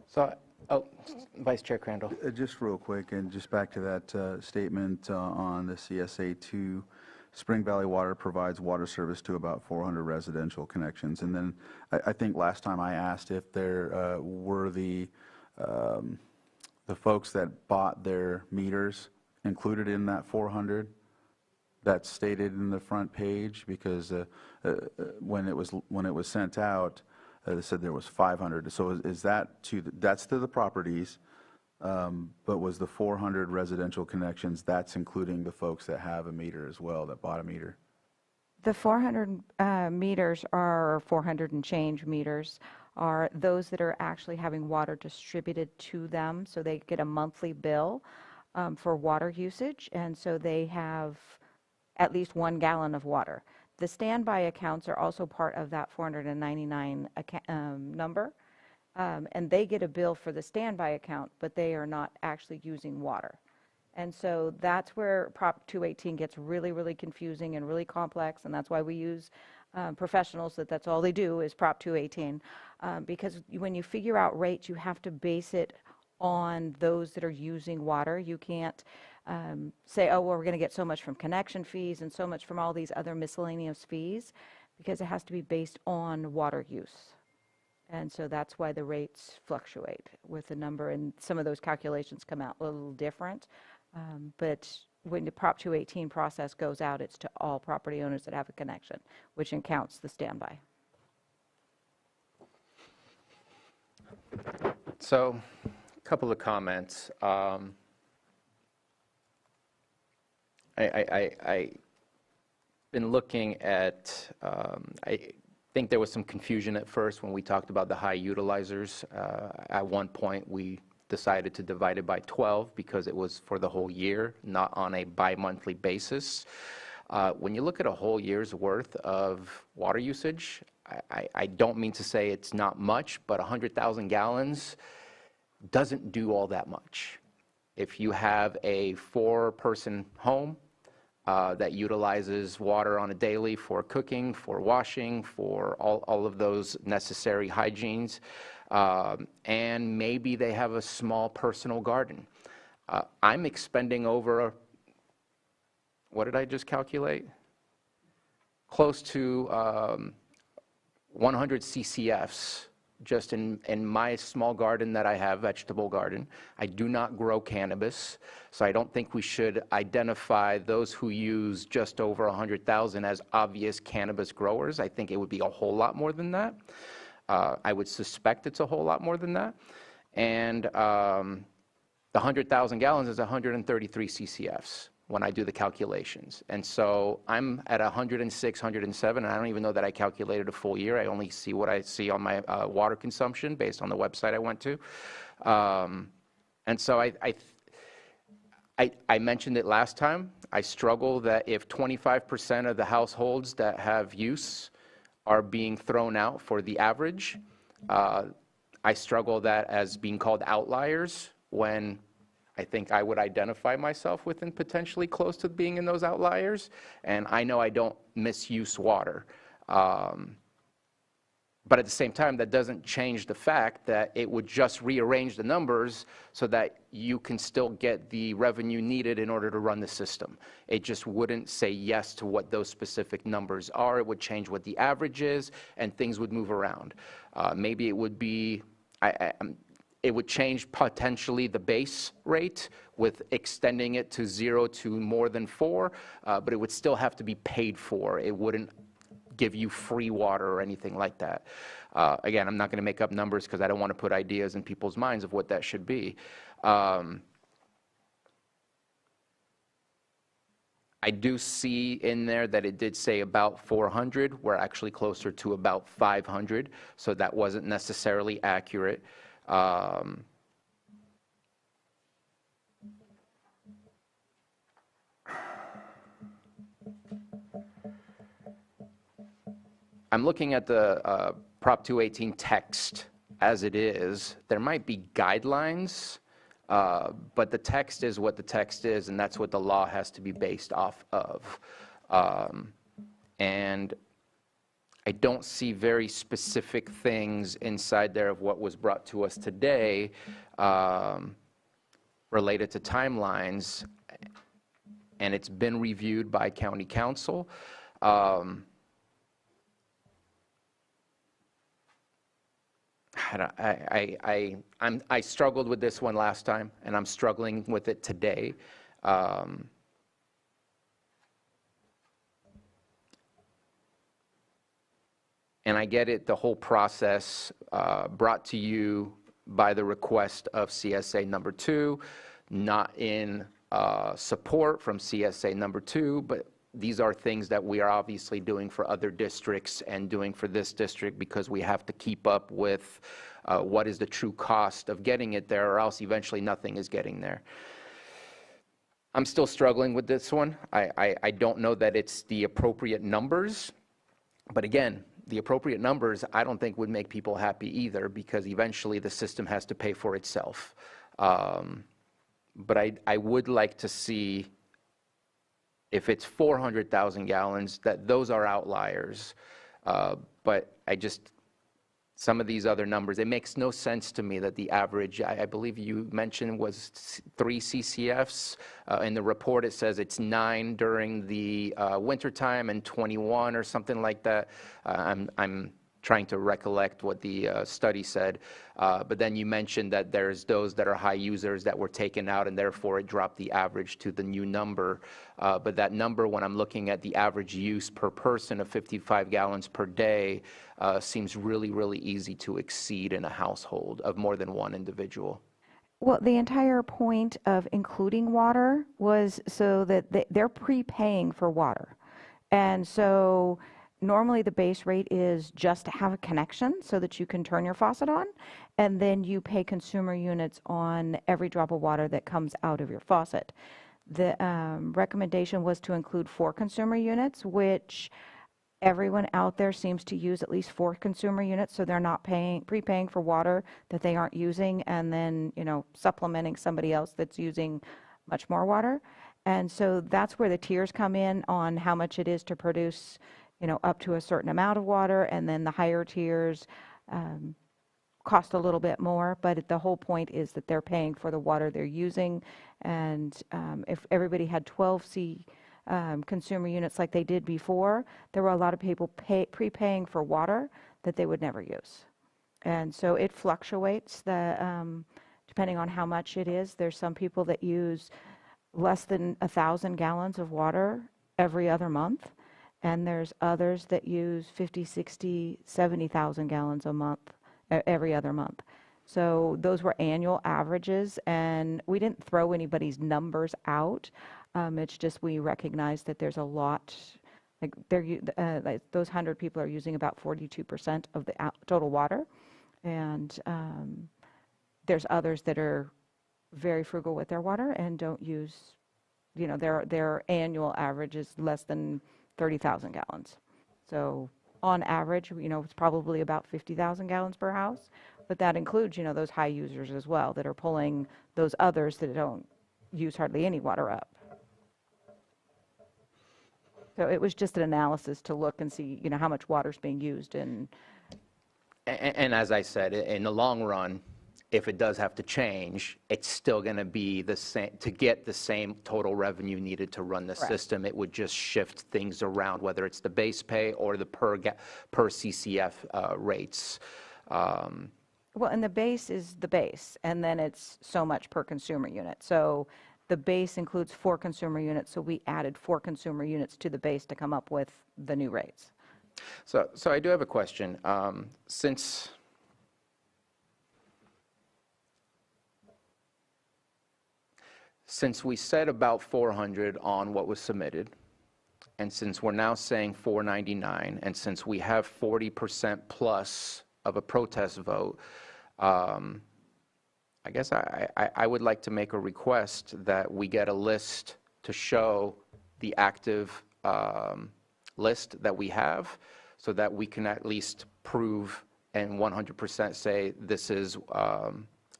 So, Vice Chair Crandall. Just real quick, and just back to that statement on the CSA 2, Spring Valley Water provides water service to about 400 residential connections. And then I think last time I asked if there were the folks that bought their meters included in that 400. That's stated in the front page because when it was sent out, they said there was 500. So is that that's to the properties, but was the 400 residential connections, that's including the folks that have a meter as well, that bought a meter? The 400 meters are 400 and change meters are those that are actually having water distributed to them. So they get a monthly bill for water usage. And so they have at least 1 gallon of water. The standby accounts are also part of that 499 number. And they get a bill for the standby account, but they are not actually using water. And so that's where Prop 218 gets really, really confusing and really complex, and that's why we use professionals that's all they do is Prop 218, because when you figure out rates, you have to base it on those that are using water. You can't say, oh, well, we're going to get so much from connection fees and so much from all these other miscellaneous fees, because it has to be based on water use. And so that's why the rates fluctuate with the number, and some of those calculations come out a little different. But when the Prop 218 process goes out, it's to all property owners that have a connection, which counts the standby. So, a couple of comments. I've been looking at, I think there was some confusion at first when we talked about the high utilizers. At one point, we decided to divide it by 12 because it was for the whole year, not on a bi-monthly basis. When you look at a whole year's worth of water usage, I don't mean to say it's not much, but 100,000 gallons doesn't do all that much. If you have a 4-person home, that utilizes water on a daily for cooking, for washing, for all of those necessary hygienes. And maybe they have a small personal garden. I'm expending over, what did I just calculate? Close to 100 CCFs just in my small garden that I have, vegetable garden. I do not grow cannabis, so I don't think we should identify those who use just over 100,000 as obvious cannabis growers. I think it would be a whole lot more than that. I would suspect it's a whole lot more than that. And the 100,000 gallons is 133 CCFs when I do the calculations. And so I'm at 106, 107, and I don't even know that I calculated a full year. I only see what I see on my water consumption based on the website I went to. And so I mentioned it last time. I struggle that if 25% of the households that have use are being thrown out for the average, I struggle that as being called outliers when I think I would identify myself within potentially close to being in those outliers. And I know I don't misuse water. But at the same time, that doesn't change the fact that it would just rearrange the numbers so that you can still get the revenue needed in order to run the system. It just wouldn't say yes to what those specific numbers are. It would change what the average is, and things would move around. Maybe it would be, it would change potentially the base rate with extending it to 0 to more than 4, but it would still have to be paid for. It wouldn't give you free water or anything like that. Again, I'm not going to make up numbers because I don't want to put ideas in people's minds of what that should be. I do see in there that it did say about 400. We're actually closer to about 500, so that wasn't necessarily accurate. I'm looking at the Prop 218 text as it is. There might be guidelines, but the text is what the text is, and that's what the law has to be based off of. And I don't see very specific things inside there of what was brought to us today related to timelines, and it's been reviewed by County Council. I struggled with this one last time, and I'm struggling with it today. And I get it, the whole process brought to you by the request of CSA number 2, not in support from CSA number 2, but these are things that we are obviously doing for other districts and doing for this district because we have to keep up with what is the true cost of getting it there, or else eventually nothing is getting there. I'm still struggling with this one. I don't know that it's the appropriate numbers, but again, the appropriate numbers I don't think would make people happy either, because eventually the system has to pay for itself. But I would like to see, if it's 400,000 gallons, that those are outliers. But some of these other numbers, it makes no sense to me that the average, I believe you mentioned, was 3 CCFs. In the report it says it's 9 during the wintertime and 21 or something like that. I'm trying to recollect what the study said. But then you mentioned that there's those that are high users that were taken out, and therefore it dropped the average to the new number. But that number, when I'm looking at the average use per person of 55 gallons per day, seems really, really easy to exceed in a household of more than one individual. Well, the entire point of including water was so that they're prepaying for water. And so normally the base rate is just to have a connection so that you can turn your faucet on, and then you pay consumer units on every drop of water that comes out of your faucet. The recommendation was to include 4 consumer units, which everyone out there seems to use at least 4 consumer units, so they're not prepaying for water that they aren't using, and then supplementing somebody else that's using much more water. And so that's where the tiers come in on how much it is to produce, up to a certain amount of water, and then the higher tiers cost a little bit more, but the whole point is that they're paying for the water they're using. And if everybody had 12C consumer units like they did before, there were a lot of people prepaying for water that they would never use. And so it fluctuates depending on how much it is. There's some people that use less than 1,000 gallons of water every other month, and there's others that use 50, 60, 70,000 gallons a month every other month. So those were annual averages, and we didn't throw anybody's numbers out. It's just we recognize that there's a lot, like those 100 people are using about 42% of the total water, and there's others that are very frugal with their water and don't use, their annual average is less than 30,000 gallons. So on average, it's probably about 50,000 gallons per house, but that includes, those high users as well that are pulling those others that don't use hardly any water up. So it was just an analysis to look and see, how much water is being used. And as I said, in the long run, if it does have to change, it's still going to be the same. To get the same total revenue needed to run the system, it would just shift things around, whether it's the base pay or the per CCF rates. Well, and the base is the base, and then it's so much per consumer unit. So the base includes 4 consumer units, so we added 4 consumer units to the base to come up with the new rates. So I do have a question. Since we said about 400 on what was submitted, and since we're now saying 499, and since we have 40% plus of a protest vote, I guess I would like to make a request that we get a list to show the active list that we have, so that we can at least prove and 100% say this is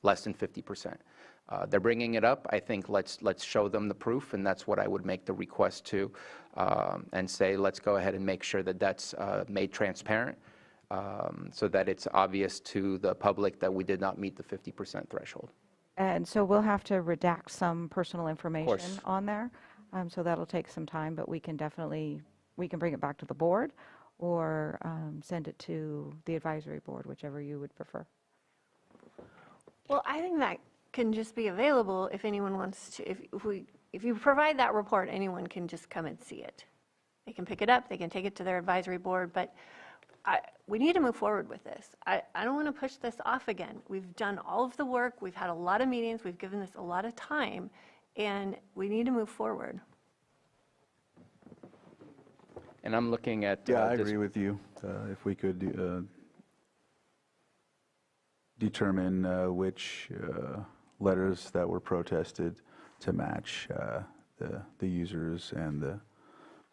less than 50%. They're bringing it up. I think let's show them the proof, and that's what I would make the request to, and say let's go ahead and make sure that that's made transparent, so that it's obvious to the public that we did not meet the 50% threshold. And so we'll have to redact some personal information on there. So that'll take some time, but we can bring it back to the board, or send it to the advisory board, whichever you would prefer. Well, I think that can just be available if anyone wants to. If you provide that report, anyone can just come and see it. They can pick it up, they can take it to their advisory board, but we need to move forward with this. I don't want to push this off again. We've done all of the work, we've had a lot of meetings, we've given this a lot of time, and we need to move forward. And I'm looking at... Yeah, I agree with you. If we could determine which letters that were protested to match the users and the,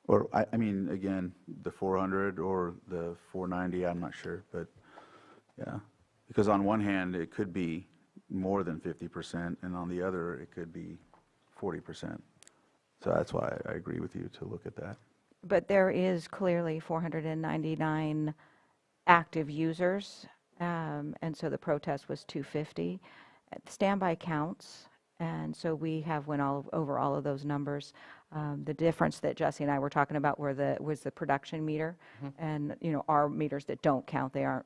or I mean, again, the 400 or the 490, I'm not sure, but yeah. Because on one hand, it could be more than 50%, and on the other, it could be 40%. So that's why I agree with you to look at that. But there is clearly 499 active users, and so the protest was 250. Standby counts, and so we have went over all of those numbers. The difference that Jesse and I were talking about was the production meter, and our meters that don't count, they aren't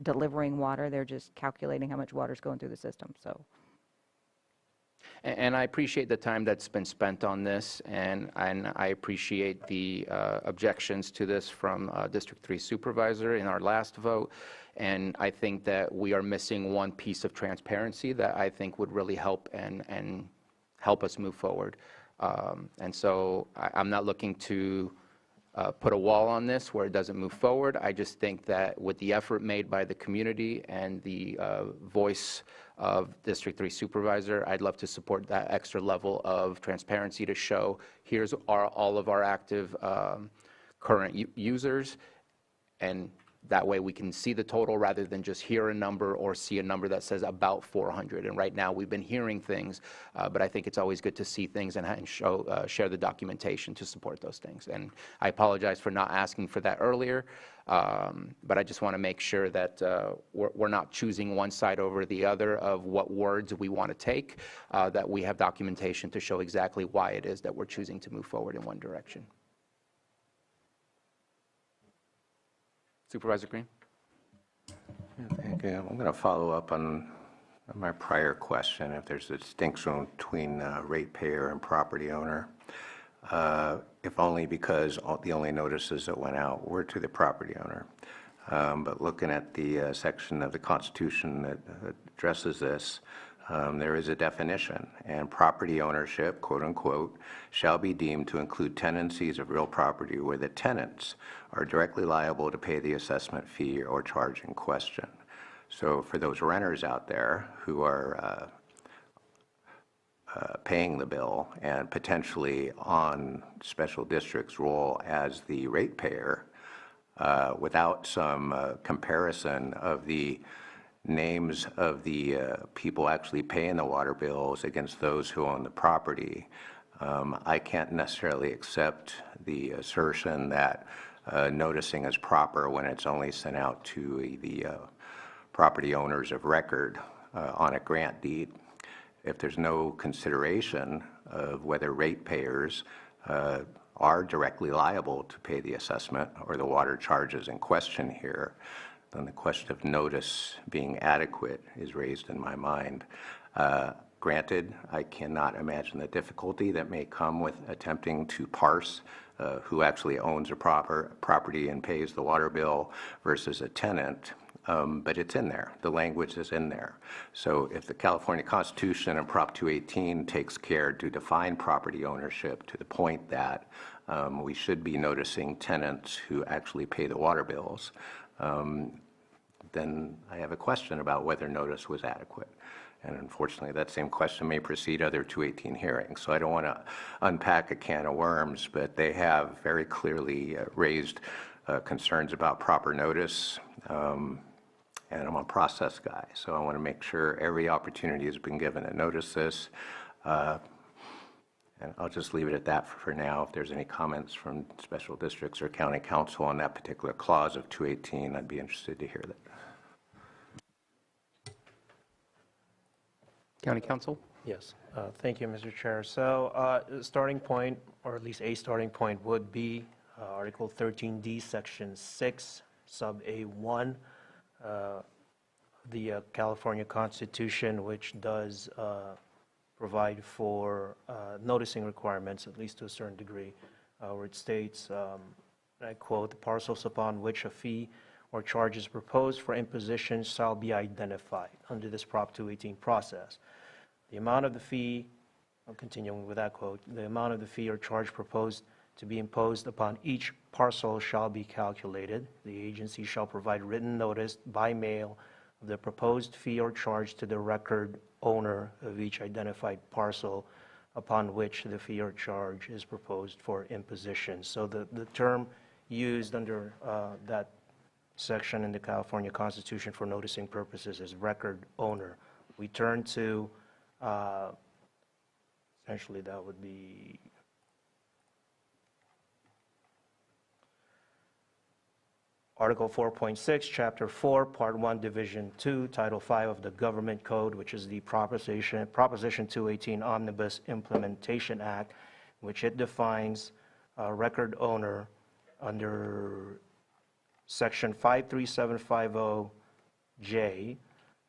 delivering water, they're just calculating how much water is going through the system. So. And I appreciate the time that's been spent on this, and I appreciate the objections to this from District 3 Supervisor in our last vote. And I think that we are missing one piece of transparency that I think would really help and help us move forward. And so I'm not looking to put a wall on this where it doesn't move forward. I just think that with the effort made by the community and the voice of District 3 Supervisor, I'd love to support that extra level of transparency to show here's all of our active current users, and That way we can see the total rather than just hear a number or see a number that says about 400. And right now we've been hearing things, but I think it's always good to see things and share the documentation to support those things. And I apologize for not asking for that earlier, but I just want to make sure that we're not choosing one side over the other of what words we want to take, that we have documentation to show exactly why it is that we're choosing to move forward in one direction. Supervisor Green? Thank you. I'm going to follow up on my prior question, if there's a distinction between ratepayer and property owner, if only because the only notices that went out were to the property owner. But looking at the section of the Constitution that addresses this, there is a definition, and property ownership, quote unquote, shall be deemed to include tenancies of real property where the tenants are directly liable to pay the assessment fee or charge in question. So for those renters out there who are paying the bill and potentially on special district's role as the ratepayer, without some comparison of the names of the people actually paying the water bills against those who own the property, I can't necessarily accept the assertion that noticing is proper when it's only sent out to the property owners of record on a grant deed. If there's no consideration of whether ratepayers are directly liable to pay the assessment or the water charges in question here, then the question of notice being adequate is raised in my mind. Granted, I cannot imagine the difficulty that may come with attempting to parse who actually owns a property and pays the water bill versus a tenant, but it's in there. The language is in there. So if the California Constitution and Prop 218 takes care to define property ownership to the point that we should be noticing tenants who actually pay the water bills, then I have a question about whether notice was adequate. And unfortunately, that same question may precede other 218 hearings. So I don't want to unpack a can of worms, but they have very clearly raised concerns about proper notice. And I'm a process guy, so I want to make sure every opportunity has been given to notice this. And I'll just leave it at that for now. If there's any comments from special districts or county council on that particular clause of 218, I'd be interested to hear that. County Council? Yes, thank you, Mr. Chair. So starting point, or at least a starting point, would be Article 13D, Section 6, Sub A1, the California Constitution, which does provide for noticing requirements, at least to a certain degree, where it states, I quote, "The parcels upon which a fee or charge is proposed for imposition shall be identified under this Prop 218 process. The amount of the fee," I'm continuing with that quote, "the amount of the fee or charge proposed to be imposed upon each parcel shall be calculated. The agency shall provide written notice by mail of the proposed fee or charge to the record owner of each identified parcel upon which the fee or charge is proposed for imposition." So the term used under that section in the California Constitution for noticing purposes is record owner. We turn to, essentially that would be Article 4.6, Chapter 4, Part 1, Division 2, Title 5 of the Government Code, which is the Proposition 218 Omnibus Implementation Act, which it defines a record owner under Section 53750J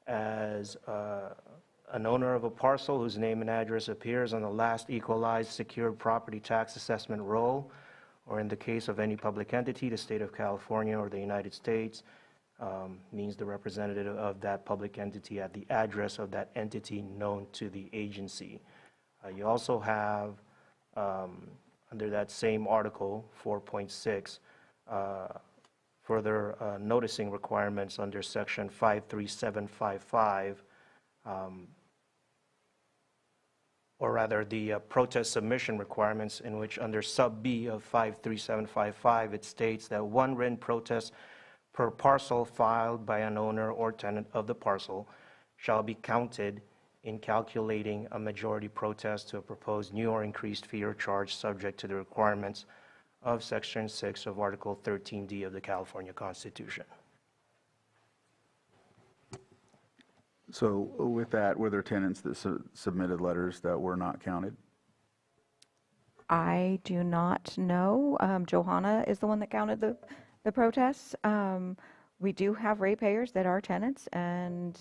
as an owner of a parcel whose name and address appears on the last equalized secured property tax assessment roll, or in the case of any public entity, the state of California or the United States, means the representative of that public entity at the address of that entity known to the agency. You also have, under that same article, 4.6, further noticing requirements under Section 53755, or rather the protest submission requirements, in which under sub B of 53755, it states that one written protest per parcel filed by an owner or tenant of the parcel shall be counted in calculating a majority protest to a proposed new or increased fee or charge subject to the requirements of Section 6 of Article 13D of the California Constitution. So with that, were there tenants that submitted letters that were not counted? I do not know. Johanna is the one that counted the protests. We do have ratepayers that are tenants, and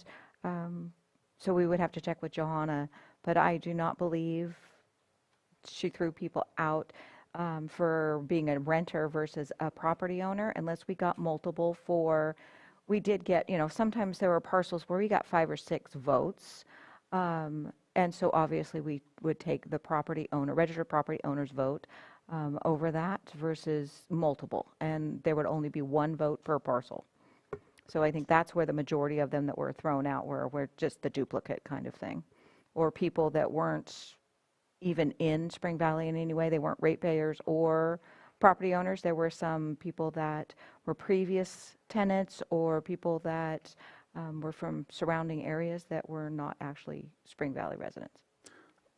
so we would have to check with Johanna, but I do not believe she threw people out for being a renter versus a property owner unless we got multiple for, we did get, sometimes there were parcels where we got 5 or 6 votes. And so obviously we would take the property owner, registered property owner's vote over that versus multiple. And there would only be 1 vote per parcel. So I think that's where the majority of them that were thrown out were just the duplicate kind of thing. Or people that weren't even in Spring Valley in any way. They weren't ratepayers or property owners. There were some people that were previous tenants or people that were from surrounding areas that were not actually Spring Valley residents.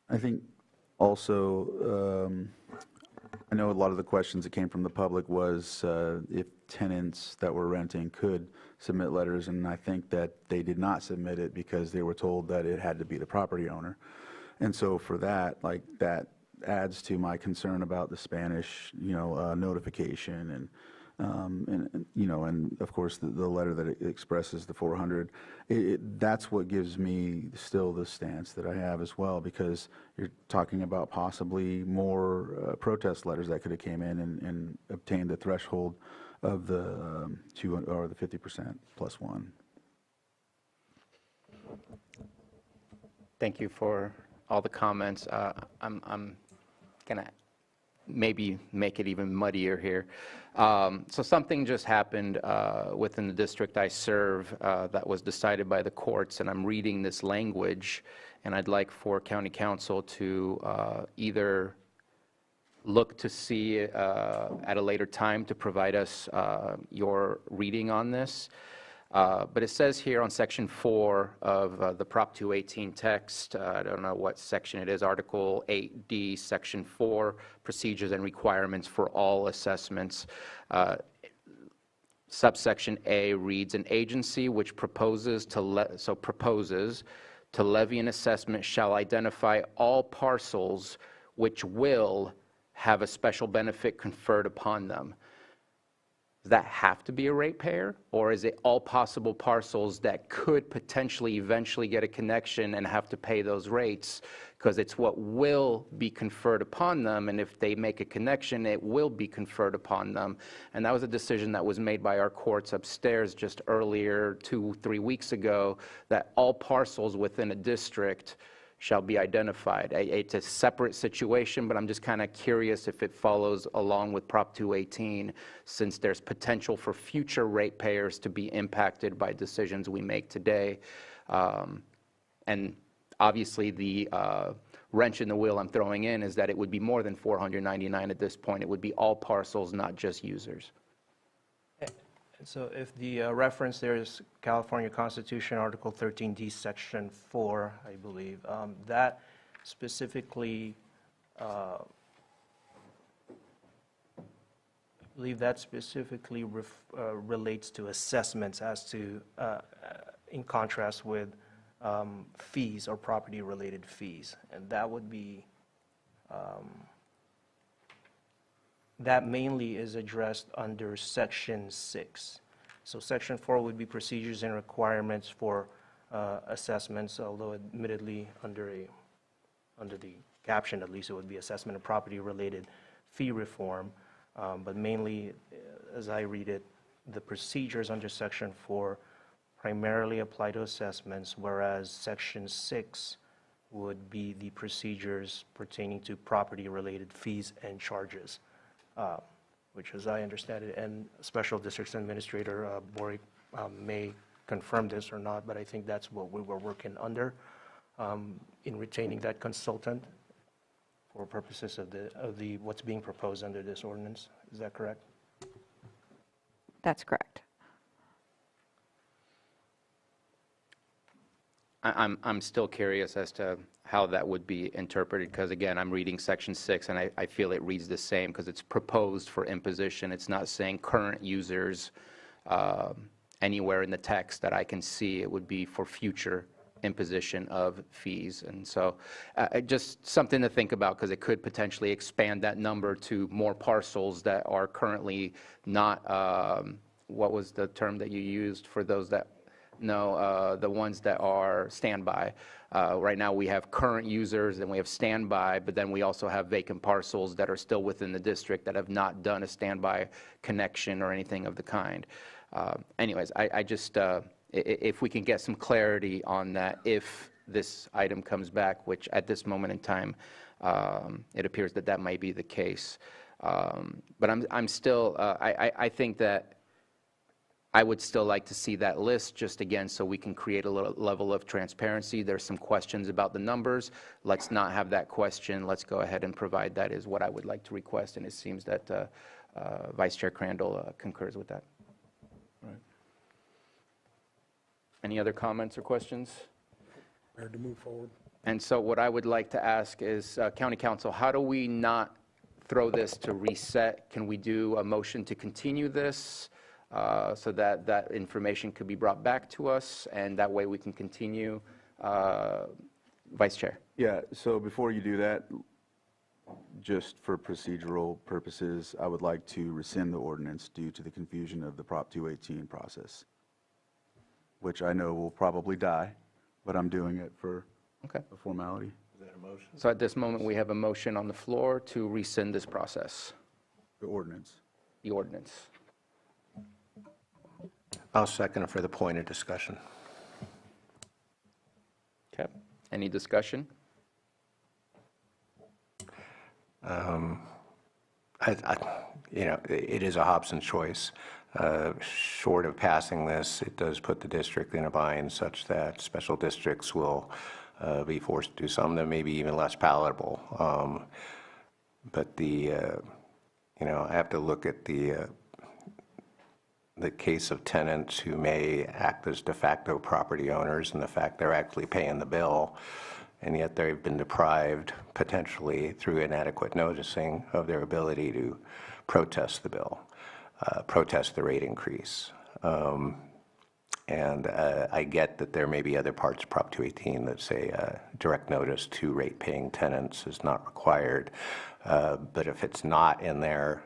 I think also, I know a lot of the questions that came from the public was if tenants that were renting could submit letters, and I think that they did not submit it because they were told that it had to be the property owner. And so for that, that adds to my concern about the Spanish, notification and of course the letter that it expresses the 400. That's what gives me still the stance that I have as well, because you're talking about possibly more protest letters that could have came in and obtained the threshold of the 50% plus 1. Thank you for all the comments. I'm going to maybe make it even muddier here. So something just happened within the district I serve that was decided by the courts, and I'm reading this language, and I'd like for County Council to either look to see at a later time to provide us your reading on this. But it says here on Section 4 of the Prop 218 text, I don't know what section it is, Article 8D, Section 4, Procedures and Requirements for All Assessments. Subsection A reads, an agency which proposes to levy an assessment shall identify all parcels which will have a special benefit conferred upon them. Does that have to be a ratepayer, or is it all possible parcels that could potentially eventually get a connection and have to pay those rates because it's what will be conferred upon them, and if they make a connection, it will be conferred upon them? And that was a decision that was made by our courts upstairs just earlier, 2-3 weeks ago, that all parcels within a district shall be identified. It's a separate situation, but I'm just kind of curious if it follows along with Prop 218, since there's potential for future ratepayers to be impacted by decisions we make today. And obviously the wrench in the wheel I'm throwing in is that it would be more than 499 at this point. It would be all parcels, not just users. So if the reference there is California Constitution, Article 13D, Section 4, I believe, that specifically, relates to assessments as to, in contrast with fees or property-related fees. And that would be, that mainly is addressed under Section 6. So Section 4 would be procedures and requirements for assessments, although admittedly under the caption at least it would be assessment of property-related fee reform. But mainly, as I read it, the procedures under Section 4 primarily apply to assessments, whereas Section 6 would be the procedures pertaining to property-related fees and charges. Which, as I understand it, and Special Districts Administrator Boric may confirm this or not, but I think that's what we were working under in retaining that consultant for purposes of the what's being proposed under this ordinance. Is that correct? That's correct. I'm still curious as to how that would be interpreted, because again, I'm reading section 6, and I feel it reads the same, because it's proposed for imposition. It's not saying current users anywhere in the text that I can see. It would be for future imposition of fees. And so just something to think about, because it could potentially expand that number to more parcels that are currently not, what was the term that you used for those that, no, the ones that are standby. Right now we have current users and we have standby, but then we also have vacant parcels that are still within the district that have not done a standby connection or anything of the kind. Anyways, I just, if we can get some clarity on that, if this item comes back, which at this moment in time, it appears that that might be the case. But I'm still, I think that I would still like to see that list, just again, so we can create a little level of transparency. There's some questions about the numbers. Let's not have that question. Let's go ahead and provide that, is what I would like to request, and it seems that Vice Chair Crandall concurs with that. Right. Any other comments or questions? Prepared to move forward. And so what I would like to ask is, County Council, how do we not throw this to reset? Can we do a motion to continue this so that that information could be brought back to us, and that way we can continue? Vice Chair. Yeah, so before you do that, just for procedural purposes, I would like to rescind the ordinance due to the confusion of the Prop 218 process, which I know will probably die, but I'm doing it for a formality. Is that a motion? So at this moment, we have a motion on the floor to rescind this process. The ordinance. The ordinance. I'll second it for the point of discussion. Okay. Any discussion? You know, it is a Hobson choice. Short of passing this, it does put the district in a bind such that special districts will be forced to do something that may be even less palatable. But you know, I have to look at the case of tenants who may act as de facto property owners, and the fact they're actually paying the bill, and yet they've been deprived, potentially through inadequate noticing, of their ability to protest the bill, protest the rate increase. And I get that there may be other parts of Prop 218 that say direct notice to rate-paying tenants is not required. But if it's not in there,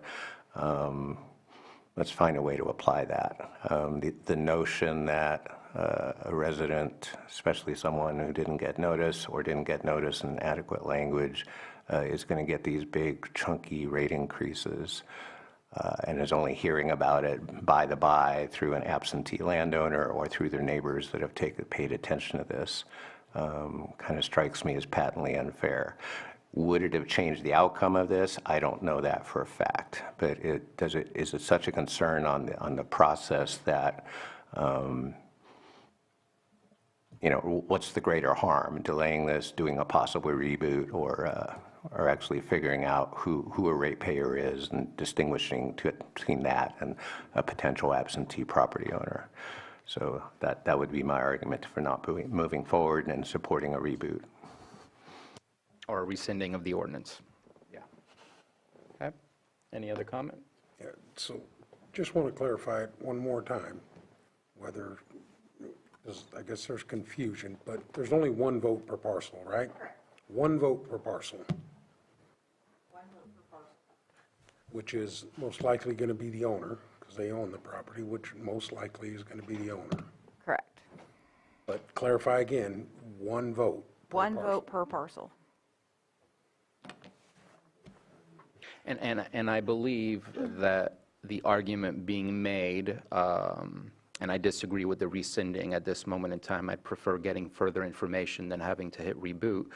let's find a way to apply that. The notion that a resident, especially someone who didn't get notice or didn't get notice in adequate language, is going to get these big chunky rate increases and is only hearing about it by the by through an absentee landowner or through their neighbors that have paid attention to this, kind of strikes me as patently unfair. Would it have changed the outcome of this? I don't know that for a fact, but is it such a concern on the process that you know, what's the greater harm, delaying this, doing a possible reboot, or actually figuring out who a ratepayer is and distinguishing between that and a potential absentee property owner? So that would be my argument for not moving forward and supporting a reboot. Or a rescinding of the ordinance. Yeah. Okay. Any other comment? Yeah, so just want to clarify it one more time, whether, I guess there's confusion, but there's only one vote per parcel, right? One vote per parcel. One vote per parcel. Which is most likely going to be the owner, because they own the property, which most likely is going to be the owner. Correct. But clarify again, one vote. One vote per parcel. And I believe that the argument being made, and I disagree with the rescinding at this moment in time. I'd prefer getting further information than having to hit reboot.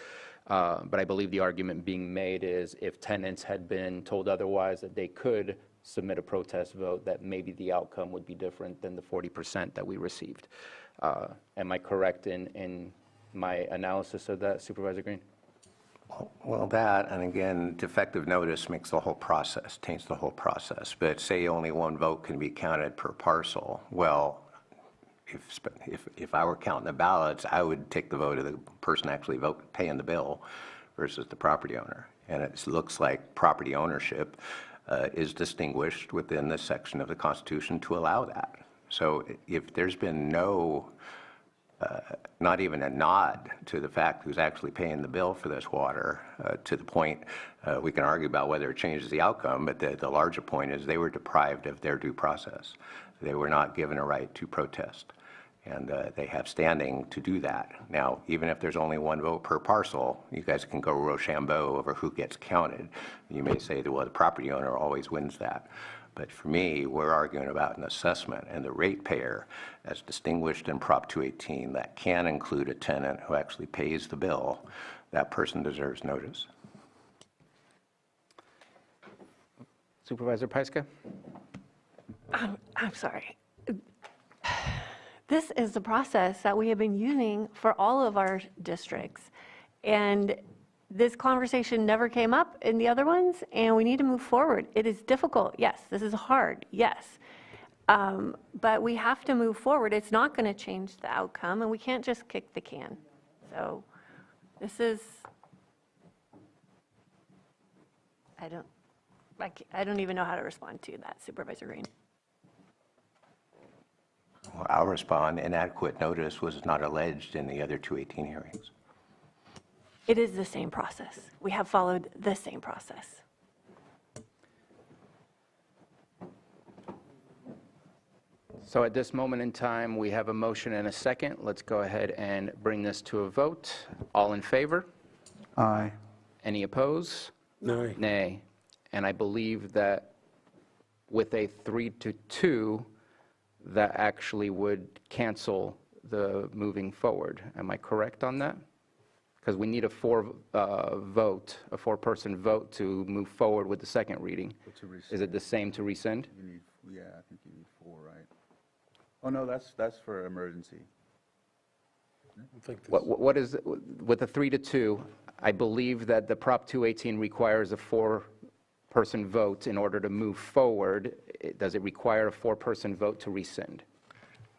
But I believe the argument being made is if tenants had been told otherwise, that they could submit a protest vote, that maybe the outcome would be different than the 40% that we received. Am I correct in my analysis of that, Supervisor Green? Well, that, and again, defective notice makes the whole process, taints the whole process. But say only one vote can be counted per parcel. Well, if I were counting the ballots, I would take the vote of the person actually paying the bill versus the property owner. And it looks like property ownership is distinguished within this section of the Constitution to allow that. So if there's been not even a nod to the fact who's actually paying the bill for this water, to the point we can argue about whether it changes the outcome, but the larger point is they were deprived of their due process. They were not given a right to protest, and they have standing to do that. Now, even if there's only one vote per parcel, you guys can go Rochambeau over who gets counted. You may say that, well, the property owner always wins that. But for me, we're arguing about an assessment, and the ratepayer, as distinguished in Prop 218, that can include a tenant who actually pays the bill. That person deserves notice. Supervisor Pyska? I'm sorry. This is the process that we have been using for all of our districts. And this conversation never came up in the other ones, and we need to move forward. It is difficult, yes. This is hard, yes. But we have to move forward. It's not going to change the outcome, and we can't just kick the can. So this is, I don't even know how to respond to that, Supervisor Green. Well, I'll respond. Inadequate notice was not alleged in the other 218 hearings. It is the same process. We have followed the same process. So at this moment in time, we have a motion and a second. Let's go ahead and bring this to a vote. All in favor? Aye. Any opposed? Nay. Nay. And I believe that with a 3-2, that actually would cancel the moving forward. Am I correct on that? Because we need a four-person vote to move forward with the second reading. Is it the same to rescind? You need, yeah, I think you need 4, right? Oh, no, that's for emergency. What is, with a 3-2, I believe that the Prop 218 requires a four-person vote in order to move forward. Does it require a four-person vote to rescind?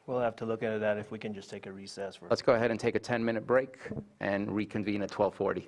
We'll have to look into that if we can just take a recess. Let's go ahead and take a 10-minute break and reconvene at 12:40.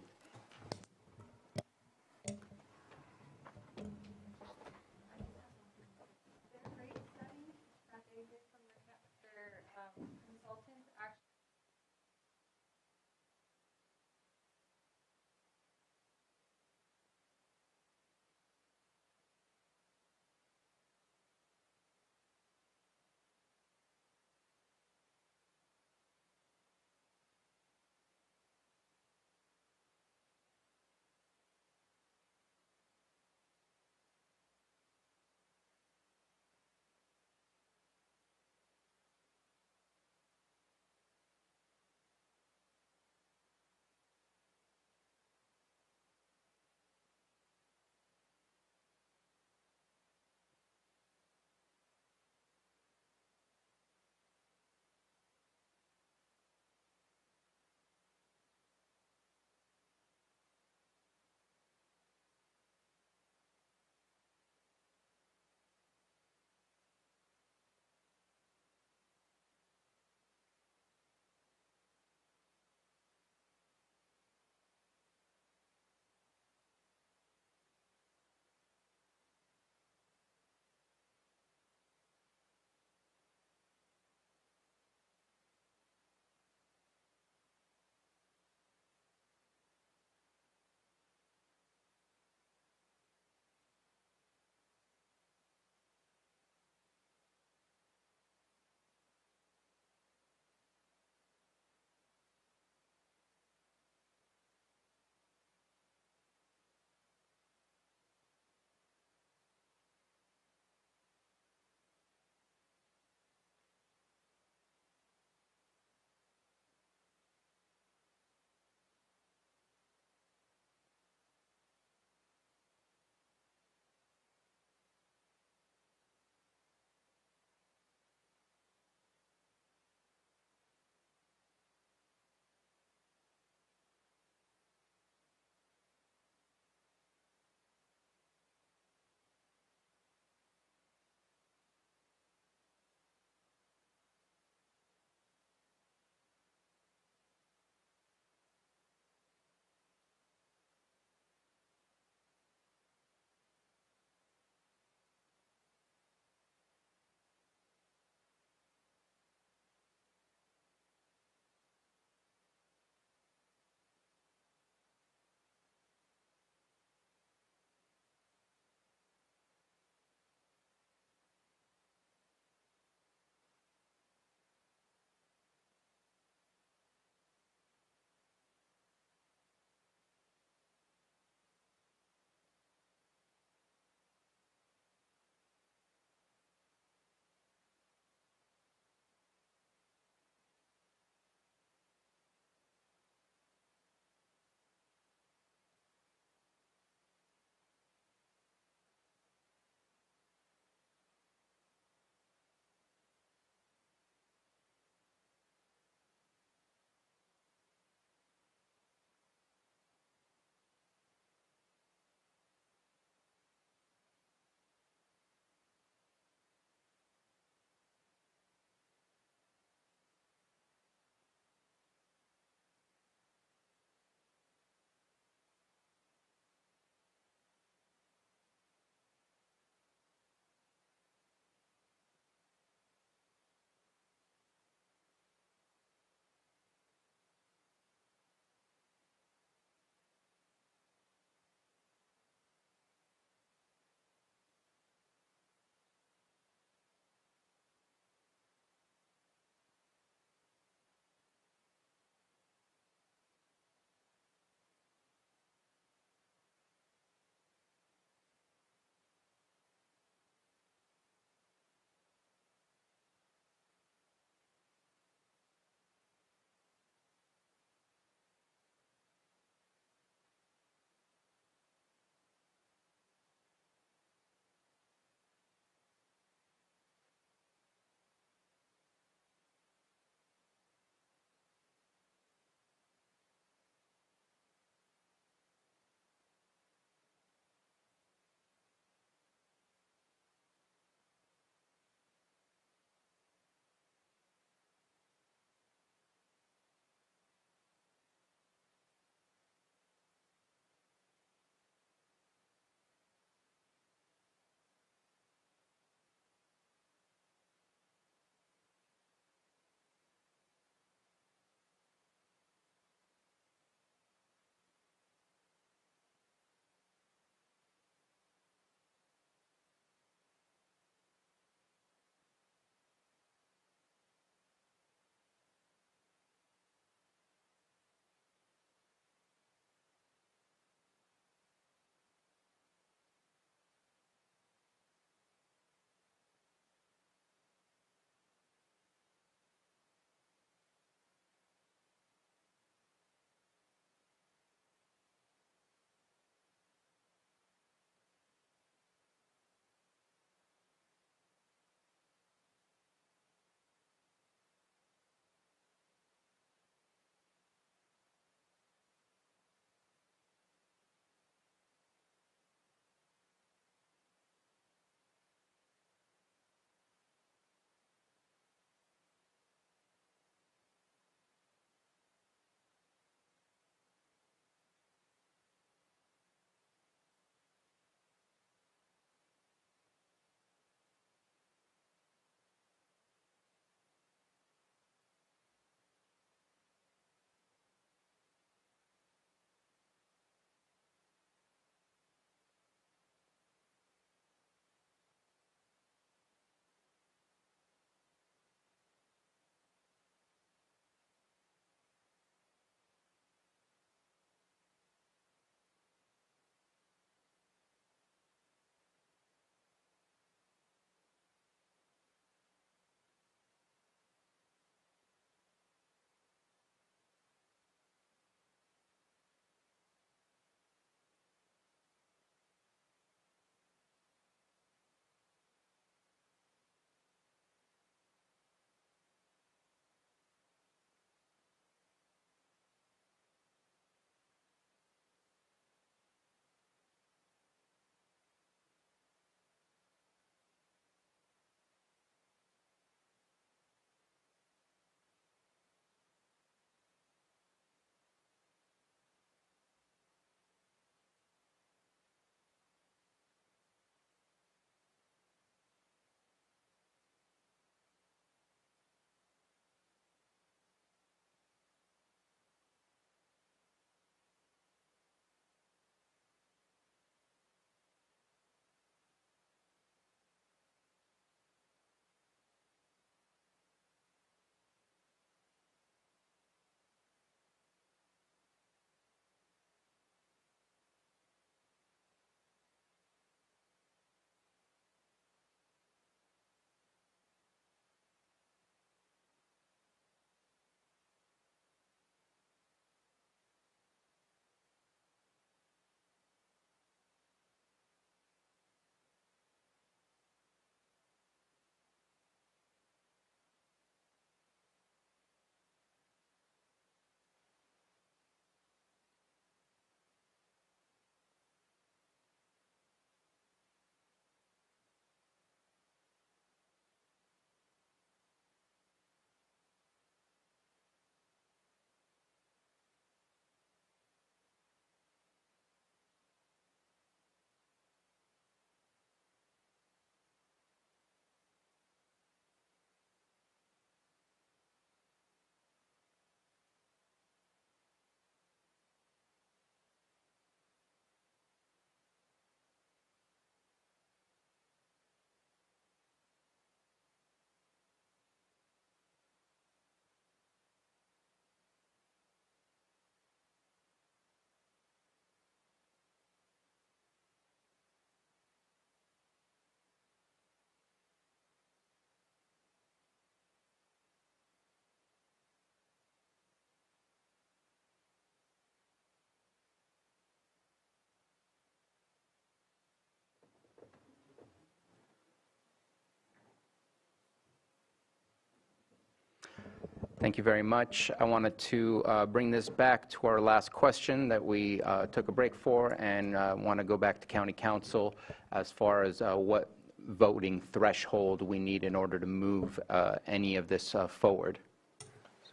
Thank you very much. I wanted to bring this back to our last question that we took a break for, and want to go back to County Council as far as what voting threshold we need in order to move any of this forward.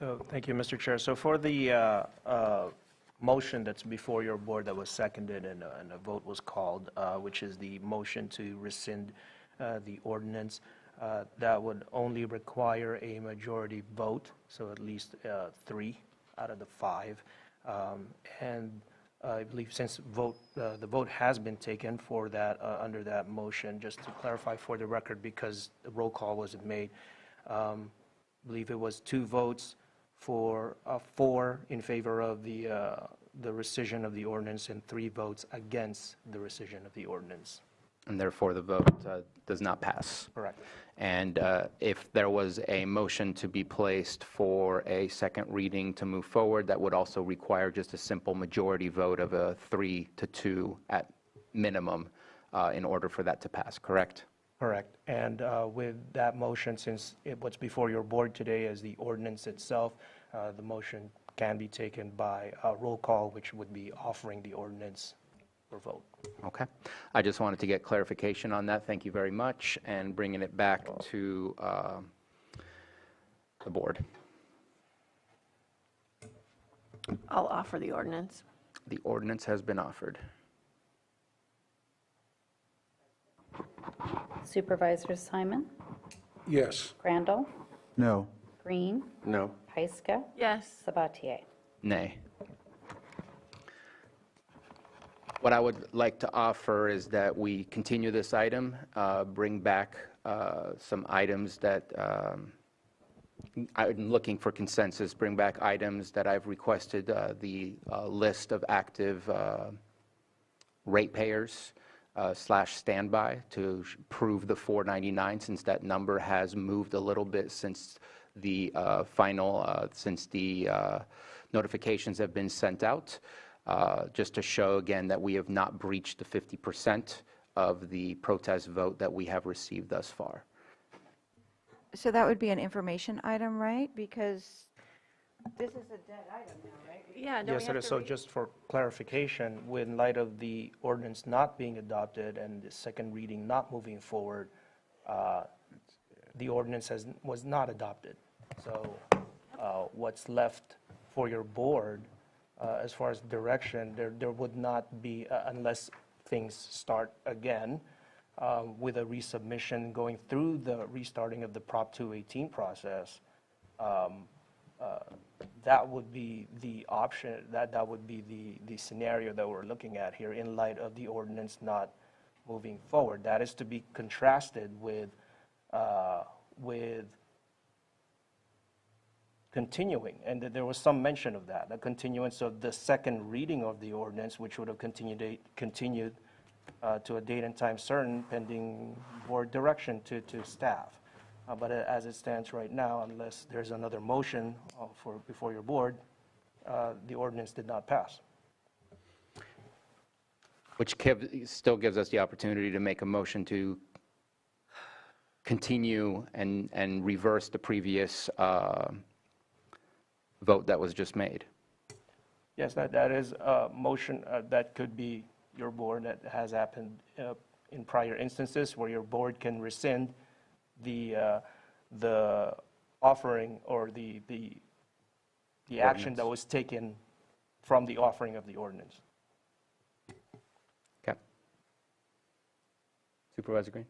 So, thank you, Mr. Chair. So for the motion that's before your board that was seconded and a vote was called, which is the motion to rescind the ordinance, that would only require a majority vote, so at least 3 out of the 5. And I believe since the vote has been taken for that, under that motion, just to clarify for the record, because the roll call wasn't made, I believe it was 2 votes for 4 in favor of the rescission of the ordinance and 3 votes against the rescission of the ordinance. And therefore, the vote does not pass. Correct. And if there was a motion to be placed for a second reading to move forward, that would also require just a simple majority vote of a 3-2 at minimum in order for that to pass, correct? Correct. And with that motion, since what's before your board today is the ordinance itself, the motion can be taken by a roll call, which would be offering the ordinance for vote. Okay. I just wanted to get clarification on that. Thank you very much. And bringing it back to the board. I'll offer the ordinance. The ordinance has been offered. Supervisors Simon, Yes. Crandall, No. Green, No. Pyska, Yes. Sabatier. Nay. What I would like to offer is that we continue this item, bring back some items that I'm looking for consensus, bring back items that I've requested, the list of active ratepayers / standby to prove the 499, since that number has moved a little bit since the since the notifications have been sent out. Just to show again that we have not breached the 50% of the protest vote that we have received thus far. So that would be an information item, right? Because this is a dead item now, right? Yeah, Yes, it is. So just for clarification, in light of the ordinance not being adopted and the second reading not moving forward, the ordinance was not adopted. So what's left for your board as far as direction, there would not be, unless things start again, with a resubmission going through the restarting of the Prop 218 process, that would be the option, that would be the scenario that we're looking at here in light of the ordinance not moving forward. That is to be contrasted with continuing, and there was some mention of that, the continuance of the second reading of the ordinance, which would have continued to a date and time certain pending board direction to staff. But as it stands right now, unless there's another motion before your board, the ordinance did not pass. Which still gives us the opportunity to make a motion to continue and reverse the previous vote that was just made. Yes, that is a motion that could be your board, that has happened in prior instances where your board can rescind the offering or the action that was taken from the offering of the ordinance. Okay. Supervisor Green?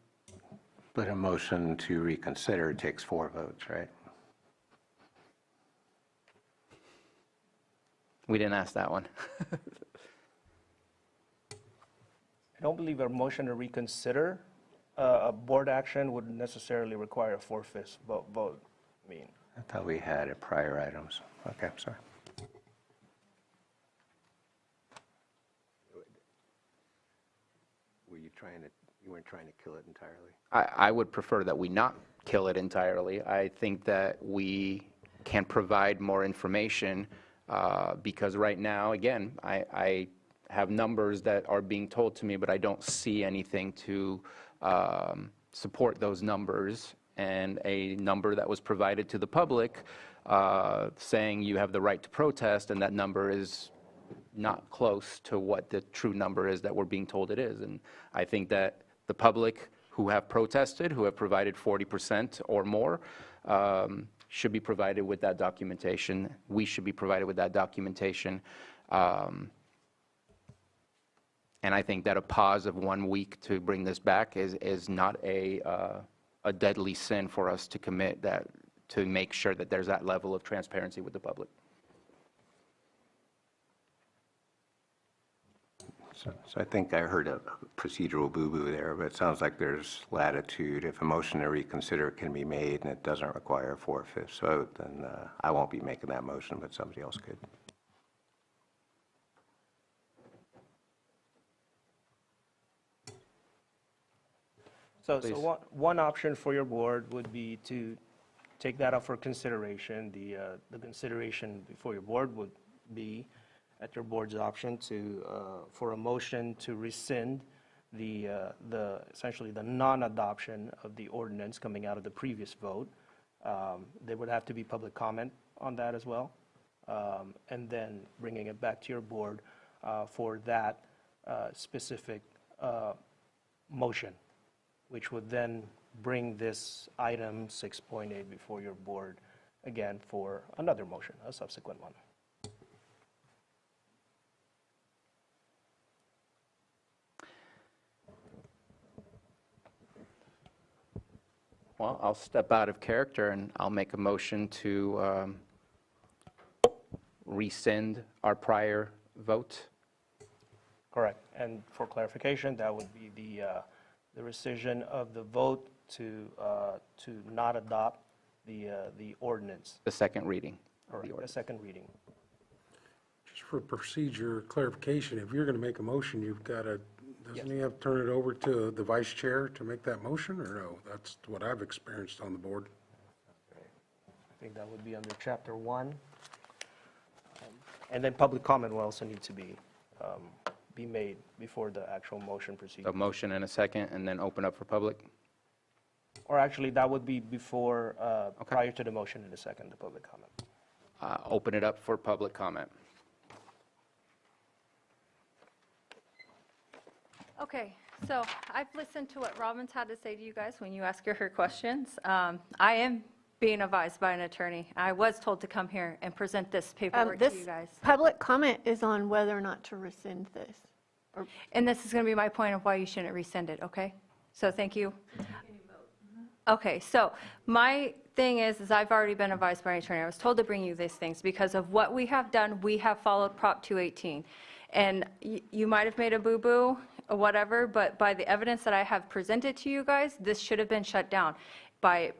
But a motion to reconsider takes 4 votes, right? We didn't ask that one. I don't believe a motion to reconsider a board action would necessarily require a 4/5 vote. I thought we had it prior items. Okay, sorry. You weren't trying to kill it entirely? I would prefer that we not kill it entirely. I think that we can provide more information because right now, again, I have numbers that are being told to me, but I don't see anything to support those numbers and a number that was provided to the public saying you have the right to protest, and that number is not close to what the true number is that we're being told it is. And I think that the public who have protested, who have provided 40% or more, should be provided with that documentation. We should be provided with that documentation. And I think that a pause of 1 week to bring this back is not a deadly sin for us to commit, that to make sure that there's that level of transparency with the public. So I think I heard a procedural boo-boo there, but it sounds like there's latitude. If a motion to reconsider can be made and it doesn't require a 4/5 vote, then I won't be making that motion, but somebody else could. So one option for your board would be to take that up for consideration. The consideration before your board would be, at your board's option, to for a motion to rescind the essentially the non-adoption of the ordinance coming out of the previous vote. There would have to be public comment on that as well, and then bringing it back to your board for that specific motion, which would then bring this item 6.8 before your board again for another motion, a subsequent one. Well, I'll step out of character and I'll make a motion to rescind our prior vote. Correct. And for clarification, that would be the rescission of the vote to not adopt the ordinance. The second reading. Correct, the second reading. Just for procedure clarification, if you're going to make a motion, you've got to, doesn't he have to turn it over to the vice chair to make that motion, or no? That's what I've experienced on the board. I think that would be under Chapter 1. And then public comment will also need to be made before the actual motion proceeds. A motion and a second, and then open up for public? Or actually, that would be before, prior to the motion and the second, the public comment. Open it up for public comment. Okay, so I've listened to what Robin's had to say to you guys when you ask her questions. I am being advised by an attorney. I was told to come here and present this paperwork to you guys. Public comment is on whether or not to rescind this. And this is going to be my point of why you shouldn't rescind it, okay? So thank you. Okay, so my thing is I've already been advised by an attorney. I was told to bring you these things because of what we have done. We have followed Prop 218. And you might have made a boo-boo or whatever, but by the evidence that I have presented to you guys, this should have been shut down by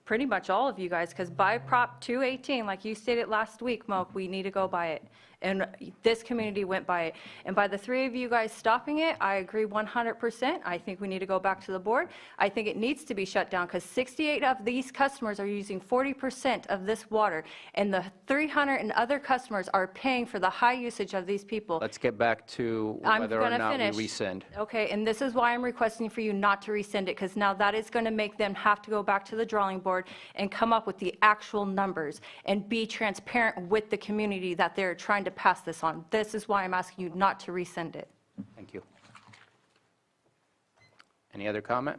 pretty much all of you guys, because by Prop 218, like you stated last week, Moak, we need to go by it. And this community went by it. And by the three of you guys stopping it, I agree 100%. I think we need to go back to the board. I think it needs to be shut down because 68 of these customers are using 40% of this water. And the 300 and other customers are paying for the high usage of these people. Let's get back to whether or not we rescind. Okay, and this is why I'm requesting for you not to rescind it, because now that is going to make them have to go back to the drawing board and come up with the actual numbers and be transparent with the community that they're trying to pass this on. This is why I'm asking you not to rescind it. Thank you. Any other comment?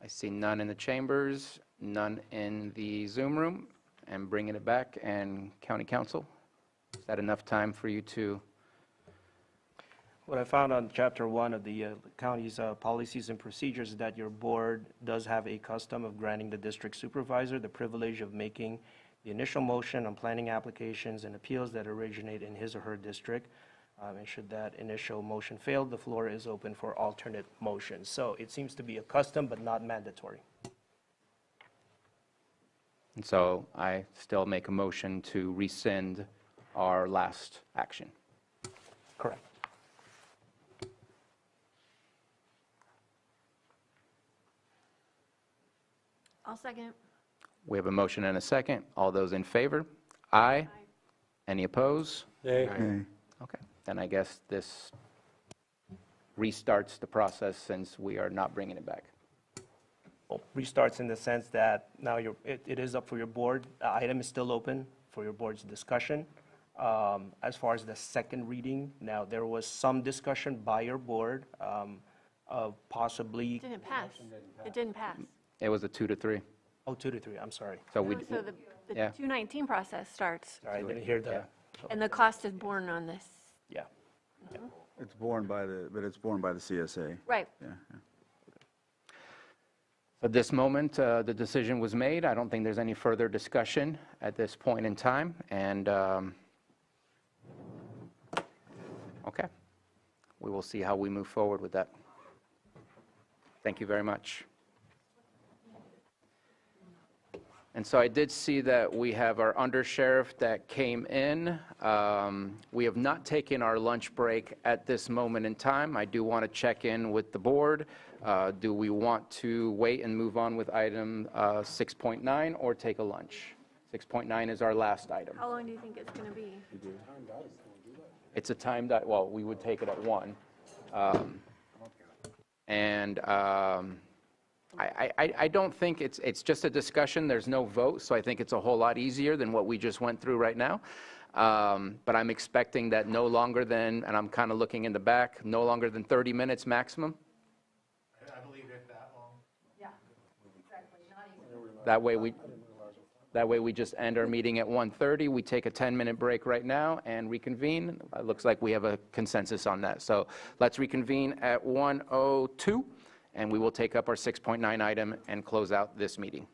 I see none in the chambers, none in the Zoom room. And bringing it back, and County Council, is that enough time for you to? What I found on Chapter 1 of the county's policies and procedures is that your board does have a custom of granting the district supervisor the privilege of making the initial motion on planning applications and appeals that originate in his or her district. And should that initial motion fail, the floor is open for alternate motions. So it seems to be a custom, but not mandatory. And so I still make a motion to rescind our last action. Correct. I'll second. We have a motion and a second. All those in favor? Aye. Any opposed? Nay. Okay, then I guess this restarts the process since we are not bringing it back. well, restarts in the sense that now it is up for your board. The item is still open for your board's discussion. As far as the second reading, now there was some discussion by your board of possibly. It didn't pass. It didn't pass. It was a 2 to 3. Oh, 2 to 3, I'm sorry. So we, No, so the yeah. 219 process starts, Sorry, I didn't hear that. and the cost is borne on this. Yeah. It's borne by the CSA. Right. Yeah. At this moment, the decision was made. I don't think there's any further discussion at this point in time, and, okay. We will see how we move forward with that. Thank you very much. And so I did see that we have our undersheriff that came in. We have not taken our lunch break at this moment in time. I do want to check in with the board. Do we want to wait and move on with item 6.9 or take a lunch? 6.9 is our last item. How long do you think it's going to be? It's a timed, well, we would take it at 1. I don't think it's just a discussion. There's no vote, so I think it's a whole lot easier than what we just went through right now. But I'm expecting that no longer than, and I'm kind of looking in the back, no longer than 30 minutes maximum. I believe if that long. Yeah, exactly, not even. That way we just end our meeting at 1:30. We take a 10-minute break right now and reconvene. It looks like we have a consensus on that. So let's reconvene at 1:02, and we will take up our 6.9 item and close out this meeting.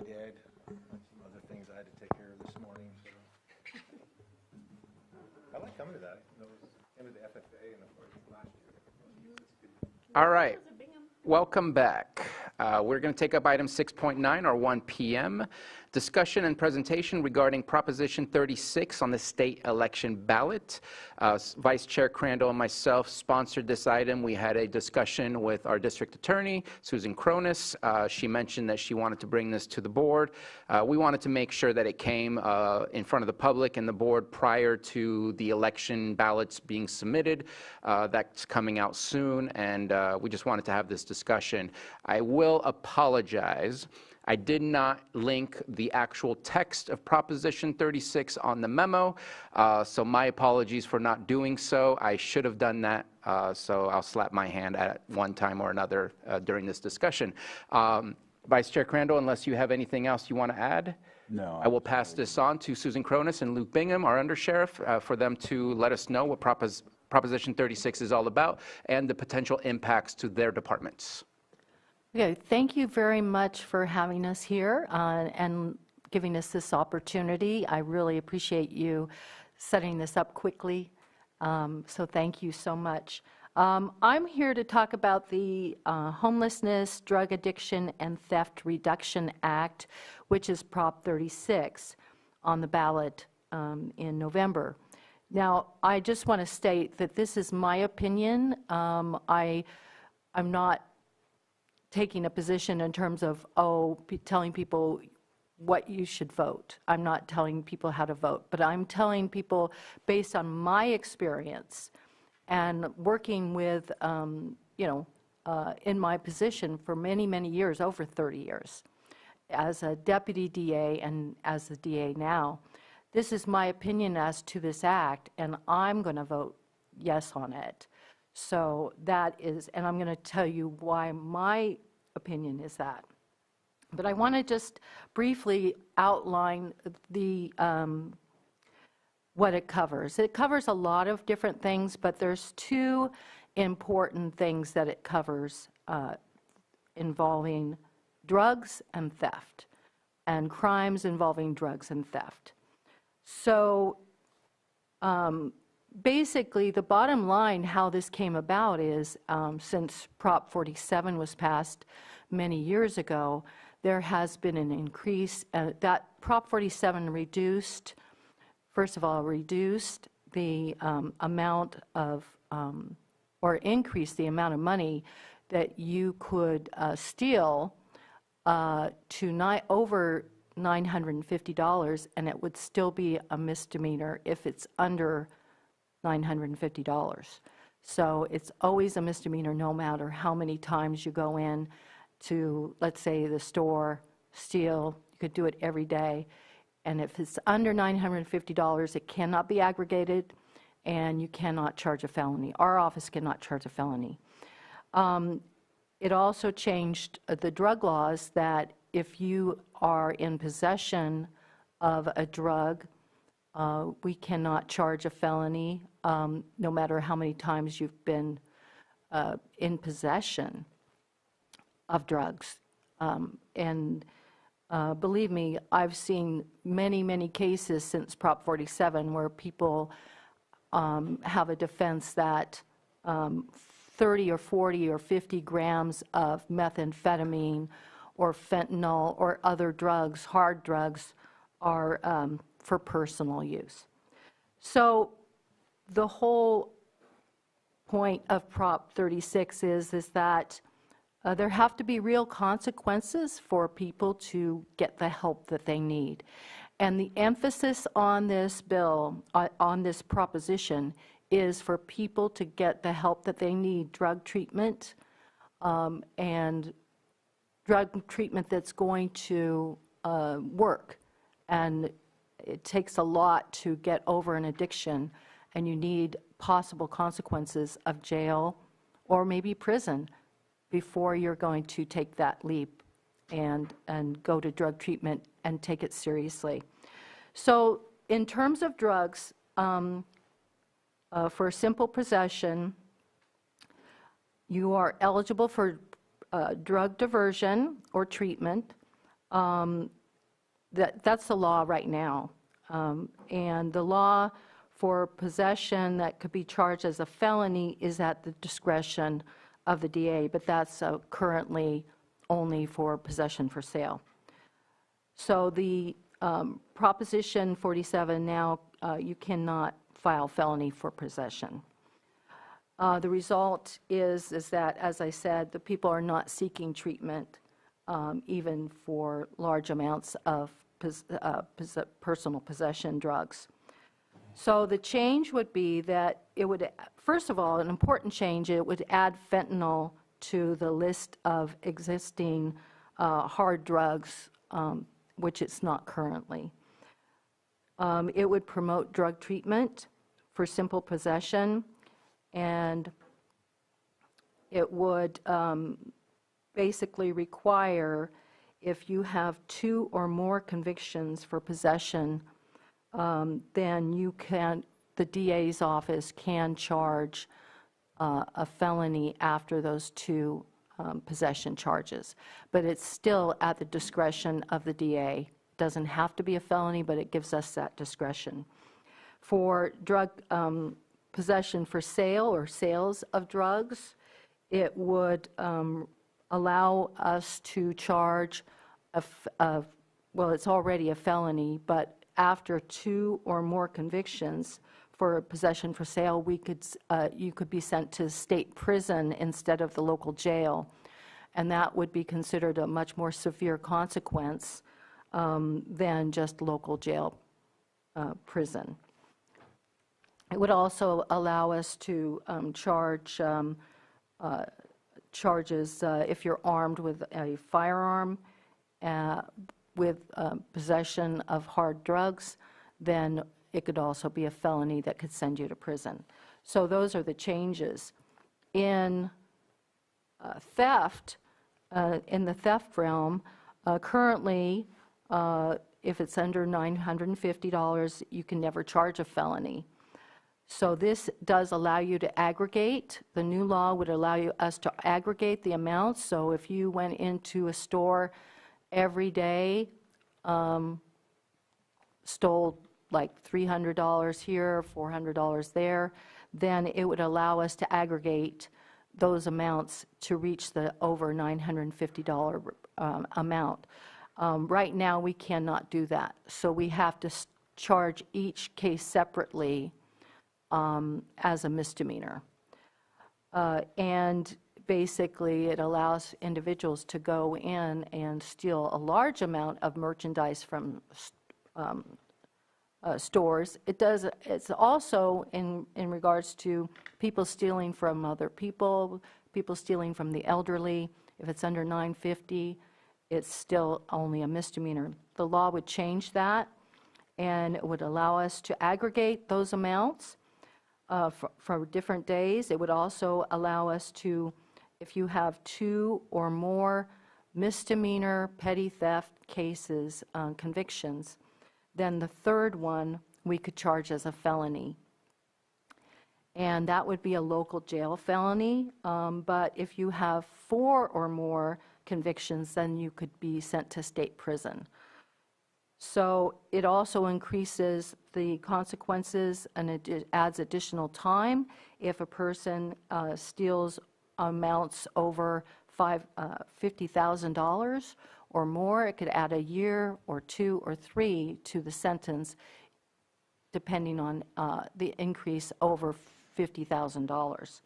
did. Some other things I had to take care of this morning, so. I like coming to that. I came to the FFA and of course last year. All right. Welcome back. We're going to take up item 6.9, or 1 p.m. Discussion and presentation regarding Proposition 36 on the state election ballot. Vice Chair Crandall and myself sponsored this item. We had a discussion with our district attorney, Susan Cronus. She mentioned that she wanted to bring this to the board. We wanted to make sure that it came in front of the public and the board prior to the election ballots being submitted. That's coming out soon, and we just wanted to have this discussion. I will apologize. I did not link the actual text of Proposition 36 on the memo, so my apologies for not doing so. I should have done that, so I'll slap my hand at one time or another during this discussion. Vice Chair Crandall, unless you have anything else you want to add? No. I will pass this on to Susan Cronus and Luke Bingham, our undersheriff, for them to let us know what Proposition 36 is all about and the potential impacts to their departments. Okay, thank you very much for having us here and giving us this opportunity. I really appreciate you setting this up quickly, so thank you so much. I'm here to talk about the Homelessness, Drug Addiction, and Theft Reduction Act, which is Prop 36 on the ballot in November. Now, I just want to state that this is my opinion. I'm not taking a position in terms of, telling people what you should vote. I'm not telling people how to vote, but I'm telling people based on my experience and working with, in my position for many, many years, over 30 years, as a deputy DA and as the DA now. This is my opinion as to this act, and I'm going to vote yes on it. So that is, and I'm going to tell you why my opinion is that. But I want to just briefly outline the what it covers. It covers a lot of different things, but there's two important things that it covers involving drugs and theft, and crimes involving drugs and theft. So basically, the bottom line, how this came about is since Prop 47 was passed many years ago, there has been an increase. That Prop 47 reduced, first of all, reduced the amount of, or increased the amount of money that you could steal to over $950, and it would still be a misdemeanor if it's under $950. So it's always a misdemeanor no matter how many times you go in to, let's say, the store, steal. You could do it every day. And if it's under $950, it cannot be aggregated, and you cannot charge a felony. Our office cannot charge a felony. It also changed the drug laws that if you are in possession of a drug, we cannot charge a felony no matter how many times you've been in possession of drugs. Believe me, I've seen many, many cases since Prop 47 where people have a defense that 30 or 40 or 50 grams of methamphetamine or fentanyl or other drugs, hard drugs, are for personal use. So the whole point of Prop 36 is that there have to be real consequences for people to get the help that they need. And the emphasis on this bill, on this proposition, is for people to get the help that they need, drug treatment, and drug treatment that's going to work. And it takes a lot to get over an addiction, and you need possible consequences of jail or maybe prison before you're going to take that leap and go to drug treatment and take it seriously. So in terms of drugs, for simple possession, you are eligible for drug diversion or treatment. That's the law right now. And the law for possession that could be charged as a felony is at the discretion of the DA, but that's currently only for possession for sale. So the Proposition 47 now, you cannot file felony for possession. The result is that, as I said, the people are not seeking treatment even for large amounts of personal possession drugs. So the change would be that it would, first of all, an important change, it would add fentanyl to the list of existing hard drugs, which it's not currently. It would promote drug treatment for simple possession, and it would basically require, if you have 2 or more convictions for possession, then you can, the DA's office can charge a felony after those 2 possession charges. But it's still at the discretion of the DA. It doesn't have to be a felony, but it gives us that discretion. For drug possession for sale or sales of drugs, it would allow us to charge well, it's already a felony, but after 2 or more convictions for possession for sale, you could be sent to state prison instead of the local jail, and that would be considered a much more severe consequence than just local jail prison. It would also allow us to charge charges if you're armed with a firearm with possession of hard drugs, then it could also be a felony that could send you to prison. So those are the changes. In theft, in the theft realm, currently, if it's under $950, you can never charge a felony. So this does allow you to aggregate. The new law would allow us to aggregate the amounts. So if you went into a store every day, stole like $300 here, $400 there, then it would allow us to aggregate those amounts to reach the over $950 amount. Right now, we cannot do that. So we have to charge each case separately as a misdemeanor. And basically, it allows individuals to go in and steal a large amount of merchandise from stores. It's also in regards to people stealing from other people, people stealing from the elderly. If it's under $950, it's still only a misdemeanor. The law would change that, and it would allow us to aggregate those amounts for different days. It would also allow us to, if you have 2 or more misdemeanor petty theft cases, convictions, then the third one we could charge as a felony. And that would be a local jail felony, but if you have 4 or more convictions, then you could be sent to state prison. So it also increases the consequences, and it adds additional time. If a person steals amounts over $50,000 or more, it could add a year or 2 or 3 to the sentence, depending on the increase over $50,000.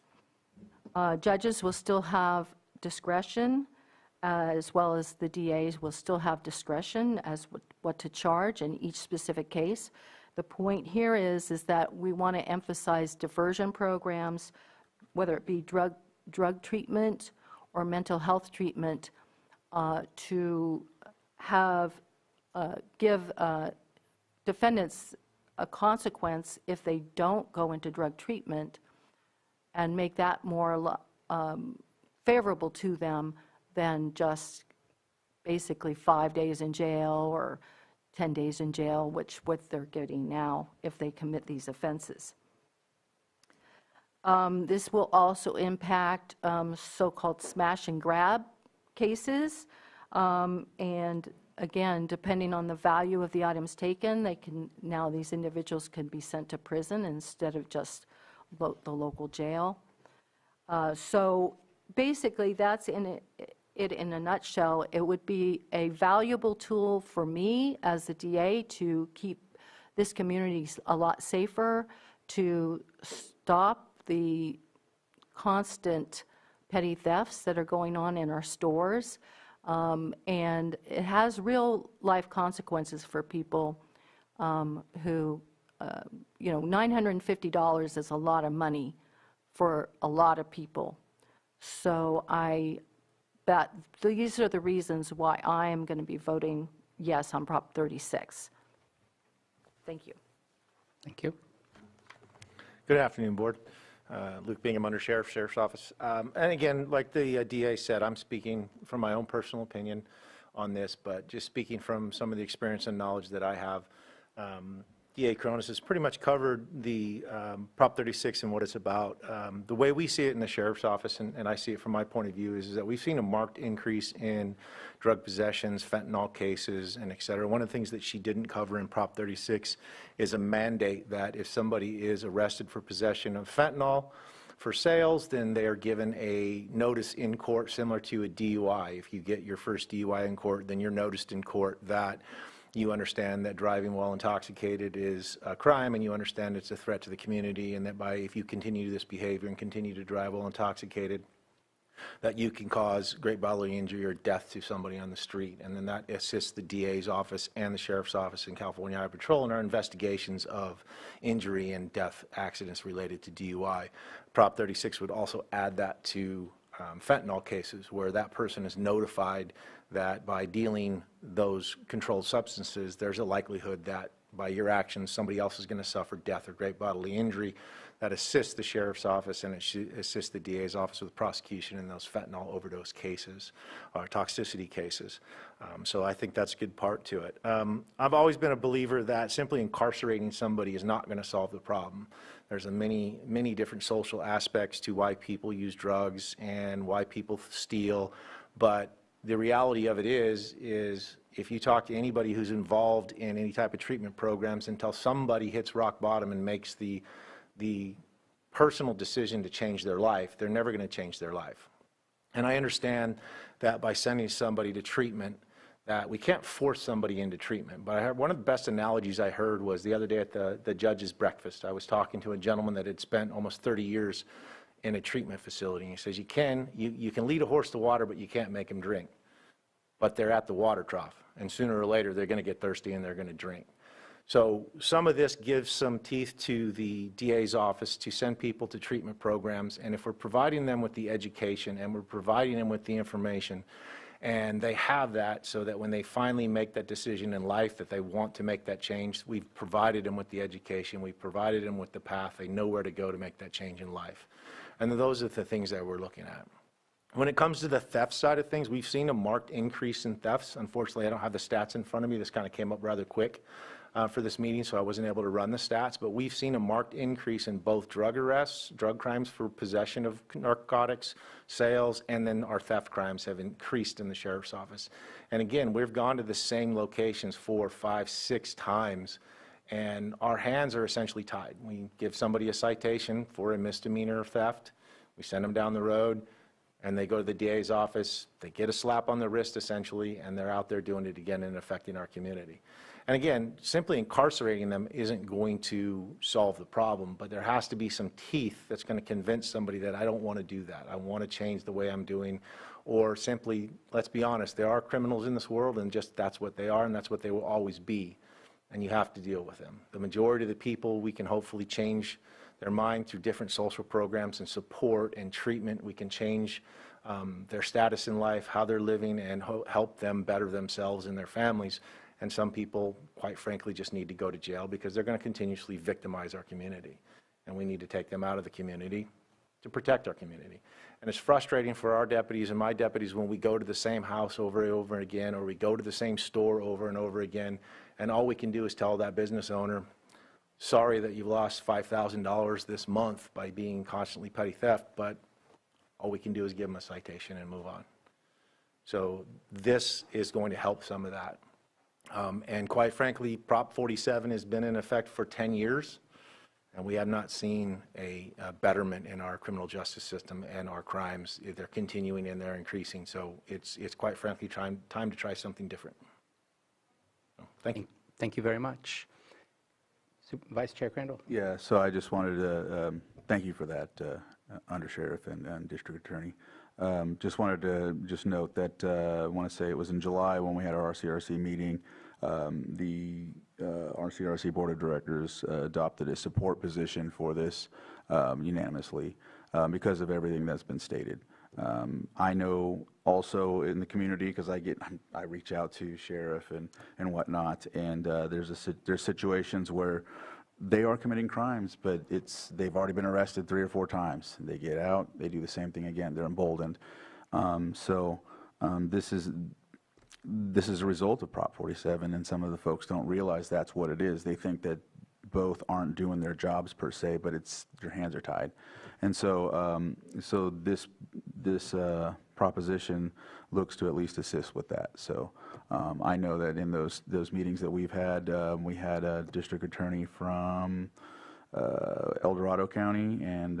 Judges will still have discretion, as well as the DAs will still have discretion as what to charge in each specific case. The point here is that we want to emphasize diversion programs, whether it be drug treatment or mental health treatment, to give defendants a consequence if they don't go into drug treatment, and make that more favorable to them than just basically 5 days in jail or 10 days in jail, which what they're getting now if they commit these offenses. This will also impact so-called smash and grab cases, and again, depending on the value of the items taken, now these individuals can be sent to prison instead of just the local jail. So basically, that's it in a nutshell. It would be a valuable tool for me as the DA to keep this community a lot safer, to stop the constant petty thefts that are going on in our stores. And it has real life consequences for people who, $950 is a lot of money for a lot of people. So these are the reasons why I am going to be voting yes on Prop 36. Thank you. Thank you. Good afternoon, Board. Luke Bingham, Under Sheriff's Office. And again, like the DA said, I'm speaking from my own personal opinion on this, but just speaking from some of the experience and knowledge that I have. DA Cronus has pretty much covered the Prop 36 and what it's about. The way we see it in the Sheriff's Office, and I see it from my point of view, is that we've seen a marked increase in drug possessions, fentanyl cases, and et cetera. One of the things that she didn't cover in Prop 36 is a mandate that if somebody is arrested for possession of fentanyl for sales, then they are given a notice in court similar to a DUI. If you get your first DUI in court, then you're noticed in court that you understand that driving while intoxicated is a crime, and you understand it's a threat to the community, and that if you continue this behavior and continue to drive while intoxicated, that you can cause great bodily injury or death to somebody on the street. And then that assists the DA's office and the Sheriff's Office in California Highway Patrol in our investigations of injury and death accidents related to DUI. Prop 36 would also add that to fentanyl cases, where that person is notified that by dealing those controlled substances, there's a likelihood that by your actions, somebody else is going to suffer death or great bodily injury. That assists the Sheriff's Office, and it assists the DA's office with prosecution in those fentanyl overdose cases or toxicity cases. So I think that's a good part to it. I've always been a believer that simply incarcerating somebody is not going to solve the problem. There's many different social aspects to why people use drugs and why people steal, but the reality of it is if you talk to anybody who's involved in any type of treatment programs, until somebody hits rock bottom and makes the personal decision to change their life, they're never going to change their life. And I understand that by sending somebody to treatment, that we can't force somebody into treatment. But I heard one of the best analogies I heard was the other day at the judge's breakfast. I was talking to a gentleman that had spent almost 30 years in a treatment facility. And he says, you can lead a horse to water, but you can't make him drink. But they're at the water trough, and sooner or later they're going to get thirsty and they're going to drink. So some of this gives some teeth to the DA's office to send people to treatment programs, and if we're providing them with the education and we're providing them with the information, and they have that so that when they finally make that decision in life that they want to make that change, we've provided them with the education, we've provided them with the path, they know where to go to make that change in life. And those are the things that we're looking at. When it comes to the theft side of things, we've seen a marked increase in thefts. Unfortunately, I don't have the stats in front of me. This kind of came up rather quick for this meeting, so I wasn't able to run the stats. But we've seen a marked increase in both drug arrests, drug crimes for possession of narcotics, sales, and then our theft crimes have increased in the Sheriff's Office. And again, we've gone to the same locations 4, 5, 6 times, and our hands are essentially tied. We give somebody a citation for a misdemeanor theft. We send them down the road, and they go to the DA's office, they get a slap on the wrist essentially, and they're out there doing it again and affecting our community. And again, simply incarcerating them isn't going to solve the problem, but there has to be some teeth that's going to convince somebody that I don't want to do that. I want to change the way I'm doing, or simply, let's be honest, there are criminals in this world, and just that's what they are, and that's what they will always be, and you have to deal with them. The majority of the people, we can hopefully change their mind through different social programs and support and treatment. We can change their status in life, how they're living, and help them better themselves and their families. And some people, quite frankly, just need to go to jail because they're going to continuously victimize our community. And we need to take them out of the community to protect our community. And it's frustrating for our deputies and my deputies when we go to the same house over and over again, or we go to the same store over and over again, and all we can do is tell that business owner, sorry that you've lost $5,000 this month by being constantly petty theft, but all we can do is give them a citation and move on. So this is going to help some of that. And quite frankly, Prop 47 has been in effect for 10 years, and we have not seen a betterment in our criminal justice system and our crimes. They're continuing and they're increasing, so it's quite frankly time to try something different. So, thank you. Thank you very much. Vice Chair Crandall. Yeah, so I just wanted to thank you for that, Undersheriff and District Attorney. Just wanted to just note that I want to say it was in July when we had our RCRC meeting. The RCRC Board of Directors adopted a support position for this unanimously because of everything that's been stated. I know also in the community, because I reach out to sheriff and whatnot, and there's situations where they are committing crimes, but they've already been arrested 3 or 4 times. They get out, they do the same thing again. They're emboldened. This is a result of Prop 47, and some of the folks don't realize that's what it is. They think that both aren't doing their jobs per se, but your hands are tied. And so this proposition looks to at least assist with that. So I know that in those meetings that we've had, we had a district attorney from El Dorado County and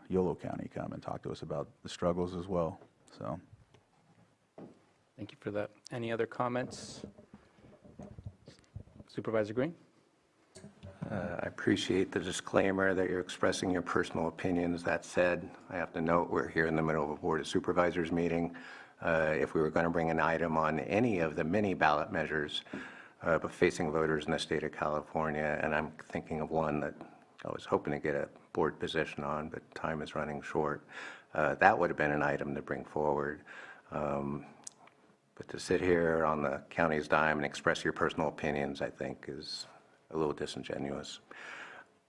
Yolo County come and talk to us about the struggles as well. So. Thank you for that. Any other comments? Supervisor Green? I appreciate the disclaimer that you're expressing your personal opinions. That said, I have to note we're here in the middle of a Board of Supervisors meeting. If we were going to bring an item on any of the many ballot measures facing voters in the state of California, and I'm thinking of one that I was hoping to get a board position on, but time is running short, that would have been an item to bring forward. But to sit here on the county's dime and express your personal opinions, I think, is a little disingenuous.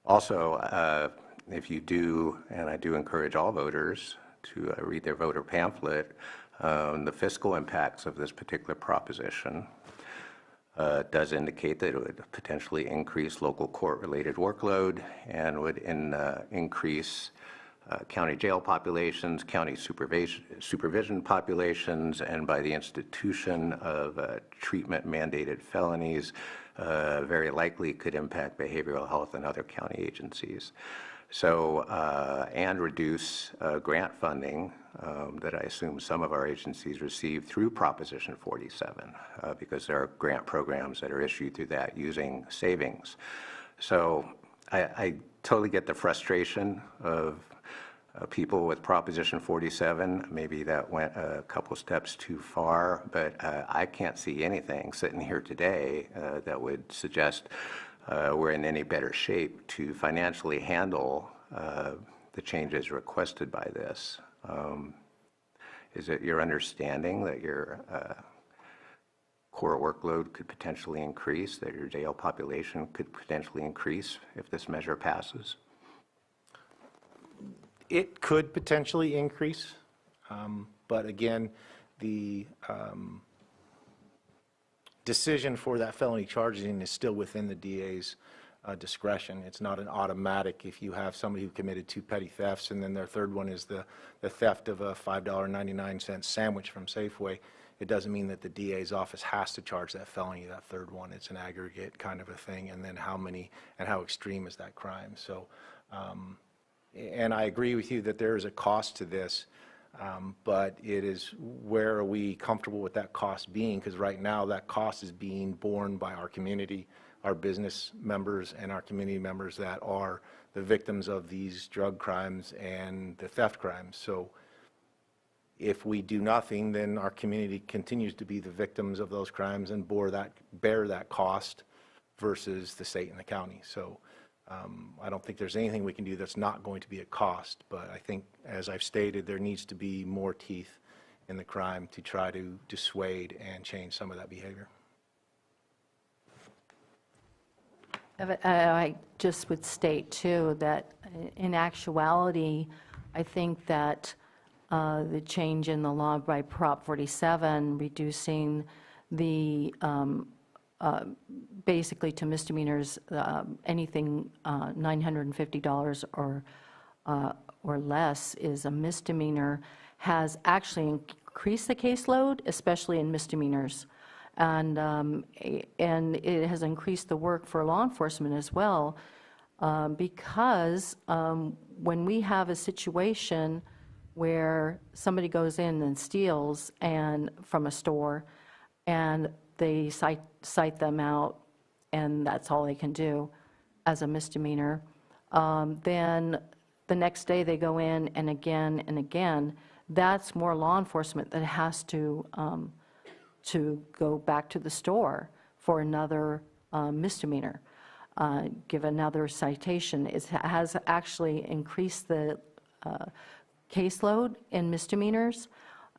Also, if you do, and I do encourage all voters to read their voter pamphlet, the fiscal impacts of this particular proposition does indicate that it would potentially increase local court-related workload and would increase county jail populations, county supervision populations, and by the institution of treatment-mandated felonies, very likely could impact behavioral health and other county agencies. So, and reduce grant funding that I assume some of our agencies receive through Proposition 47, because there are grant programs that are issued through that using savings. So I totally get the frustration of people with Proposition 47. Maybe that went a couple steps too far, but I can't see anything sitting here today that would suggest we're in any better shape to financially handle the changes requested by this. Is it your understanding that your core workload could potentially increase, that your jail population could potentially increase if this measure passes? It could potentially increase, but again, the decision for that felony charging is still within the DA's discretion. It's not an automatic. If you have somebody who committed 2 petty thefts and then their third one is the theft of a $5.99 sandwich from Safeway, it doesn't mean that the DA's office has to charge that felony, that third one. It's an aggregate kind of a thing, and then how many and how extreme is that crime. So, and I agree with you that there is a cost to this, but it is, where are we comfortable with that cost being? Because right now that cost is being borne by our community, our business members, and our community members that are the victims of these drug crimes and the theft crimes. So if we do nothing, then our community continues to be the victims of those crimes and bear that cost versus the state and the county. So I don't think there's anything we can do that's not going to be a cost, but I think, as I've stated, there needs to be more teeth in the crime to try to dissuade and change some of that behavior. I just would state, too, that in actuality, I think that the change in the law by Prop 47, reducing the basically to misdemeanors, anything $950 or less is a misdemeanor, has actually increased the caseload, especially in misdemeanors. and it has increased the work for law enforcement as well, because when we have a situation where somebody goes in and steals from a store, and they cite them out, and that's all they can do as a misdemeanor, then the next day they go in and again, that's more law enforcement that has to go back to the store for another misdemeanor, give another citation. It has actually increased the caseload in misdemeanors,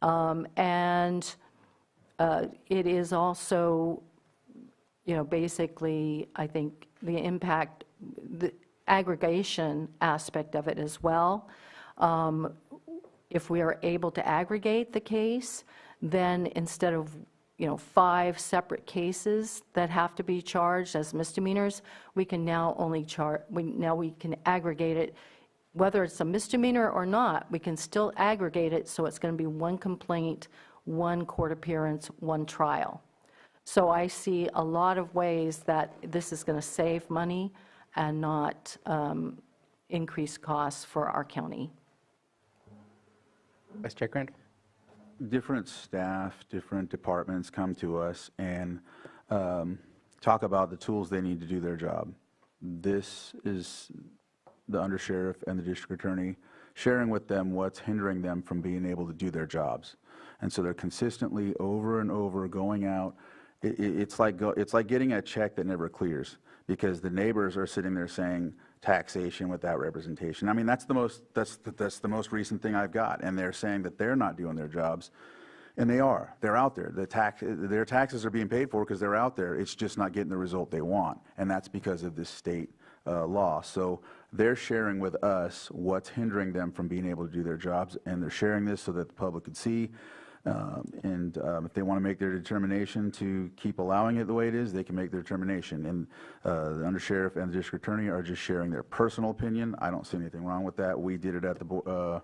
and it is also, basically, I think the impact, the aggregation aspect of it as well. If we are able to aggregate the case, then instead of 5 separate cases that have to be charged as misdemeanors, we can now only we can aggregate it, whether it's a misdemeanor or not, we can still aggregate it, so it's going to be 1 complaint, 1 court appearance, 1 trial. So I see a lot of ways that this is going to save money and not increase costs for our county. Vice Chair Crandall. Different staff, different departments come to us and talk about the tools they need to do their job. This is the undersheriff and the district attorney sharing with them what's hindering them from being able to do their jobs. And so they're consistently over and over going out. It's like getting a check that never clears, because the neighbors are sitting there saying taxation without representation. I mean, that's the most recent thing I've got, and they're saying that they're not doing their jobs, and they are. They're out there. Their taxes are being paid for because they're out there. It's just not getting the result they want, and that's because of this state law. So they're sharing with us what's hindering them from being able to do their jobs, and they're sharing this so that the public can see. If they want to make their determination to keep allowing it the way it is, they can make their determination. And the undersheriff and the district attorney are just sharing their personal opinion. I don't see anything wrong with that. We did it at the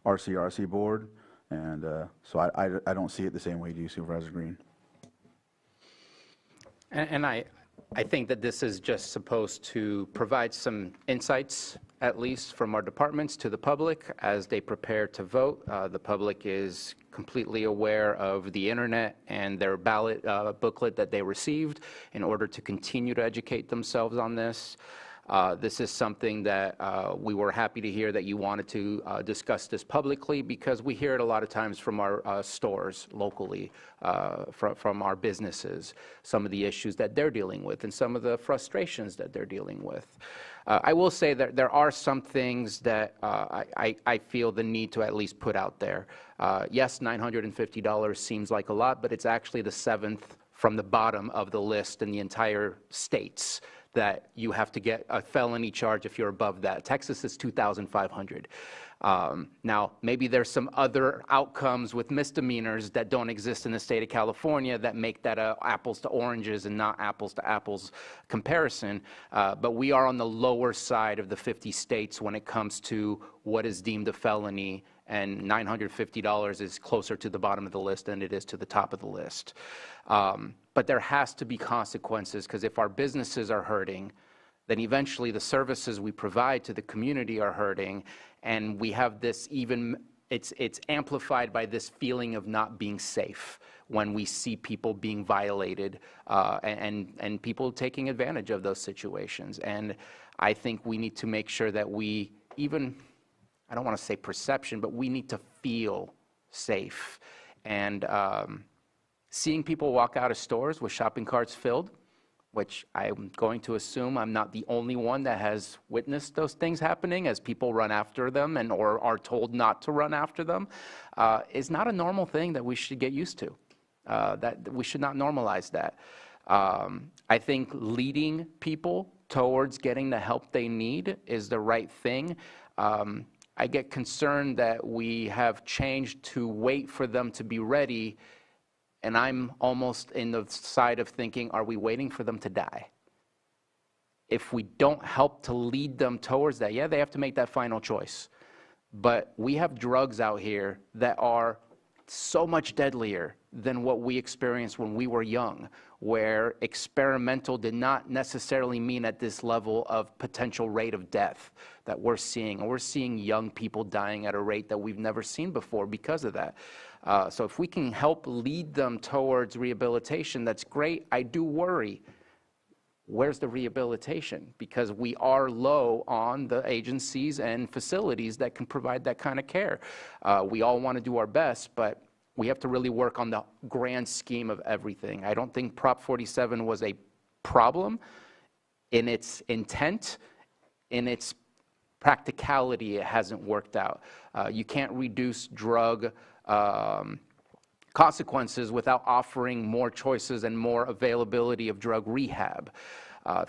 RCRC board, and so I don't see it the same way you do, Supervisor Green. And I think that this is just supposed to provide some insights, at least from our departments, to the public as they prepare to vote. The public is completely aware of the internet and their ballot booklet that they received in order to continue to educate themselves on this. This is something that we were happy to hear that you wanted to discuss this publicly, because we hear it a lot of times from our stores locally, from our businesses, some of the issues that they're dealing with and some of the frustrations that they're dealing with. I will say that there are some things that I feel the need to at least put out there. Yes, $950 seems like a lot, but it's actually the 7th from the bottom of the list in the entire states that you have to get a felony charge if you're above that. Texas is $2,500. Now, maybe there's some other outcomes with misdemeanors that don't exist in the state of California that make that a apples to oranges and not apples to apples comparison. But we are on the lower side of the 50 states when it comes to what is deemed a felony, and $950 is closer to the bottom of the list than it is to the top of the list. But there has to be consequences, because if our businesses are hurting, then eventually the services we provide to the community are hurting, and we have this it's amplified by this feeling of not being safe when we see people being violated and people taking advantage of those situations. And I think we need to make sure that we I don't want to say perception, but we need to feel safe. And seeing people walk out of stores with shopping carts filled, which I'm going to assume I'm not the only one that has witnessed those things happening as people run after them or are told not to run after them, is not a normal thing that we should get used to. That we should not normalize that. I think leading people towards getting the help they need is the right thing. I get concerned that we have changed to wait for them to be ready, and I'm almost in the side of thinking, are we waiting for them to die? If we don't help to lead them towards that, yeah, they have to make that final choice. But we have drugs out here that are so much deadlier than what we experienced when we were young, where experimental did not necessarily mean at this level of potential rate of death that we're seeing. And we're seeing young people dying at a rate that we've never seen before because of that. So if we can help lead them towards rehabilitation, that's great. I do worry. Where's the rehabilitation? Because we are low on the agencies and facilities that can provide that kind of care. We all want to do our best, but we have to really work on the grand scheme of everything. I don't think Prop 47 was a problem in its intent. In its practicality, it hasn't worked out. You can't reduce drug consequences without offering more choices and more availability of drug rehab,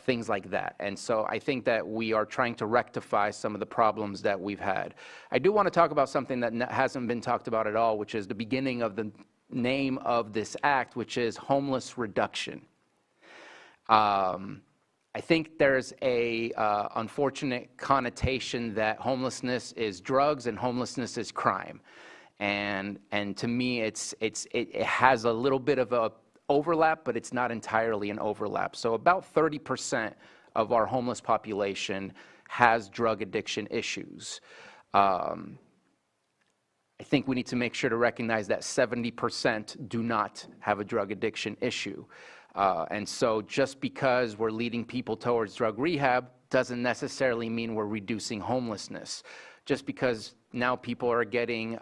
things like that. And so I think that we are trying to rectify some of the problems that we've had. I do want to talk about something that hasn't been talked about at all, which is the beginning of the name of this act, which is homeless reduction. I think there's a unfortunate connotation that homelessness is drugs and homelessness is crime. And to me, it has a little bit of a overlap, but it's not entirely an overlap. So about 30% of our homeless population has drug addiction issues. I think we need to make sure to recognize that 70% do not have a drug addiction issue. And so just because we're leading people towards drug rehab doesn't necessarily mean we're reducing homelessness. Just because now people are getting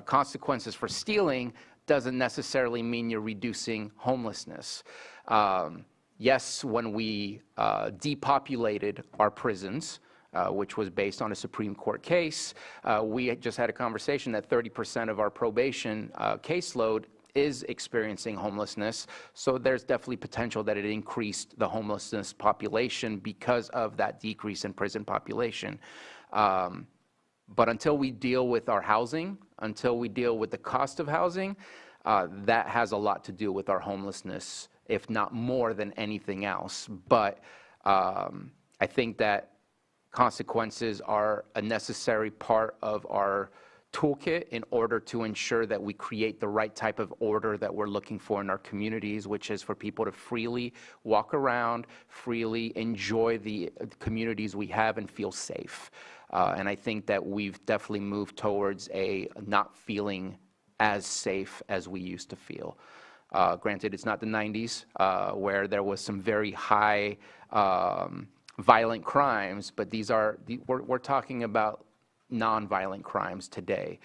consequences for stealing doesn't necessarily mean you're reducing homelessness. Yes, when we depopulated our prisons, which was based on a Supreme Court case, we just had a conversation that 30% of our probation caseload is experiencing homelessness. So there's definitely potential that it increased the homelessness population because of that decrease in prison population. But until we deal with our housing, until we deal with the cost of housing, that has a lot to do with our homelessness, if not more than anything else. But I think that consequences are a necessary part of our toolkit in order to ensure that we create the right type of order that we're looking for in our communities, which is for people to freely walk around, freely enjoy the communities we have and feel safe. And I think that we've definitely moved towards a not feeling as safe as we used to feel. Granted, it's not the 90s where there was some very high violent crimes, but we're talking about non-violent crimes today.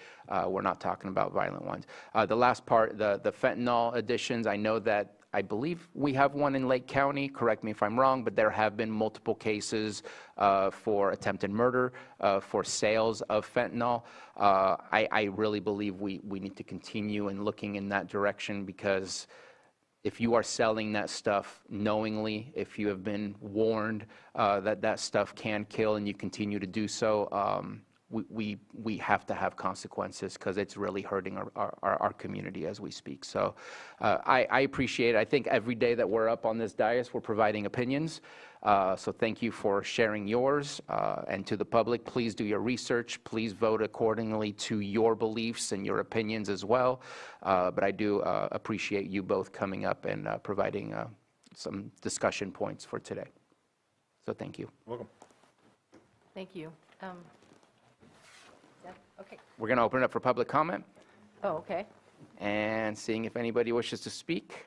We're not talking about violent ones. The last part, the fentanyl additions, I believe we have one in Lake County, correct me if I'm wrong, but there have been multiple cases for attempted murder, for sales of fentanyl. I really believe we need to continue in looking in that direction, because if you are selling that stuff knowingly, if you have been warned that stuff can kill and you continue to do so, we have to have consequences, because it's really hurting our community as we speak. So I appreciate it. I think every day that we're up on this dais, we're providing opinions. So thank you for sharing yours. And to the public, please do your research. Please vote accordingly to your beliefs and your opinions as well. But I do appreciate you both coming up and providing some discussion points for today. So thank you. Welcome. Thank you. Okay. We're going to open it up for public comment. Oh, okay. And seeing if anybody wishes to speak.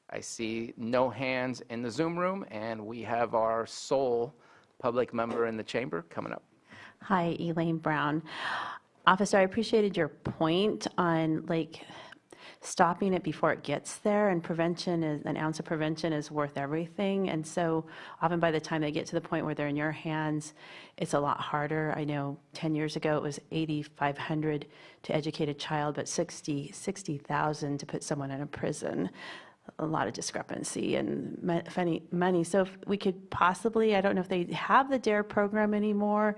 I see no hands in the Zoom room, and we have our sole public member in the chamber coming up. Hi, Elaine Brown. Officer, I appreciated your point on stopping it before it gets there, and an ounce of prevention is worth everything. And so often by the time they get to the point where they're in your hands, it's a lot harder. I know 10 years ago it was $8,500 to educate a child, but $60,000 to put someone in a prison. A lot of discrepancy and money. So if we could possibly, I don't know if they have the DARE program anymore,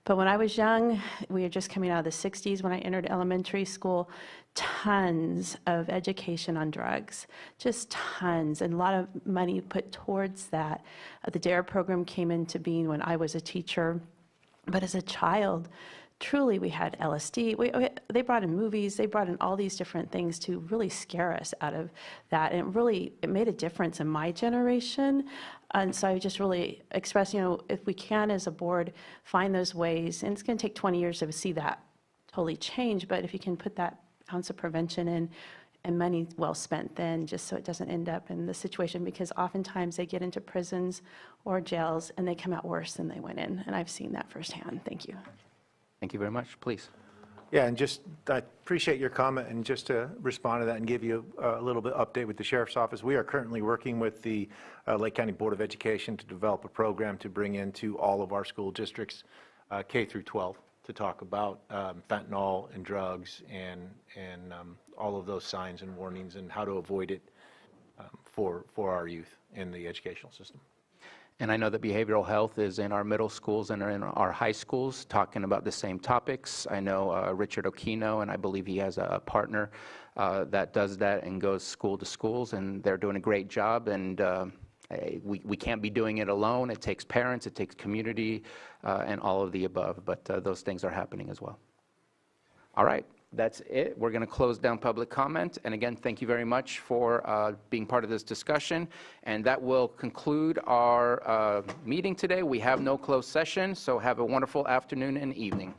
but when I was young, we were just coming out of the 60s when I entered elementary school, tons of education on drugs, just tons, and a lot of money put towards that. The DARE program came into being when I was a teacher, but as a child, truly, we had LSD. They brought in movies. They brought in all these different things to really scare us out of that. And it made a difference in my generation. And so I just really express, if we can as a board find those ways, and it's going to take 20 years to see that totally change, but if you can put that ounce of prevention in and money well spent then, just so it doesn't end up in the situation, because oftentimes they get into prisons or jails and they come out worse than they went in. And I've seen that firsthand. Thank you. Thank you very much. Please. Yeah, and I appreciate your comment, and just to respond to that and give you a little bit update with the Sheriff's Office, we are currently working with the Lake County Board of Education to develop a program to bring into all of our school districts, K through 12, to talk about fentanyl and drugs and all of those signs and warnings and how to avoid it for our youth in the educational system. And I know that behavioral health is in our middle schools and in our high schools talking about the same topics. I know Richard Okino, and I believe he has a partner that does that and goes school to schools, and they're doing a great job. And we can't be doing it alone. It takes parents, it takes community, and all of the above. But those things are happening as well. All right. That's it. We're going to close down public comment. And again, thank you very much for being part of this discussion. And that will conclude our meeting today. We have no closed session, so have a wonderful afternoon and evening.